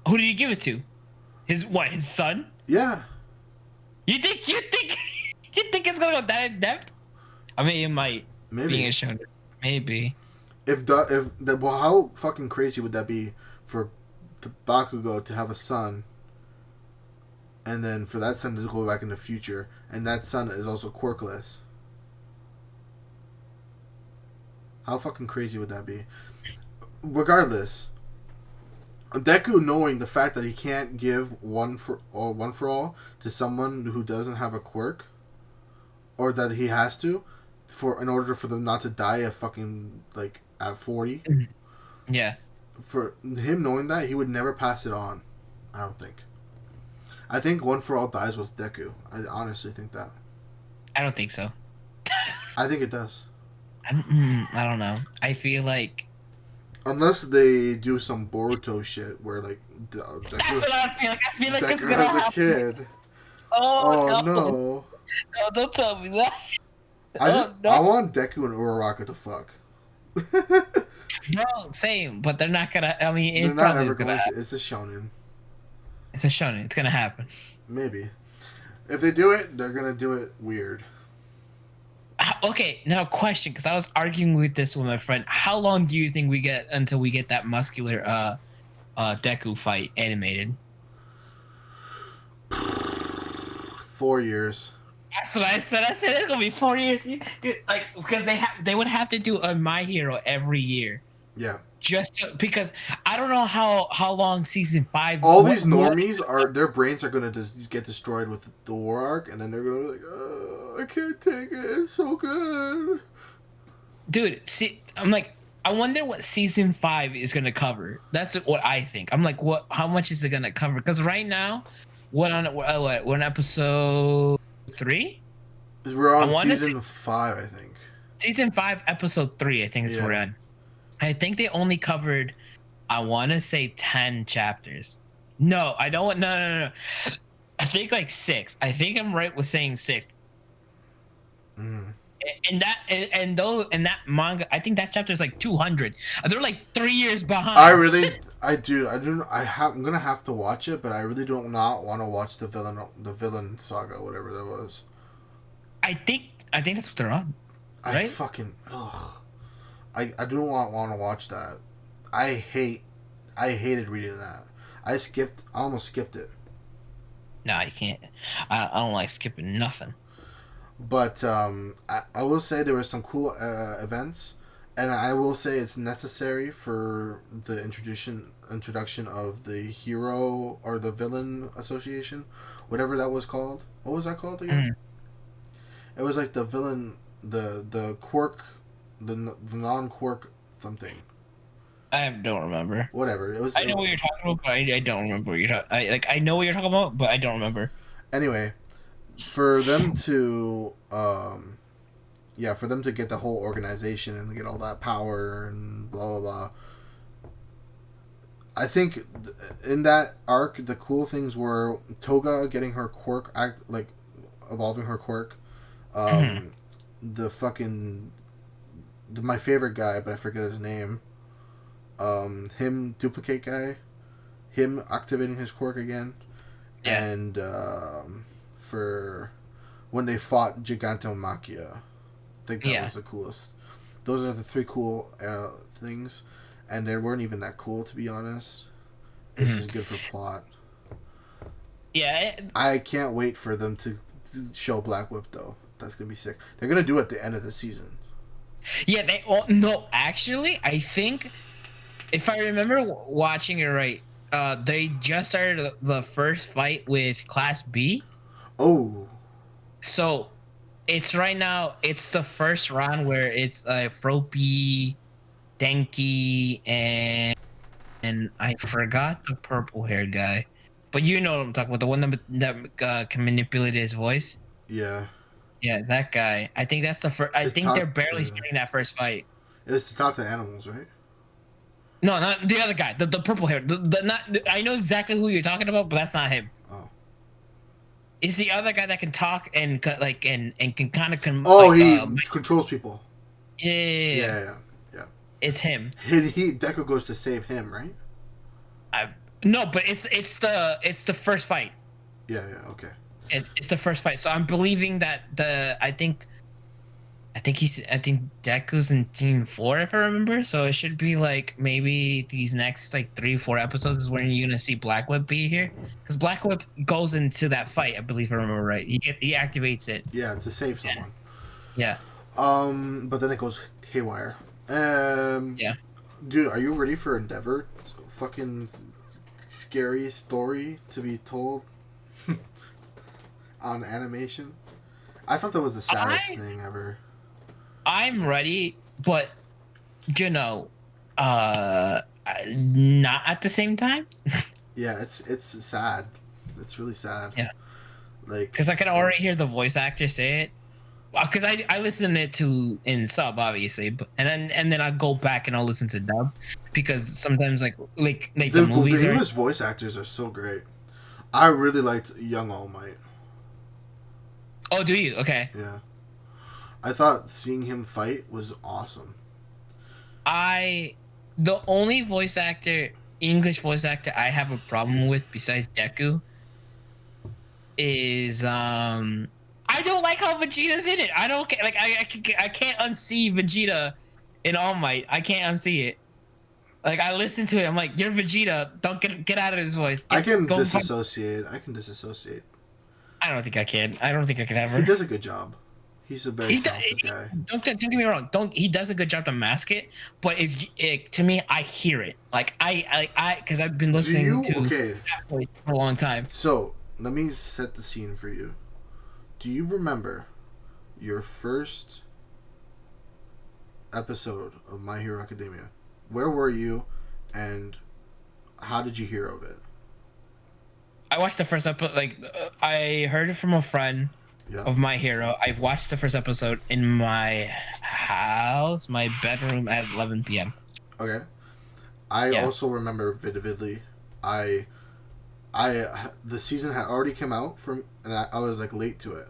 Who did you give it to? His son? Yeah. You think you think it's gonna go that in depth? I mean, it might. Maybe. Being a show, maybe. Well, how fucking crazy would that be for the Bakugo to have a son and then for that son to go back in the future, and that son is also quirkless. How fucking crazy would that be? Regardless, Deku knowing the fact that he can't give one for all to someone who doesn't have a quirk, or that he has to, in order for them not to die at fucking like at 40. Yeah. For him knowing that, he would never pass it on. I don't think. I think One for All dies with Deku. I honestly think that. I don't think so. I think it does. I don't know. I feel like Unless they do some Boruto shit where like that's Deku, what I feel like. I feel like it's Deku gonna has a happen. kid. Oh, Oh no. no! No, don't tell me that. I No. want Deku and Uraraka to fuck. No, same, but they're not gonna. I mean, They're it not probably ever is gonna going happen. to. It's a shonen. It's a shonen. It's gonna happen. Maybe. If they do it, they're gonna do it weird. Okay, now question, because I was arguing with this with my friend. How long do you think we get until we get that muscular Deku fight animated? 4 years. That's what I said. I said it's gonna be 4 years. Like, because they would have to do a My Hero every year. Yeah. Because I don't know how long season 5. All these normies their brains are gonna just get destroyed with the war arc, and then they're gonna be like, I can't take it. It's so good. Dude, see, I'm like, I wonder what season 5 is gonna cover. That's what I think. I'm like, how much is it gonna cover? Because right now, we're on episode 3. We're on season 5, I think. Season 5, episode 3. I think is we're on. I think they only covered, I want to say 10 chapters. No, I don't. No. I think like 6. I think I'm right with saying 6. Mm. And that manga, I think that chapter is like 200. They're like 3 years behind. I'm gonna have to watch it, but I really don't not want to watch the villain saga, whatever that was. I think that's what they're on. Right? I do not want to watch that. I hated reading that. I almost skipped it. No, you can't. I don't like skipping nothing. But I will say there were some cool events, and I will say it's necessary for the introduction of the hero or the villain association, whatever that was called. What was that called again? Mm-hmm. It was like the villain, the quirk, the non-quirk something. I don't remember. Whatever it was. I know what you're talking about, but I don't remember what you're talking. I know what you're talking about, but I don't remember. Anyway, for them to for them to get the whole organization and get all that power and blah blah blah. I think in that arc, the cool things were Toga getting her quirk, evolving her quirk. My favorite guy, but I forget his name. Him duplicate guy, him activating his quirk again, and for when they fought Gigantomachia, I think that was the coolest. Those are the 3 cool things, and they weren't even that cool, to be honest. It's just good for plot. Yeah, I can't wait for them to show Black Whip though. That's gonna be sick. They're gonna do it at the end of the season. Yeah, no, actually, I think if I remember watching it right, they just started the first fight with Class B. Oh. So, it's right now. It's the first round where it's Froppy, Denki, and I forgot the purple hair guy, but you know what I'm talking about. The one that can manipulate his voice. Yeah. Yeah, that guy. I think that's the first. I think they're barely starting that first fight. It's to talk to animals, right? No, not the other guy. The purple hair. I know exactly who you're talking about, but that's not him. Oh. It's the other guy that can talk and can kind of he controls people. Yeah. It's him. Deku goes to save him, right? No, but it's the first fight. Yeah. Okay. It's the first fight, so I'm believing that I think I think Deku's in Team 4 if I remember. So it should be like maybe these next like 3 4 episodes is when you're gonna see Black Whip be here, because Black Whip goes into that fight. I believe I remember right. He activates it. Yeah, to save someone. Yeah. But then it goes haywire. Um, Yeah. Dude, are you ready for Endeavor? Fucking scary story to be told on animation. I thought that was the saddest thing ever. I'm ready, but you know, not at the same time. Yeah, it's sad. It's really sad. Yeah. Like, Because I can already hear the voice actor say it. Because I listen it to in sub obviously, but and then I go back and I'll listen to dub, because sometimes like the movies the are. English voice actors are so great. I really liked Young All Might. Oh, do you? Okay. Yeah, I thought seeing him fight was awesome. The only English voice actor I have a problem with besides Deku is I don't like how Vegeta's in it. I don't like I can't unsee Vegeta in All Might. I can't unsee it. Like I listen to it, I'm like, you're Vegeta. Don't get out of his voice. I can disassociate. I can disassociate. I don't think I can. I don't think I could ever. He does a good job. He's a very talented guy. Don't get me wrong. He does a good job to mask it, but to me, I hear it. Like I because I've been listening to that voice for a long time. So let me set the scene for you. Do you remember your first episode of My Hero Academia? Where were you, and how did you hear of it? I watched the first episode. I heard it from a friend of My Hero. I've watched the first episode in my house, my bedroom at 11 p.m. Okay. I also remember vividly. The season had already come out and I was like late to it.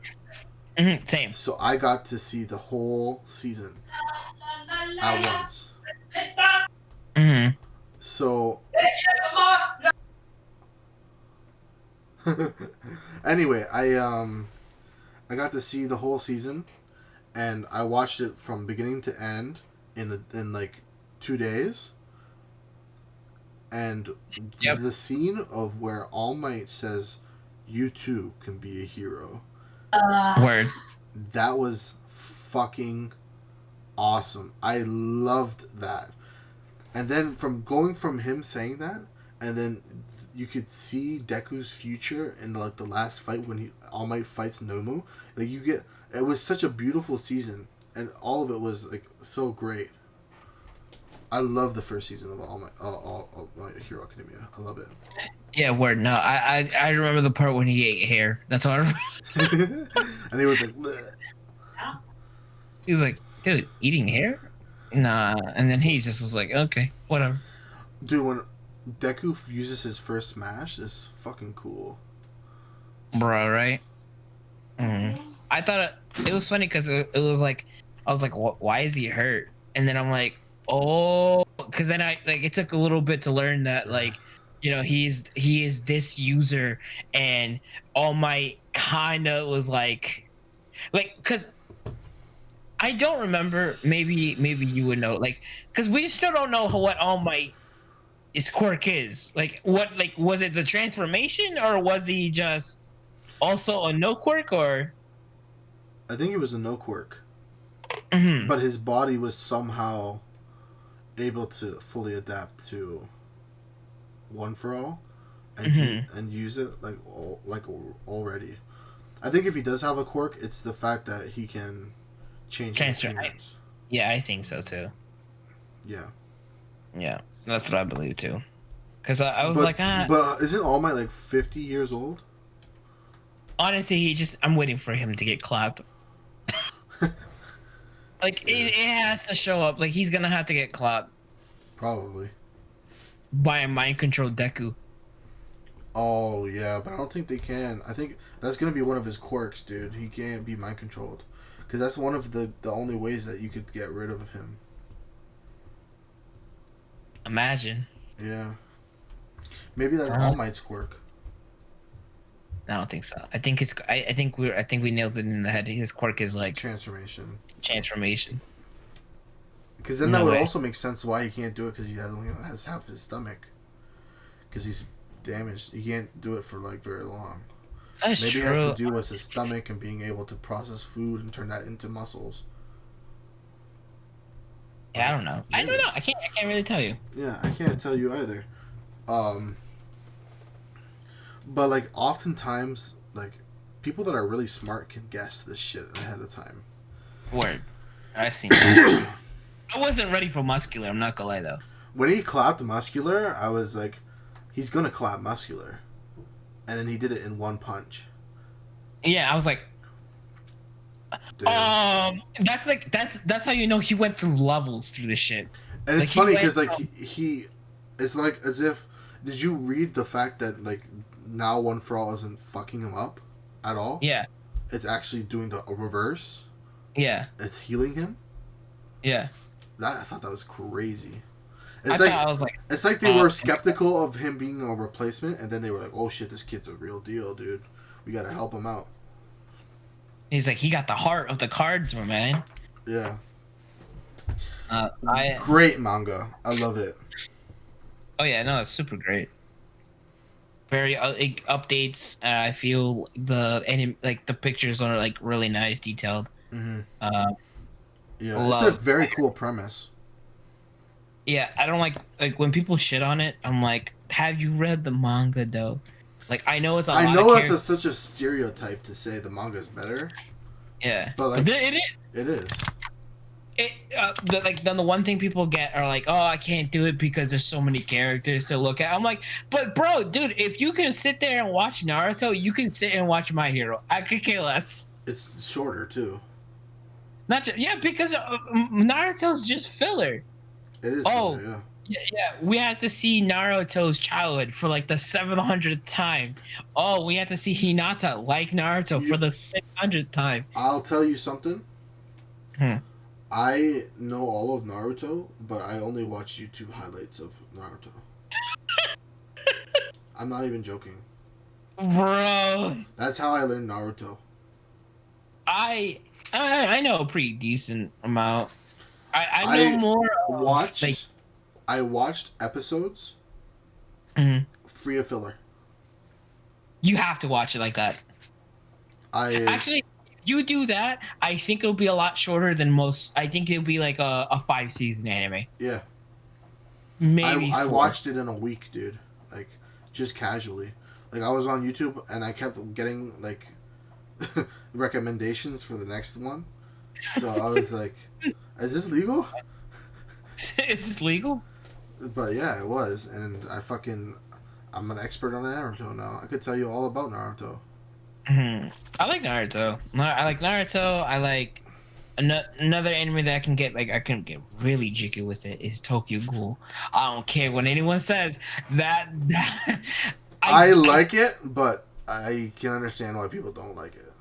Mm-hmm, same. So I got to see the whole season at once. Mm-hmm. So anyway, I got to see the whole season, and I watched it from beginning to end in like 2 days. And the scene of where All Might says, "You too can be a hero." Word. That was fucking awesome. I loved that. And then from him saying that, and then you could see Deku's future in like the last fight when All Might fights Nomu. Like it was such a beautiful season, and all of it was like so great. I love the first season of All My Hero Academia. I love it. Yeah, word. No, I remember the part when he ate hair. That's all I remember. And he was like, bleh. He was like, dude, eating hair? Nah. And then he just was like, okay, whatever. Dude, when Deku uses his first smash, it's fucking cool. Bro, right? I thought it was funny because it was like, I was like, why is he hurt? And then I'm like, oh, because then it took a little bit to learn that he is this user, and All Might kind of was like because I don't remember, maybe you would know, because we still don't know what All Might his quirk is. Was it the transformation, or was he just also a no quirk? Or I think it was a no quirk. Mm-hmm. But his body was somehow able to fully adapt to One for All, and and use it already. I think if he does have a quirk, it's the fact that he can change his appearance. Yeah, I think so too. Yeah, that's what I believe too. Because I was but isn't All Might like 50 years old? Honestly, I'm waiting for him to get clapped. It has to show up. Like, he's gonna have to get clapped. Probably. By a mind-controlled Deku. Oh, yeah, but I don't think they can. I think that's gonna be one of his quirks, dude. He can't be mind-controlled. Because that's one of the only ways that you could get rid of him. Imagine. Yeah. Maybe that's All Might's quirk. I don't think so. I think it's. I think we nailed it in the head. His quirk is like Transformation. transformation. Because then No that would way. also make sense why he can't do it, because he only has half his stomach. Because he's damaged. He can't do it for like very long. That's Maybe true. it has to do with his stomach and being able to process food and turn that into muscles. Yeah, I don't know. I don't know. I can't really tell you. Yeah, I can't tell you either. But like oftentimes, like people that are really smart can guess this shit ahead of time. Word. I've seen that. I wasn't ready for muscular. I'm not gonna lie though. When he clapped muscular, I was like, he's gonna clap muscular, and then he did it in one punch. Yeah, I was like, Dude. that's how you know he went through levels through this shit. And it's Like, funny because like he, it's like as if, did you read the fact that like now One for All isn't fucking him up at all? Yeah. It's actually doing the reverse. Yeah. It's healing him. Yeah. That I thought that was crazy. I was like, It's like they were skeptical of him being a replacement, and then they were like, "Oh shit, this kid's a real deal, dude. We gotta help him out." he's like, he got the heart of the cards, my man. Yeah. I Great manga. I love it. Oh yeah, no, it's super great. Very it updates. I feel the pictures are like really nice, detailed. Mm-hmm. Yeah, Love. it's a very cool premise. Yeah, I don't like when people shit on it. I'm like, have you read the manga though? Like, I know it's a lot I know of it's such a stereotype to say the manga's better. Yeah, but like it is. It is. Then the one thing people get are like, oh, I can't do it because there's so many characters to look at. I'm like, but bro, dude, if you can sit there and watch Naruto, you can sit and watch My Hero. I could care less. It's shorter too. Not just, yeah, because Naruto's just filler. It is. Oh, shorter, yeah. We had to see Naruto's childhood for like the 700th time. Oh, we had to see Hinata like Naruto for the 600th time. I'll tell you something. Hmm. I know all of Naruto, but I only watch YouTube highlights of Naruto. I'm not even joking. Bro, That's how I learned Naruto. I know a pretty decent amount. I know more. I watched episodes free of filler. You have to watch it like that. Actually, if you do that, I think it'll be a lot shorter than most. I think it'll be like a 5-season anime. Yeah. Maybe I 4. watched it in a week, dude. Like, just casually. Like, I was on YouTube and I kept getting, like, recommendations for the next one. So I was like, is this legal? Is this legal? But yeah, it was. And I'm an expert on Naruto now. I could tell you all about Naruto. I like Naruto. I like Naruto. I like another anime that I can get really jiggy with it is Tokyo Ghoul. I don't care what anyone says. I like it, but I can understand why people don't like it.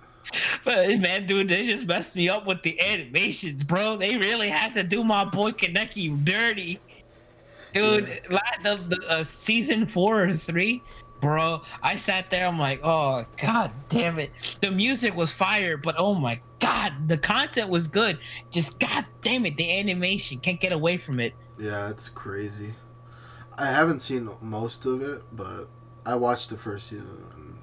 But man, dude, they just messed me up with the animations, bro. They really had to do my boy Kaneki dirty, dude. Yeah. The season 4 or 3, bro. I sat there. I'm like, oh god damn it. The music was fire, but oh my god, the content was good. Just god damn it, the animation can't get away from it. Yeah, it's crazy. I haven't seen most of it, but I watched the first season.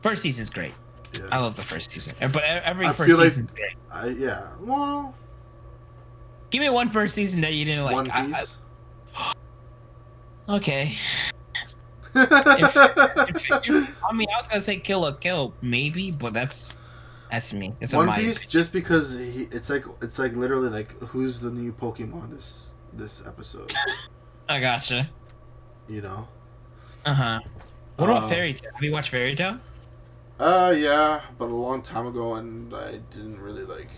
First season's great. Yeah. I love the first season, but every first season's great. Yeah, well, give me one first season that you didn't like. One Piece. Okay. I mean, I was gonna say Kill la Kill, maybe, but that's me. It's One Piece, just because it's like literally like who's the new Pokemon this episode. I gotcha. You know. What about Fairy Tail? Have you watched Fairy Tail? Yeah, but a long time ago, and I didn't really like.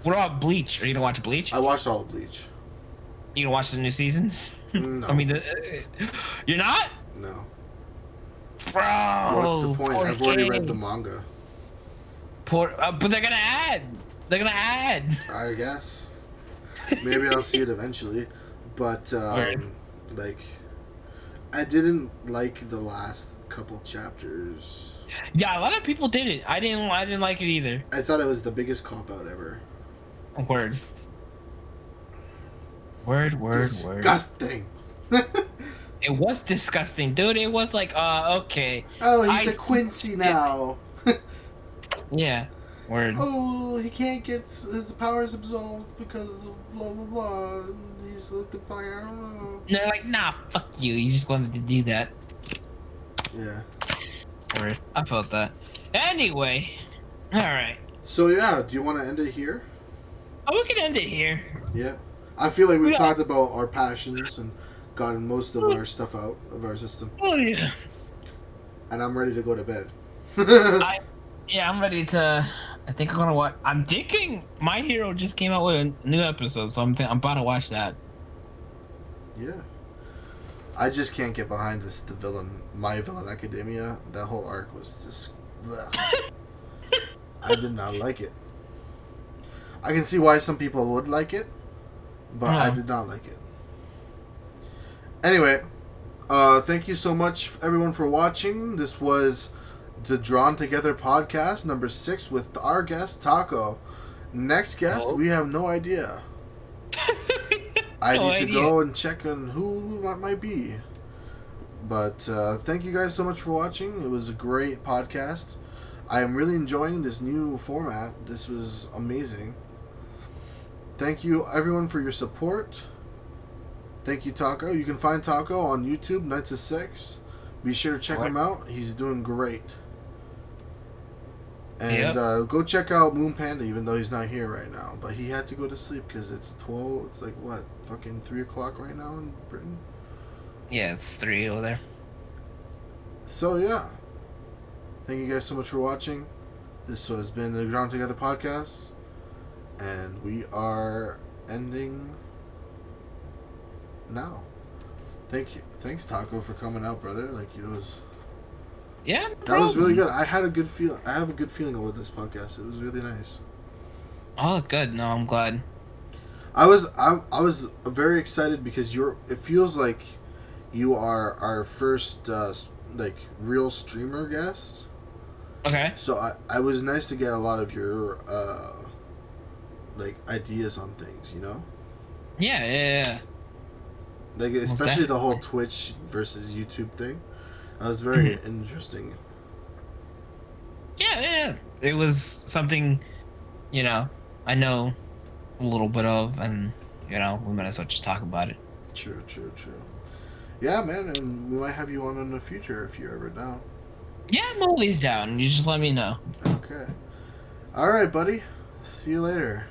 What about Bleach? Are you gonna watch Bleach? I watched all of Bleach. You gonna watch the new seasons? No. I mean, you're not? No. Bro, what's the point? I've already read the manga. But they're gonna add. They're gonna add. I guess. Maybe I'll see it eventually, but like, I didn't like the last couple chapters. Yeah, a lot of people did it. I didn't like it either. I thought it was the biggest cop out ever. Word. Word. Disgusting. It was disgusting, dude. It was like, okay. Oh, he's a Quincy now. Yeah. Word. Oh, he can't get his powers absolved because of blah blah blah. He's like the fire. And they're like, nah, fuck you. You just wanted to do that. Yeah. Word. I felt that. Anyway. Alright. So yeah, do you want to end it here? Oh, we can end it here. Yeah. I feel like we've Yeah. talked about our passions and gotten most of our stuff out of our system. Oh, yeah. And I'm ready to go to bed. I'm ready to. I think I'm gonna watch. I'm thinking My Hero just came out with a new episode, so I'm about to watch that. Yeah. I just can't get behind this. The villain, My Villain Academia. That whole arc was just. Bleh. I did not like it. I can see why some people would like it, but I did not like it. Anyway, thank you so much, everyone, for watching. This was the Drawn Together podcast number 6 with our guest Taco. Next guest, we have no idea. I need to go and check on who that might be. But thank you guys so much for watching. It was a great podcast. I am really enjoying this new format. This was amazing. Thank you, everyone, for your support. Thank you, Taco. You can find Taco on YouTube, Nights of 6. Be sure to check him out. He's doing great. And go check out Moon Panda, even though he's not here right now. But he had to go to sleep because it's 12. It's like, what, fucking 3 o'clock right now in Britain? Yeah, it's 3 over there. So, yeah. Thank you guys so much for watching. This has been the Drawn Together podcast. And we are ending now. Thank you. Thanks, Taco, for coming out, brother. Like, it was... Yeah, that was really good. I have a good feeling about this podcast. It was really nice. Oh, good. No, I'm glad. I was very excited because it feels like you are our first like real streamer guest. Okay. So I was nice to get a lot of your like ideas on things, you know? Yeah. Like especially the whole Twitch versus YouTube thing. That was very interesting. Yeah. It was something, I know a little bit of, and, we might as well just talk about it. True. Yeah, man, and we might have you on in the future if you're ever down. Yeah, I'm always down. You just let me know. Okay. All right, buddy. See you later.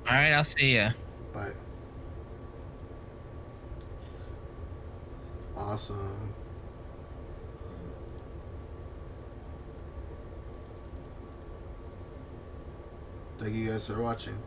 All right, I'll see ya. Bye. Awesome. Thank you guys for watching.